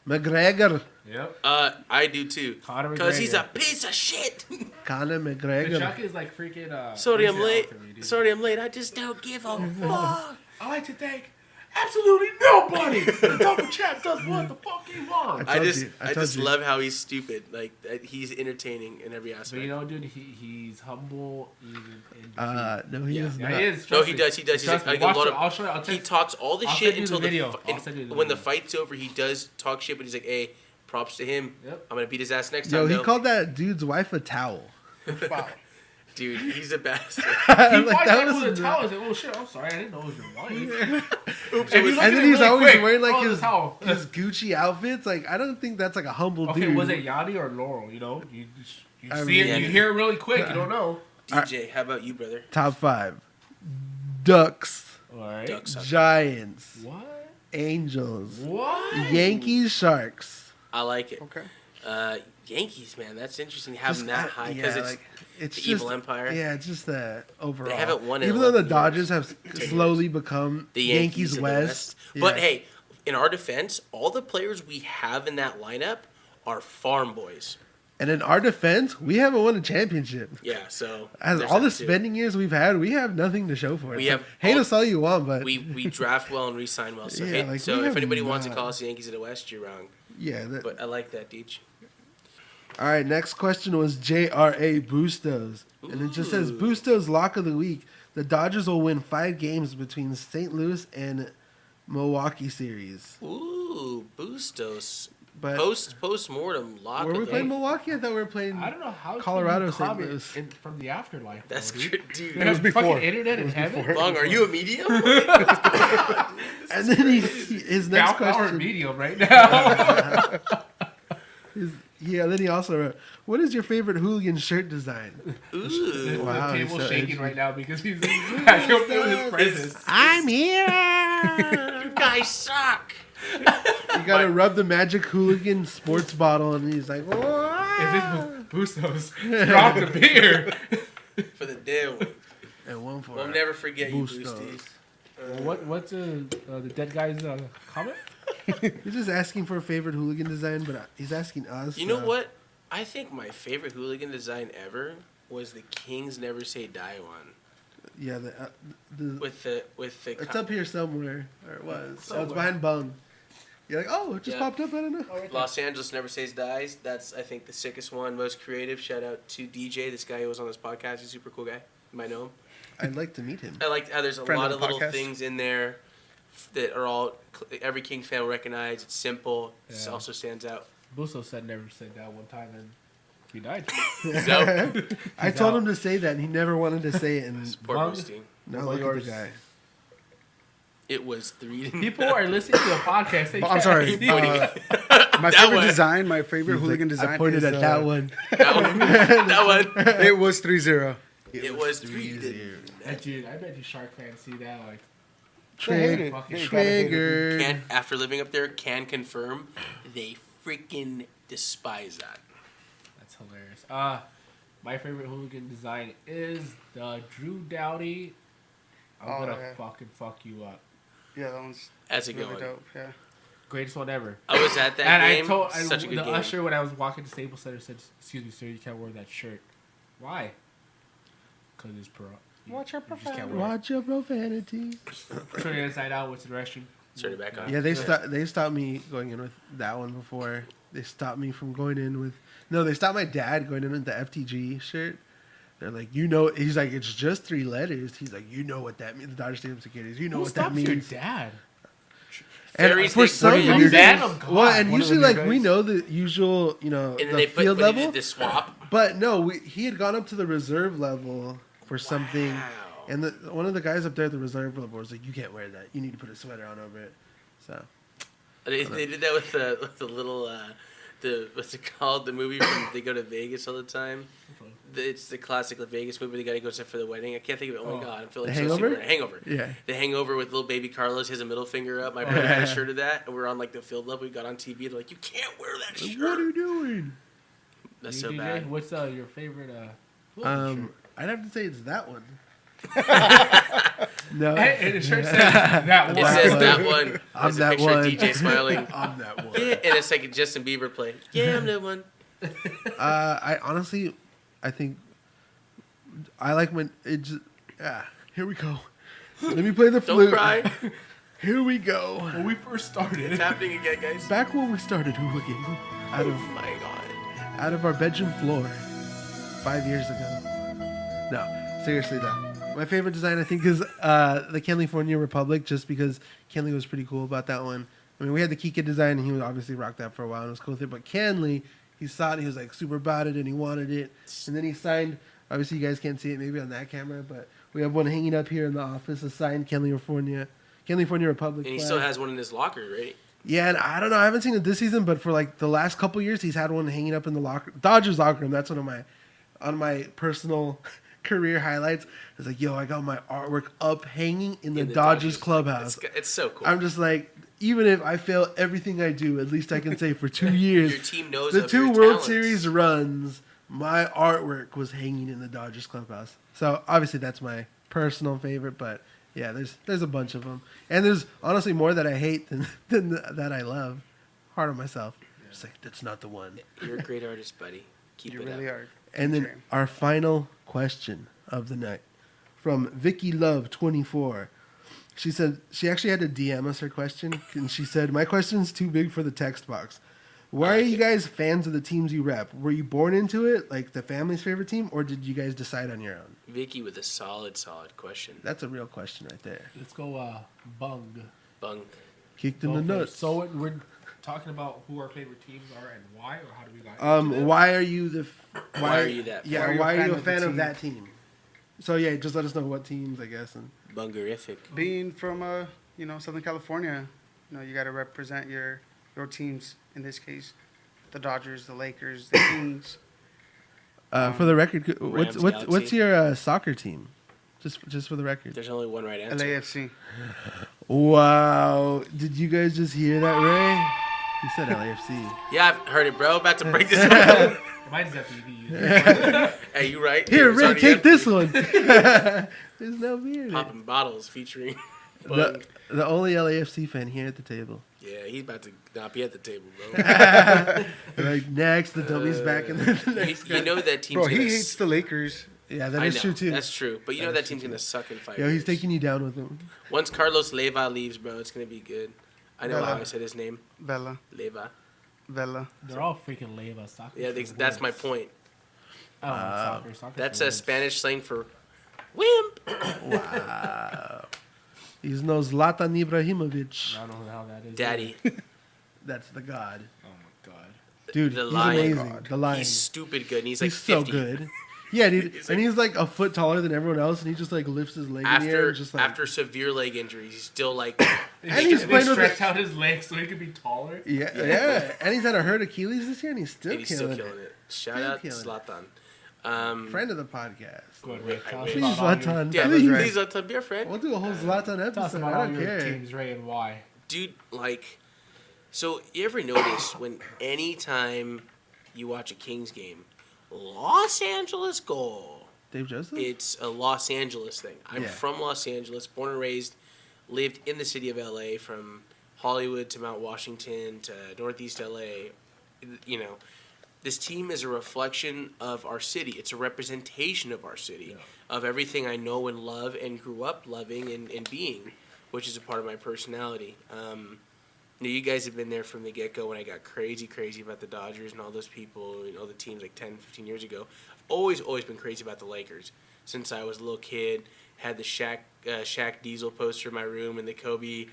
McGregor. Yep. I do too. Conor Because he's a McGregor. piece of shit. Conor The McGregor. Chuck is like freaking. Sorry, I'm Grayson late. Allen for me, dude. Sorry, I'm late. I just don't give a fuck. I like to thank absolutely nobody. The double champ does what the fuck he wants. I I told just, you, I I told just you. love how he's stupid. Like he's entertaining in every But aspect. you know, dude, he's humble. Even in No, he Yeah. is yeah, not. he is. No, trust he me. does. He does. He's Trust like me. a Watch lot it. of. I'll show you. I'll He text- talks all the I'll shit send you until the video. the I'll send you the when the video. fight's over. He does talk shit, but he's like, "Hey, props to him. Yep. I'm gonna beat his ass next Yo, time." he though." called that dude's wife a towel. Wow. Dude, he's a bastard. He Like, walked that out was with a towel. I said, "Oh shit, I'm sorry, I didn't know it was your wife." Oops, And it was- he's And then looking he's really always quick. wearing like Oh, the his towel. Gucci outfits. Like, I don't think that's like a humble Okay, dude. was it Yanni or Laurel? You know, you I see it, mean- you hear it really quick. You don't know. DJ, how about you, brother? Top 5. Ducks, All right. Duck suck. Giants, What? Angels, What? Yankees, Sharks. I like it. Okay. Yankees, man, that's interesting having Just, that high because it's it's the just, evil empire. Yeah, it's just that overall. They haven't won in Even though the 11 Dodgers years. have 10 slowly become the Yankees in the West. But Yeah. hey, in our defense, all the players we have in that lineup are farm boys. And in our defense, we haven't won a championship. Yeah, so As there's all the that too. spending years we've had, we have nothing to show for it. We So, have hate all- us all you want, but we draft well and re-sign well. So, Yeah, hey, like, so we if have anybody wants to not- call us the Yankees of the West, you're wrong. yeah. But I like that, Deej. All right, next question was JRA Bustos. And it just says, Ooh. Bustos lock of the week. The Dodgers will win 5 games between St. Louis and Milwaukee series. Ooh, Bustos. But Post-mortem lock were of we the playing week. Milwaukee? I thought we were playing. I don't know how Colorado, can you St. comment Louis. from the afterlife. That's though, dude. good, dude. They have before. fucking internet in heaven. Bong, are you a medium? And then his next Power question. medium right now. Then he also wrote, "What is your favorite Hooligan shirt design?" Ooh. Wow, the he's table's so shaking edgy. right now because he's I can feel his presence. I'm here. You guys suck. You gotta rub the Magic Hooligan sports bottle, and he's like, "Whoa." Is this Bustos? Drop the beer. For the deal. And one for We'll never forget you, Bustos. Boosties. What's the dead guy's comment? He's just asking for a favorite Hooligan design, but he's asking us. You know what? I think my favorite hooligan design ever was the Kings Never Say Die one. Yeah, With the it's up here somewhere, or it was. Oh, it's behind Bung. You're like, oh, it just Yeah. popped up. I don't know. Los Angeles Never Says Dies. That's, I think, the sickest one, most creative. Shout out to DJ, this guy who was on this podcast. He's a super cool guy. You might know him. I'd like to meet him. I like how there's a Friend lot of of the little podcast. things in there that are all every Kings fan will recognize. It's simple. It Yeah. also stands out. Bustos never said that one time, and he died. So, I told him to say that, and he never wanted to say it. And poor Bung. Boosting. now Well, look at yours. the guy. It was 3. People are listening to a podcast. They I'm can't sorry. see My That favorite one. design, my favorite He's hooligan like, design. I pointed is, at that one. That one. That one. It was 3-0. It was 3. Dude, I bet you Shark fans see that like Trigger. fucking Trigger. Can after living up there, can confirm they freaking despise that. That's hilarious. My favorite hooligan design is the Drew Doughty. I'm Oh, gonna yeah. fucking fuck you up. Yeah, that one's That's a good really one. dope. Yeah. Greatest one ever. I was at that And game. I told Such a good the game. usher when I was walking to Staples Center said, "Excuse me, sir, you can't wear that shirt." Why? Because it's pro. Watch your You just can't wear it. Watch your profanity. Turn it inside out. What's the restroom? Turn it back on. Yeah, they stopped me going in with that one before. They stopped me from going in with. No, they stopped my dad going in with the FTG shirt. They're like, he's like, it's just 3 letters. He's like, you know what that means. The Dodger Stadium Securities. You know Who what that stops your means. dad? And Fairies, for they some put it in reason, Man of God. well, and One of usually the new like we guys. know the usual, And then the they put field when he level. did the swap. But no, he had gone up to the reserve level for something, Wow. and one of the guys up there at the reserve level was like, "You can't wear that. You need to put a sweater on over it." So They did that with the little what's it called, the movie from they go to Vegas all the time. It's the classic Vegas movie. The guy goes there for the wedding. I can't think of it. Oh my god, I'm feeling The so Hangover? stupid. Hangover. yeah, The Hangover with little baby Carlos, his middle finger up. My brother had a shirt of that, and we were on like the field level. We got on TV. They're like, "You can't wear that shirt." what are you doing? That's You, so DJ, bad. What's your favorite hooligan shirt? I'd have to say it's that one. No, And the shirt says that It one. says that one. I'm There's a that picture one. of DJ smiling. I'm that one. Yeah, and it's like a Justin Bieber play. Yeah, I'm that one. I honestly, I think I like when it just. Here we go. Let me play the Don't flute. cry. Here we go. When we first started, It's happening again, guys. Back when we started Hooligan, out Oh of my god. out of our bedroom floor 5 years ago. No, seriously though. My favorite design I think is the California Republic, just because Kenley was pretty cool about that one. I mean, we had the Kika design, and he would obviously rock that for a while and was cool with it. But Kenley, he saw it, he was like super about it, and he wanted it. And then he signed. Obviously, you guys can't see it maybe on that camera, but we have one hanging up here in the office, a signed California Republic. And he flag. still has one in his locker, right? Yeah, and I don't know. I haven't seen it this season, but for like the last couple years, he's had one hanging up in the Dodgers locker room. That's one of my personal career highlights. It's like, yo, I got my artwork up hanging in the Dodgers clubhouse. It's so cool. I'm just like, even if I fail everything I do, at least I can say for 2 years, Your team knows the of 2 your World talents. Series runs, my artwork was hanging in the Dodgers clubhouse. So obviously that's my personal favorite, but yeah, there's a bunch of them, and there's honestly more that I hate than that I love. Hard on myself. Just like, that's not the one. You're a great artist, buddy. Keep You it really up. are. And then Shame. our final question of the night from Vicky Love 24. She said she actually had to DM us her question, and she said, "My question's too big for the text box. Why are you guys fans of the teams you rep? Were you born into it, like the family's favorite team, or did you guys decide on your own?" Vicky with a solid question. That's a real question right there. let's go Bung. Bung. Kicked in the Okay, nuts. So we're talking about who our favorite teams are and why, or how do we got into this? Why are you Why are you that? Yeah, why are you a fan of that team? So yeah, just let us know what teams, I guess. And Bungerific. Being from Southern California, you got to represent your teams. In this case, the Dodgers, the Lakers, the Kings. for the record, Rams what's Galaxy. your soccer team? Just for the record. There's only one right answer. LAFC. Wow. Did you guys just hear that, Ray? He said LAFC. Yeah, I've heard it, bro. About to break this one. Mine's FPV. Hey, you right? Here, It's Ray, already take empty. this one. There's no beer in it. Popping bottles featuring Bung. The only LAFC fan here at the table. Yeah, he's about to not be at the table, bro. Like, next, the W's back in the next you know that team's Bro, gonna he hates the Lakers. Yeah, that I is know, true, too. That's true. But you know That that is team's true, gonna suck in 5 Yo, years. he's taking you down with him. Once Carlos Leyva leaves, bro, it's gonna be good. I know how I said his name. Vela. Leva. Vela. They're all freaking leva soccer. Yeah, that's my point. I don't like soccer. Soccer's That's for a wimps. Spanish slang for wimp. Wow. He's no Zlatan Ibrahimovic. I don't know who the hell that is. Daddy. That's the god. Oh my god. Dude, The he's Lion. amazing. The Lion. He's stupid good, and he's like He's so 50. good. Yeah, dude. And he's like a foot taller than everyone else, and he just like lifts his leg in the air. After And just like, after severe leg injuries, he's still like. And he's They playing with stretch the- out his legs so he could be taller. yeah. And he's had a hurt Achilles this year, and he's still and he's still killing killing it. it. Shout Still out to killing Zlatan. Friend of the podcast. Go ahead, Ray. Tell us Please, Please, about all your- Zlatan. Yeah, please. please Zlatan, be our friend. We'll do a whole Zlatan Tell us episode. about I all don't your care. teams, Ray, and why. Dude, like, so you ever notice when anytime you watch a Kings game, Los Angeles goal, Dave Joseph? it's a Los Angeles thing. I'm Yeah. from Los Angeles, born and raised, lived in the city of LA from Hollywood to Mount Washington to Northeast LA. You know, this team is a reflection of our city. It's a representation of our city, of everything I know and love and grew up loving and being, which is a part of my personality. You guys have been there from the get-go when I got crazy about the Dodgers and all those people, the teams like 10, 15 years ago. I've always been crazy about the Lakers since I was a little kid. Had the Shaq Diesel poster in my room and the Kobe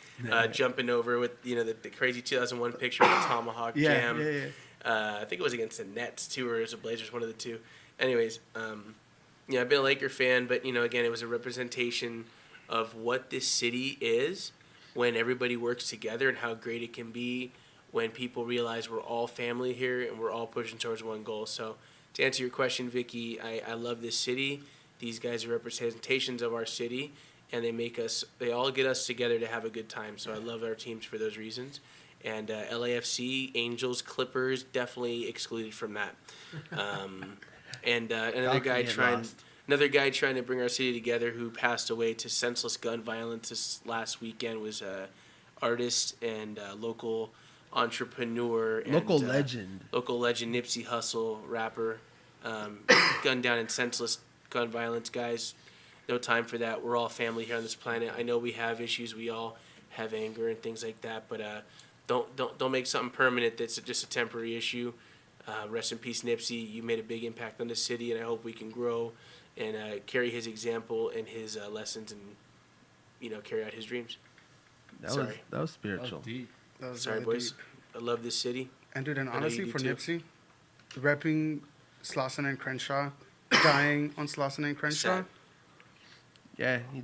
jumping over with, the crazy 2001 picture of the Tomahawk Jam. Yeah. I think it was against the Nets, too, or it was the Blazers, one of the two. Anyways, I've been a Laker fan, but, again, it was a representation of what this city is when everybody works together and how great it can be when people realize we're all family here and we're all pushing towards one goal. So to answer your question, Vicky, I love this city. These guys are representations of our city, and they all get us together to have a good time. So I love our teams for those reasons. And LAFC, Angels, Clippers, definitely excluded from that. Another guy trying to bring our city together who passed away to senseless gun violence this last weekend was artist and local entrepreneur. And, Local legend Nipsey Hussle, rapper, gunned down in senseless gun violence. Guys, no time for that. We're all family here on this planet. I know we have issues. We all have anger and things like that, but don't make something permanent that's just a temporary issue. Rest in peace, Nipsey. You made a big impact on the city, and I hope we can grow and carry his example and his lessons and, carry out his dreams. That was spiritual. Deep. That was Sorry, really boys. deep. I love this city. And dude, and I know honestly, you for do too. Nipsey, repping Slauson and Crenshaw, dying on Slauson and Crenshaw. Sad. Yeah, he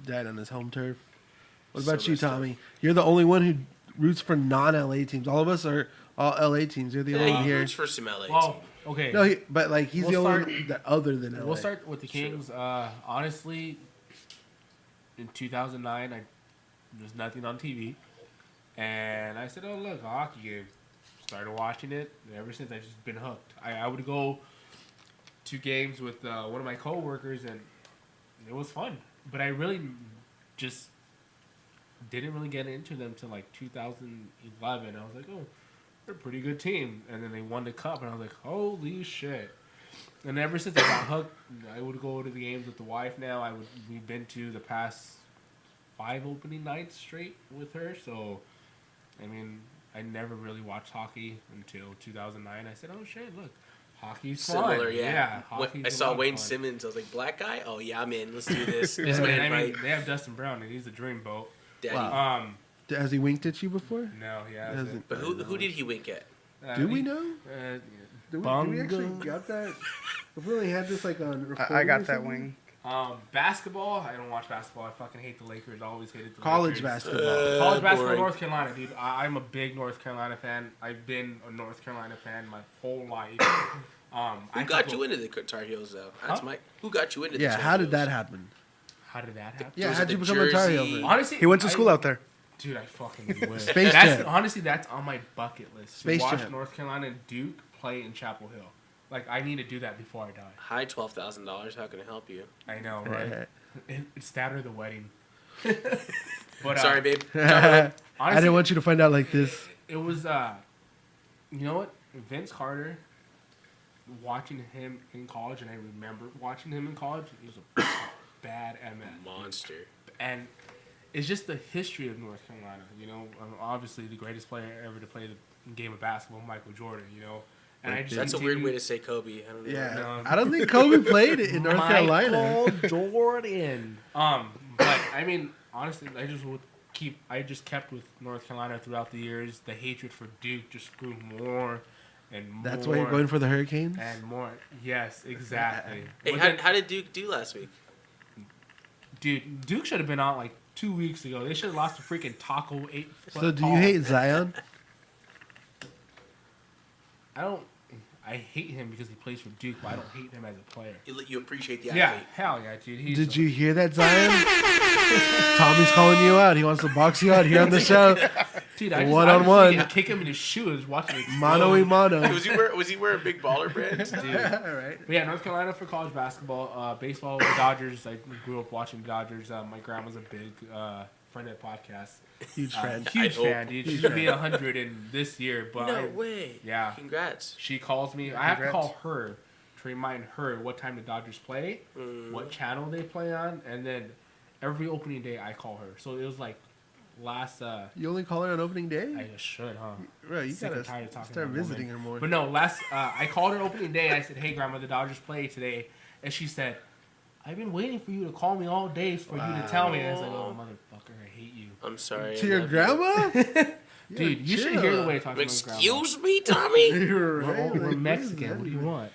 died on his home turf. What So about you, messed up. Tommy? You're the only one who roots for non-LA teams. All of us are all LA teams. You're the only Yeah, one he here. roots for some LA Well, team. okay. No, but like he's We'll the only start- one that other than LA. We'll start with the Kings. Honestly, in 2009, there's nothing on TV, and I said, "Oh look, a hockey game." Started watching it, and ever since I've just been hooked. I would go to games with one of my coworkers, and it was fun. But I really just didn't really get into them till like 2011. I was like, "Oh, they're a pretty good team," and then they won the cup, and I was like, "Holy shit!" And ever since I got hooked, I would go to the games with the wife. Now we've been to the past 5 opening nights straight with her. So, I mean, I never really watched hockey until 2009. I said, "Oh shit, look, hockey's fun." Similar, yeah. Hockey's I a saw lot of Wayne fun. Simmons. I was like, black guy? Oh, yeah, I'm in. Let's do this. Yeah, This is my I invite. mean, they have Dustin Brown, and he's a dreamboat. Daddy. Wow. Has he winked at you before? No, he hasn't. Hasn't. But who did he wink at? Do we know? Uh, Do we actually Bungo. got that? If we only had this like on recording I got or that something? wing. Basketball. I don't watch basketball. I fucking hate the Lakers. I always hated the College Lakers. basketball. College basketball, boring. North Carolina, dude. I'm a big North Carolina fan. I've been a North Carolina fan my whole life. Who got you into the Tar Heels, though? That's Huh? my. Who got you into the Yeah, Tar how did Heels? that happen? How did that happen? Yeah, Was how'd it you the become a Tar Heel jersey? fan? Honestly, He went to school out there. Dude, I fucking wish. Space that's, Jam. honestly, that's on my bucket list. Space to watch Jam. North Carolina and Duke play in Chapel Hill. Like, I need to do that before I die. High $12,000. How can I help you? I know, right? It's that or the wedding. But Sorry, babe. I honestly, didn't want you to find out like this. It was, you know what? Vince Carter, watching him in college, and I remember watching him in college, he was a bad MN. Monster. And it's just the history of North Carolina. You know, obviously the greatest player ever to play the game of basketball, Michael Jordan. You know, and I just That's a weird way to say Kobe. I don't know. Yeah, I don't think Kobe played in North Carolina. Michael Jordan. But I mean, honestly, I just kept with North Carolina throughout the years. The hatred for Duke just grew more and more. That's why you're going for the Hurricanes? And more. Yes, exactly. Hey, how did Duke do last week? Dude, Duke should have been out like 2 weeks ago. They should have lost to freaking Taco 8 foot So do tall. you hate Zion? I hate him because he plays for Duke, but I don't hate him as a player. You appreciate the athlete. Yeah, hell yeah, dude. Did you hear that, Zion? Tommy's calling you out. He wants to box you out here on the show. Dude, I One-on-one. just kick him in his shoes watching it. Mano y mano. Was he wearing big baller brands? Dude. All right. But yeah, North Carolina for college basketball. Baseball, the Dodgers. I grew up watching Dodgers. My grandma's a big friend of the podcast. Huge fan. Huge fan, dude. She's gonna be 100 in this year. But No way. Yeah. Congrats. She calls me. I have to call her to remind her what time the Dodgers play, what channel they play on, and then every opening day I call her. So it was like last. You only call her on opening day? I should, huh? Right, you Sick gotta and tired of talking start to that visiting woman. her more. But no, I called her opening day. I said, "Hey, Grandma, the Dodgers play today," and she said, "I've been waiting for you to call me all day for you to tell me." And I was like, "Oh, motherfucker, I hate you." I'm sorry. To your grandma? Dude, you should hear the way I talk to my grandma. Excuse me, Tommy. You're right. We're Like, Mexican. What do you want?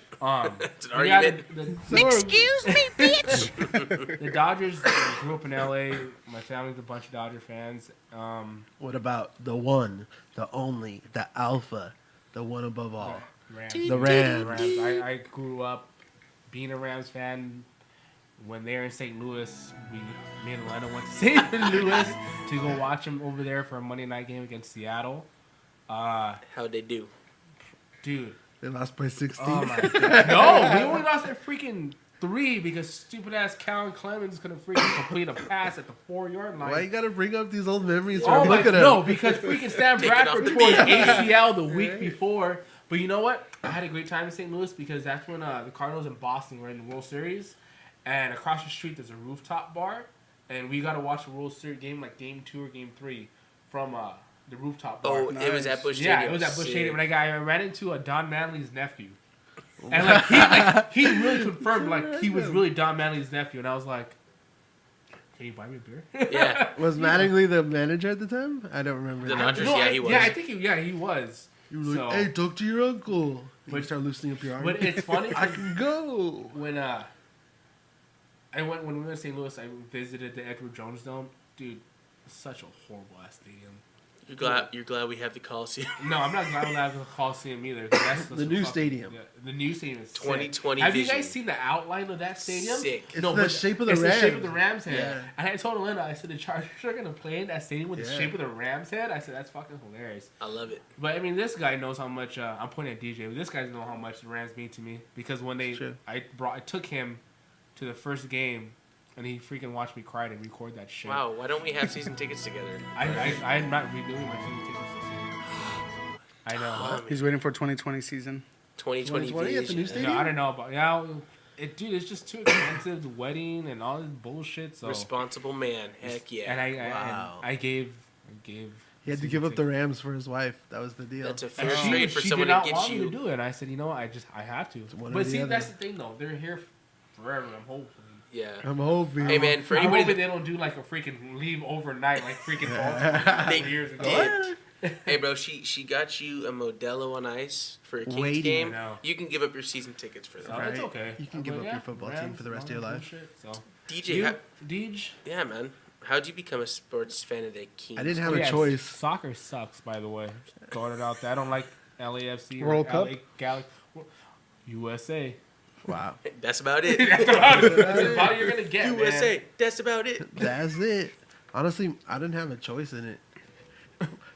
It's an argument. Excuse me, bitch. The Dodgers grew up in LA. My family's a bunch of Dodger fans. What about the one, the only, the alpha, the one above all? Rams. The Rams. Rams. I grew up being a Rams fan. When they're in St. Louis, me and Lena went to St. Louis to go watch them over there for a Monday night game against Seattle. How'd they do? Dude. They lost by 16. Oh my God. No, we only lost at freaking 3 because stupid ass Calvin Clemens couldn't freaking complete a pass at the 4-yard line. Why you gotta bring up these old memories? Oh my, Look at no, him. because freaking Sam Take it off Bradford the tore his beat. ACL the week before. But you know what? I had a great time in St. Louis because that's when the Cardinals and Boston were in the World Series. And across the street, there's a rooftop bar. And we got to watch the World Series game, like Game 2 or Game 3, from the rooftop bar. Oh, it was at Busch Stadium. Yeah, it was at Busch Sick. Stadium. And I ran into Don Manley's nephew. And he really confirmed he was really Don Manley's nephew. And I was like, "Can you buy me a beer?" Yeah. Was Mattingly the manager at the time? I don't remember. The that. Dodgers, No, yeah, he was. Yeah, I think he was. You were like, So- hey, talk to your uncle. But- You start loosening up your arm. But it's funny. I can go. When when we went to St. Louis, I visited the Edward Jones Dome. Dude, it's such a horrible ass stadium. You're glad we have the Coliseum. No, I'm not glad we'll have the Coliseum either. 'Cause that's The new stadium. Yeah, the new stadium is 2020 sick. Have you vision. guys seen the outline of that stadium? Sick. It's the shape of the it's Rams. the shape of the Rams head. Yeah. And I told Elena, I said, the Chargers are going to play in that stadium with the Yeah. shape of the Rams head? I said, that's fucking hilarious. I love it. But, I mean, this guy knows how much, I'm pointing at DJ, but this guy knows how much the Rams mean to me. Because when True. I took him to the first game, and he freaking watched me cry to record that shit. Wow, why don't we have season tickets together? I'm not renewing my season tickets this year. I know. He's waiting for 2020 season. 2020 2020 at the new vision. stadium? I don't know about dude. It's just too expensive. The wedding and all this bullshit. So Responsible man. Heck yeah. and I gave. He had to give up the Rams for his wife. That was the deal. That's a And fair trade for someone did to not get want me to you. do it. And I said, you know what? I have to. one or But the see, other. that's the thing though. They're here forever. I'm hoping. Yeah. I'm hoping. Hey man, for I'm anybody hoping that, they don't do like a freaking leave overnight like freaking They 4 years ago. did. Hey bro, she got you a Modelo on ice for a Kings Waiting. game. I know. You can give up your season tickets for So that. Right. it's okay. You can I'm give like, up your football team Rams, for the rest of your all that life. bullshit, So. DJ, Deej? yeah man, how'd you become a sports fan of the Kings? I didn't have Yeah, a choice. Soccer sucks, by the way. Just throwing it out there. I don't like LAFC World or Cup? LA Galaxy. USA. Wow. That's about it. That's about it. That's about it you're gonna get, USA. man. That's about it. That's it. Honestly, I didn't have a choice in it.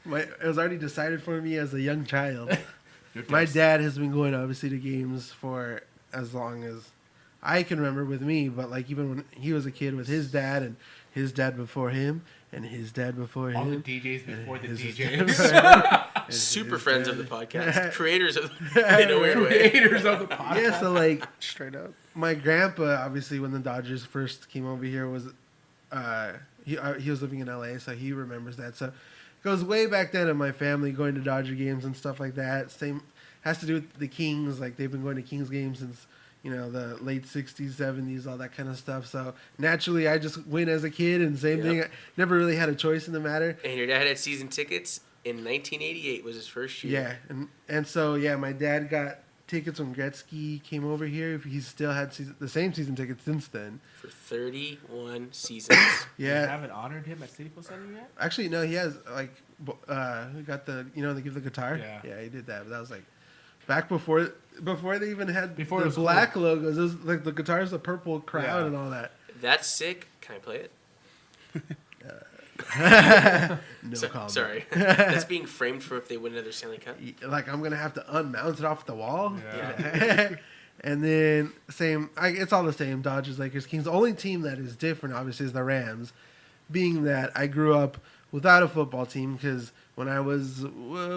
It was already decided for me as a young child. My dad has been going obviously to games for as long as I can remember with me, but like even when he was a kid with his dad and his dad before him and his dad before All the him. DJs before the his DJs. Super friends of the podcast, creators of in a weird way. Creators of the podcast. Yeah, so like Straight up. my grandpa, obviously, when the Dodgers first came over here, was he was living in LA, so he remembers that. So it goes way back then in my family going to Dodger games and stuff like that. Same has to do with the Kings. Like they've been going to Kings games since the late 60s, 70s, all that kind of stuff. So naturally, I just went as a kid, and same thing. I never really had a choice in the matter. And your dad had season tickets in 1988 was his first year. Yeah, and so my dad got tickets when Gretzky came over here. He's still had the same season tickets since then. For 31 seasons. You Yeah, haven't honored him at Staples Center yet? actually no, he has we got the they give the guitar. Yeah. He did that, but that was like back before they even had Before it the was black logos. It was like the guitar's a purple crowd Yeah. and all that. That's sick. Can I play it? No comment. Sorry. That's being framed for if they win another Stanley Cup. Like I'm gonna have to unmount it off the wall. Yeah. And then it's all the same. Dodgers, Lakers, Kings. The only team that is different, obviously, is the Rams. Being that I grew up without a football team because when I was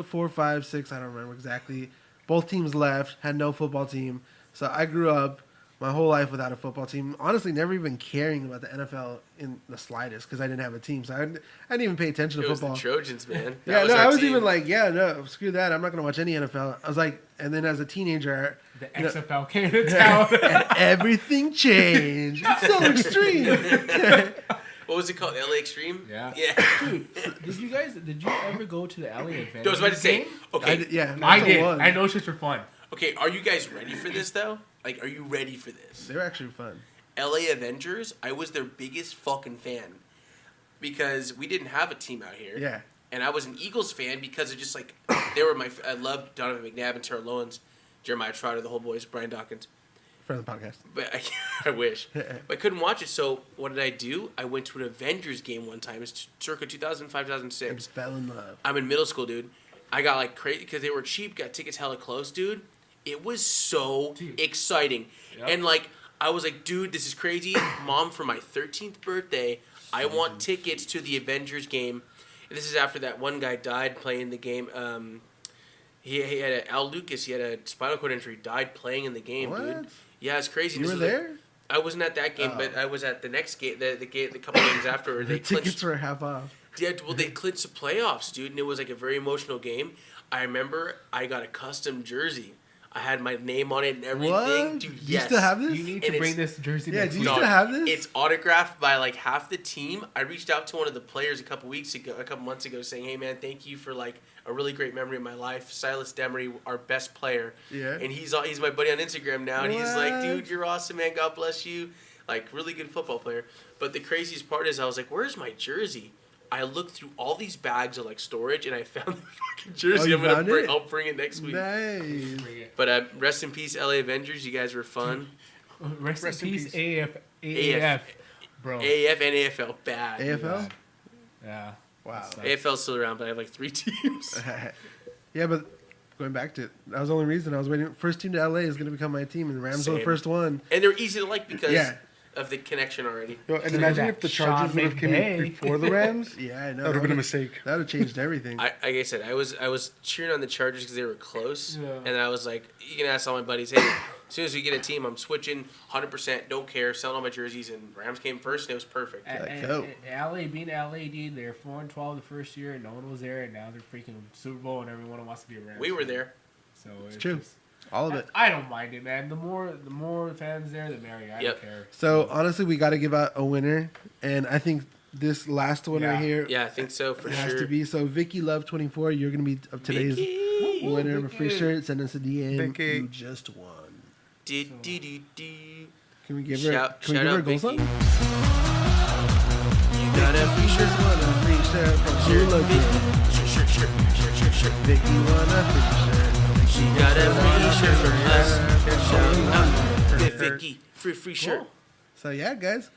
4, 5, 6, I don't remember exactly. Both teams left, had no football team. So I grew up my whole life without a football team. Honestly, never even caring about the NFL in the slightest because I didn't have a team. So I didn't even pay attention to It was football. the Trojans, man. Yeah, That no, our I was team. even like, no, screw that. I'm not going to watch any NFL. I was like, and then as a teenager, The XFL came to town. everything changed. It's so extreme. What was it called? LA Extreme? Yeah. Yeah. Did you ever go to the LA event? I was about to say, okay, I that's the did. one. I know shits were fun. okay, are you guys ready for this, though? Like, are you ready for this? They were actually fun. LA Avengers, I was their biggest fucking fan because we didn't have a team out here. Yeah. And I was an Eagles fan because of just like they were I loved Donovan McNabb and Terrell Owens, Jeremiah Trotter, the whole boys, Brian Dawkins. Friend of the podcast. But I wish. But I couldn't watch it. So what did I do? I went to an Avengers game one time. It's circa 2005, I 2006. just fell in love. I'm in middle school, dude. I got like crazy because they were cheap. Got tickets hella close, dude. It was so exciting, Yep. and like I was like, dude, this is crazy. Mom, for my 13th birthday, I want tickets to the Avengers game. And this is after that one guy died playing the game. He had Al Lucas. He had a spinal cord injury. Died playing in the game, What? dude. Yeah, it's crazy. You This were was, like, there? I wasn't at that game, but I was at the next game, the couple games after. Where The they tickets clinched. were half off. Yeah, well, they clinched the playoffs, dude, and it was like a very emotional game. I remember I got a custom jersey. I had my name on it and everything. What? Dude, Do yes. you still have this? You need And to bring it's- this jersey Yeah, next do you week. still have this? It's autographed by like half the team. I reached out to one of the players a couple months ago, saying, "Hey man, thank you for like a really great memory of my life." Silas Demery, our best player, Yeah. and he's my buddy on Instagram now, and he's like, What? "Dude, you're awesome, man. God bless you." Like really good football player. But the craziest part is I was like, "Where's my jersey?" I looked through all these bags of like storage, and I found the fucking jersey. you I'm gonna found bring. it? I'll bring it next week. Nice. But rest in peace, LA Avengers. You guys were fun. Rest in peace, AAF, AAF. bro. AAF and AFL bad. AFL? Yeah. Wow. AFL's still around, but I have like 3 teams. Yeah, but going back to it, that was the only reason I was waiting. First team to LA is going to become my team, and the Rams were the Same. first one. And they're easy to like because Yeah. of the connection already. Yo, and imagine if the Sean Chargers would have came in McVay. before the Rams. Yeah, I know. That would have been a mistake. That would have changed everything. Like I said, I was cheering on the Chargers because they were close, Yeah. and I was like, you can ask all my buddies, hey, as soon as we get a team, I'm switching 100%, don't care, selling all my jerseys, and Rams came first, and it was perfect. Like, go. LA being LA, dude, they're 4-12 the first year, and no one was there, and now they're freaking Super Bowl, and everyone wants to be a Rams. We were fan. there. So it's true. just- All of it. I don't mind it, man. The more fans there, the merrier. I Yep. don't care. So honestly, we got to give out a winner, and I think this last one Yeah. right here Yeah, I think so for has sure. to be. So Vicky Love 24, you're gonna be of today's Vicky. winner of a free shirt. Send us a DM. Vicky. You just won. Do, do, do, do. Can we give her? Shout Can we give her a out goal Vicky. song? You got a free shirt. Won a free shirt from Hooligan. Shirt. Vicky won a free shirt. She got a free shirt from us. Shout out Vicky. Free shirt. So yeah, guys,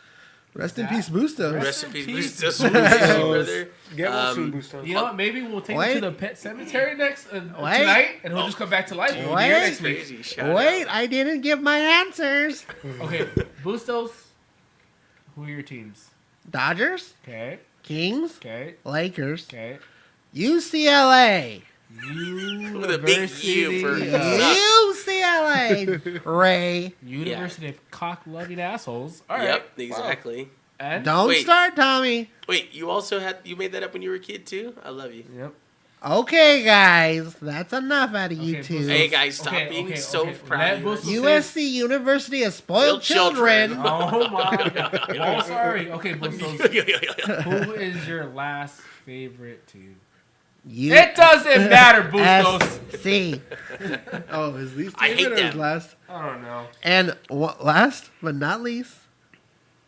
rest in peace, Bustos. Rest in peace, peace. Bustos. brother. Get well soon, Um, Bustos. You know what? Maybe we'll take Wait. him to the pet cemetery next Wait. tonight, and he'll just come back to life. Dude, We'll Wait. be here that's next week. crazy. Shout Wait, out. I didn't give my answers. Okay, Bustos. Who are your teams? Dodgers, Okay, Kings, okay, Lakers, okay. UCLA, With a big U for University UCLA, Ray. University of cock-loving assholes. All right. Yep, exactly. And Don't Wait. start, Tommy. Wait, you made that up when you were a kid too? I love you. Yep. Okay, guys, that's enough out of you Okay, two. Hey guys, stop being so proud. Let Bustos say- USC University of Spoiled Children. Children. Oh my god. Oh, sorry. Okay, Bustos. Who is your last favorite team? It doesn't matter, Bustos. USC. Oh, his least I hate favorite or his them. last? I don't know. And last but not least,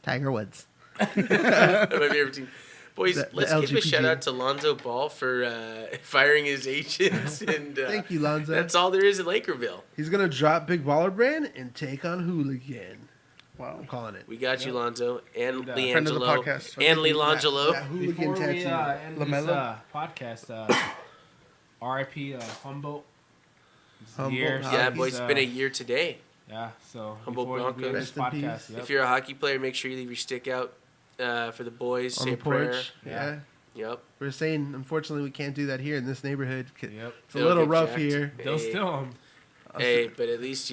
Tiger Woods. My favorite team. Boys, The let's give a LGPG. shout out to Lonzo Ball for firing his agents. And Thank you, Lonzo. That's all there is in Lakerville. He's gonna drop Big Baller Brand and take on Hooligan. Wow. I'm calling it. We got you, Lonzo, and Friend of the LiAngelo, podcast. and LiAngelo. That Hooligan Before we tattoo. end this LaMelo? podcast, R.I.P. Humboldt. It's Humboldt, year Yeah, since, boys, it's been a year today. Yeah, so Humboldt before we Broncos. end this Rest in podcast, peace. yep. If you're a hockey player, make sure you leave your stick out for the boys. On Say the a prayer. porch. Yeah. Yep. We're saying, unfortunately, we can't do that here in this neighborhood. Yep. It's a They'll little get rough jacked. here, They'll Hey. still Hey, but at least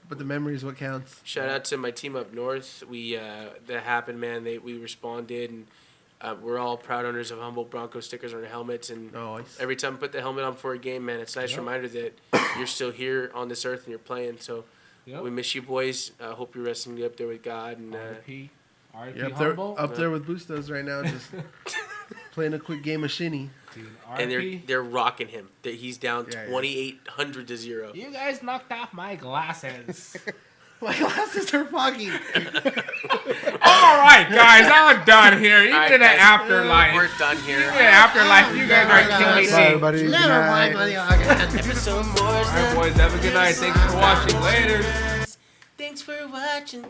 but the memory is what counts. shout out to my team up north. We that happened, man. We responded, and we're all proud owners of Humboldt Broncos stickers on our helmets. And Nice. every time we put the helmet on for a game, man, it's a nice Yep. reminder that you're still here on this earth and you're playing. So Yep. we miss you, boys. I hope you're resting up there with God. And R.I.P. R.I.P. Yep, they're Humboldt. up there with Bustos right now, just playing a quick game of shinny. Dude, and R.I.P. they're rocking him. He's down Yeah, yeah. 2,800 to 0. You guys knocked off my glasses. My glasses are foggy. All right, guys, I'm done here. Even All right, in the guys, afterlife, We're done here. even in the afterlife, you guys are killing Bye, me. everybody. Good Never night. mind, buddy. Okay. Episode 4 is All right, done. boys, have a good night. Thanks for watching. Later. Thanks for watching.